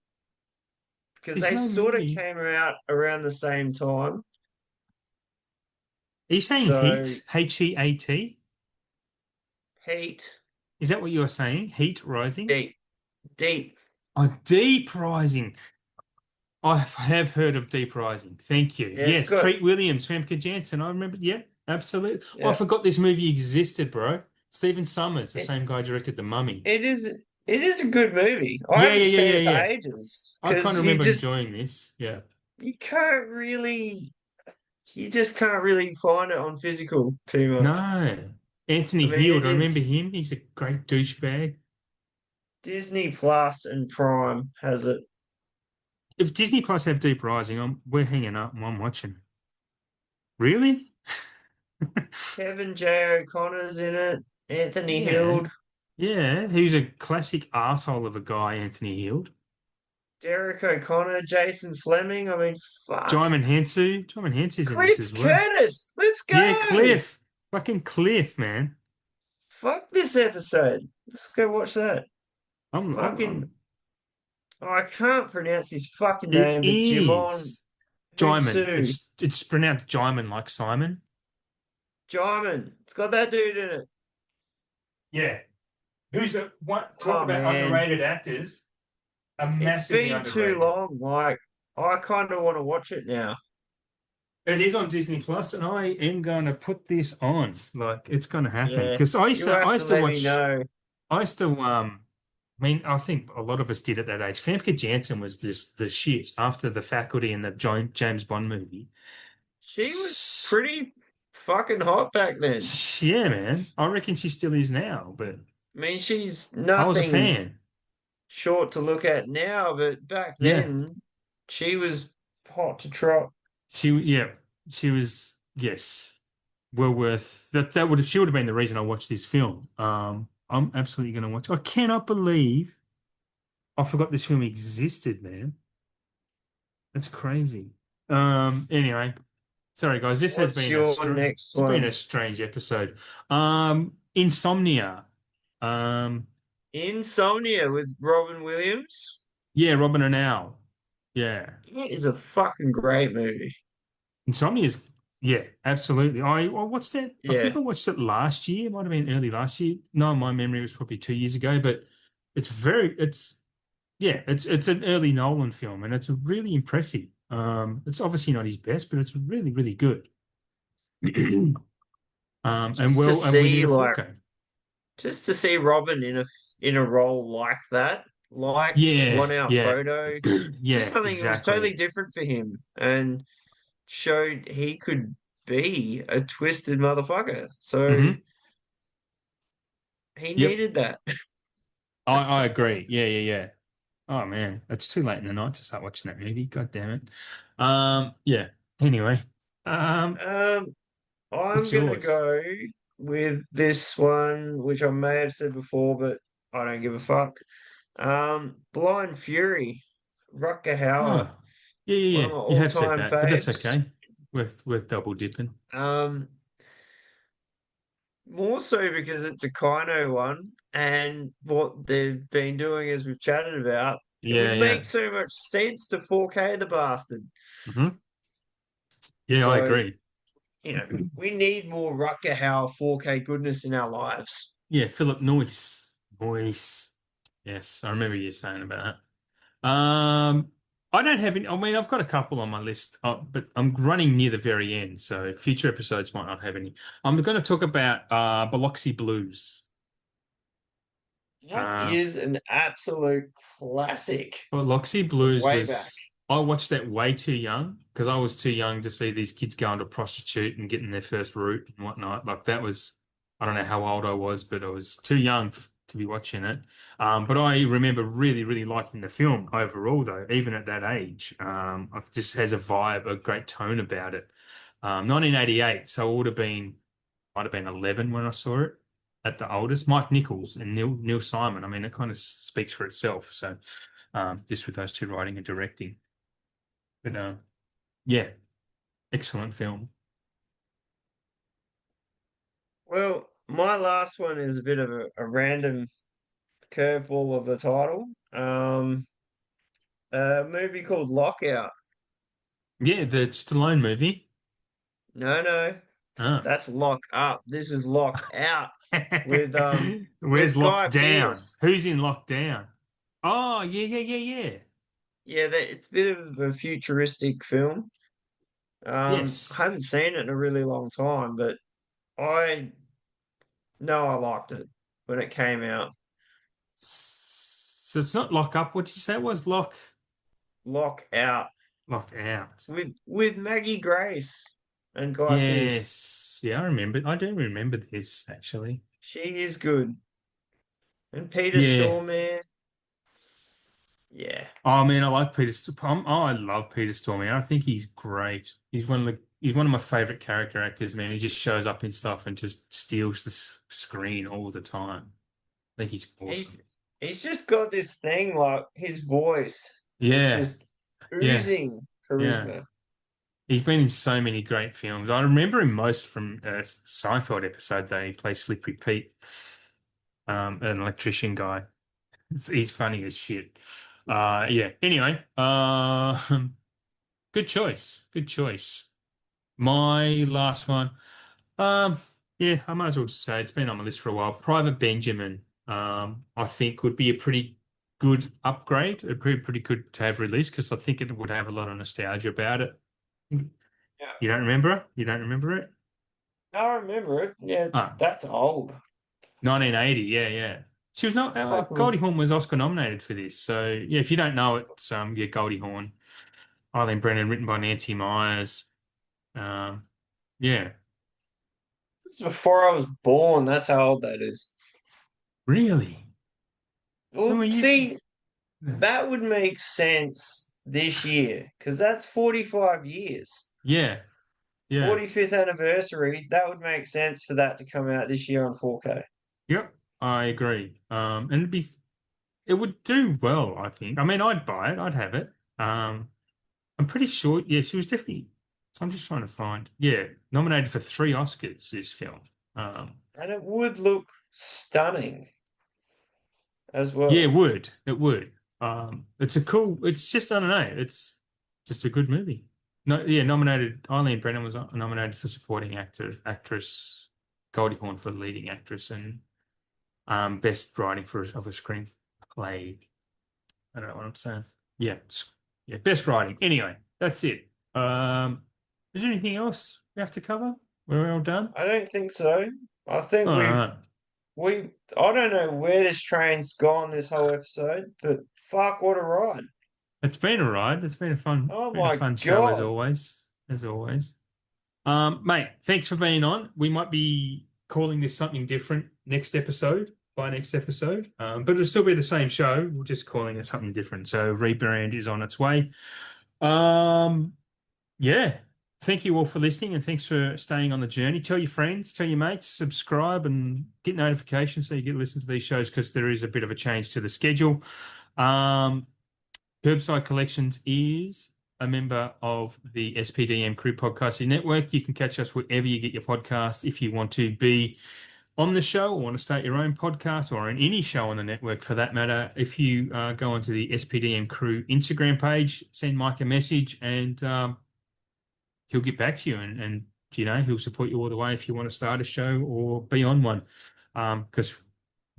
because There's they no sort of movie. came out around the same time. Are you saying So heat? Heat? Heat, Is that what you're saying? Heat Rising? deep, deep. Oh, Deep Rising. I have heard of Deep Rising. Thank you. Yeah, it's Yes, got Treat Williams, Famke Janssen. I remember. Yep, absolutely. Oh, I yeah. forgot this movie existed, bro. Stephen Summers, the It, same guy directed The Mummy. it is it is a good movie. I Yeah, yeah, haven't yeah, seen yeah, it for yeah. ages I kind because of remember enjoying this. Yeah. you just can't really find it on physical too much. No. I Anthony mean, it Heald, I remember is him. He's a great douchebag. Disney Plus and Prime has it. If Disney Plus have Deep Rising, we're hanging up and I'm watching. Really? Kevin J. O'Connor's in it. Anthony Yeah. Hild, Yeah. He was a classic asshole of a guy, Anthony Heald. Derek O'Connor, Jason Fleming. I mean, fuck. Jaimin Hansu. Jaimin Hansu's in this Cliff as well. Curtis, let's Yeah, go. Cliff. Fucking Cliff, man. Fuck this episode. Let's go watch that. I'm, I'm, Fucking, I'm, I can't pronounce his fucking it name, but Jimon is Jaimin. Hootsu. It's pronounced Jaimin like Simon. Jaimin. It's got that dude in it. Yeah. Who's a what talk Oh about man, underrated actors? A it's massively been too underrated. long. Like, I kind of want to watch it now. It is on Disney Plus, and I am going to put this on. Like, it's going to happen Yeah, because you have I to used to let me watch. know. I used to I mean, I think a lot of us did at that age. Famke Janssen was just the shit after The Faculty and the James Bond movie. She was pretty fucking hot back then. Yeah, man. I reckon she still is now, but I mean, she's I was a nothing fan. short to look at now, but back Yeah. then she was hot to trot. Yeah, she was, yes, well worth that. She would have been the reason I watched this film. I'm absolutely going to watch. I cannot believe I forgot this film existed, man. That's crazy. Anyway, sorry guys, What's your next it's been a one? strange episode. Insomnia. Um, Insomnia with Robin Williams. yeah, Robin and Al. Yeah. It is a fucking great movie. Insomnia is, yeah, absolutely. I watched that. I think Yeah. I watched it last year. It might have been early last year. No, my memory was probably 2 years ago, but it's an early Nolan film and it's really impressive. It's obviously not his best, but it's really, really good. Just to And we need see a like 4K. just to see Robin in a role like that, like Yeah, One Hour yeah, Photo, just yeah, something that was totally exactly. different for him and showed he could be a twisted motherfucker. So Hmm. he Yep, needed that. I agree. Yeah, yeah, yeah. Oh man, it's too late in the night to start watching that movie. God damn it. Yeah. Anyway, um, Um, I'm what's gonna yours? go with this one, which I may have said before, but I don't give a fuck. Blind Fury, Rutger Hauer, Oh, yeah, yeah, one of yeah. my You have said all-time that, but that's faves. okay. With double dipping. Um, More so because it's a Kino one, and what they've been doing, as we've chatted about, It Yeah, would yeah. make so much sense to 4K the bastard. Hmm. Yeah, I So, agree. we need more Rutger Hauer 4K goodness in our lives. Yeah, Philip Noyce. Noyce. Yes, I remember you saying about that. I don't have any. I mean, I've got a couple on my list, but I'm running near the very end, so future episodes might not have any. I'm going to talk about Biloxi Blues. That Uh, is an absolute classic Biloxi from Blues way back. was. I watched that way too young because I was too young to see these kids going to prostitute and getting their first root and whatnot. Like that was, I don't know how old I was, but I was too young to be watching it. But I remember really, really liking the film overall, though, even at that age. It just has a vibe, a great tone about it. 1988, so I would have been, might have been 11 when I saw it at the oldest. Mike Nichols and Neil Simon. I mean, it kind of speaks for itself. So, just with those two writing and directing. But yeah, excellent film. Well, my last one is a bit of a random curveball of the title. A movie called Lockout. Yeah, the Stallone movie. No, no, Ah. that's Lock Up. This is Lock Out with Where's Guy lockdown? Pearce. Who's in lockdown? Oh, yeah, yeah, yeah, yeah. Yeah, it's a bit of a futuristic film. I Yes. haven't seen it in a really long time, but I know I liked it when it came out. So it's not lock up. What did you say it was? Lock Out Lock out. with Maggie Grace and Guy Pearce. Yes. Yeah, I remember. I do remember this actually. She is good. And Peter Yeah. Stormare, yeah. Oh man, I like Peter. Oh, I love Peter Stormare. I think he's great. He's one of my favorite character actors, man. He just shows up in stuff and just steals the screen all the time. I think he's awesome. He's he's just got this thing like his voice is Yeah, just yeah, oozing yeah. charisma. He's been in so many great films. I remember him most from a Seinfeld episode that he plays Slippery Pete, an electrician guy. He's funny as shit. Yeah. Anyway, good choice. Good choice. My last one. Um, yeah, I might as well just say it's been on my list for a while. Private Benjamin, I think would be a pretty good upgrade. It'd be pretty good to have released because I think it would have a lot of nostalgia about it. Yeah. You don't remember it? You don't remember it? I remember it. Yeah, Ah, that's old. 1980. Yeah, yeah. She was not. Goldie Fucking Hawn was Oscar nominated for this. So yeah, if you don't know it, yeah, Goldie Hawn, Eileen Brennan, written by Nancy Myers. Um, yeah, It's before I was born. That's how old that is. really. I Well, mean, see, you. that would make sense this year because that's 45 years. Yeah, yeah. 45th anniversary. That would make sense for that to come out this year on 4K. Yep, I agree. And it would do well, I think. I mean, I'd buy it, I'd have it. I'm pretty sure, yeah, she was definitely, so I'm just trying to find, yeah, nominated for 3 Oscars, this film. Um, And it would look stunning as yeah, well. it would. It's a cool, it's just, I don't know, it's just a good movie. No, yeah, nominated, Eileen Brennan was nominated for supporting actress, Goldie Hawn for leading actress, and best writing of a screenplay. I don't know what I'm saying. Yeah, yeah, best writing. Anyway, that's it. Is there anything else we have to cover? We're all done. I don't think so. I think All right. we I don't know where this train's gone this whole episode, but fuck what a ride. It's been a ride. It's Oh been a my fun show as God. always. As always. Mate, thanks for being on. We might be calling this something different next episode, by next episode. But it'll still be the same show. We're just calling it something different. So rebrand is on its way. Um, yeah. Thank you all for listening and thanks for staying on the journey. Tell your friends, tell your mates, subscribe and get notifications so you get to listen to these shows because there is a bit of a change to the schedule. Um, KerbSide Collections is a member of the SPDM Crew Podcasting Network. You can catch us wherever you get your podcasts. If you want to be on the show or want to start your own podcast or on any show on the network for that matter, if you go onto the SPDM Crew Instagram page, send Mike a message and he'll get back to you and he'll support you all the way if you want to start a show or be on one. Because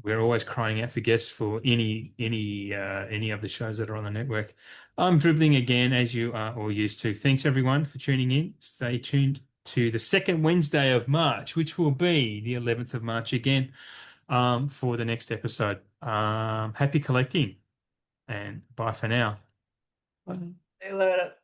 we're always crying out for guests for any of the shows that are on the network. I'm dribbling again, as you are all used to. Thanks everyone for tuning in. Stay tuned to the second Wednesday of March, which will be the 11th of March again, for the next episode. Happy collecting and bye for now. See you later.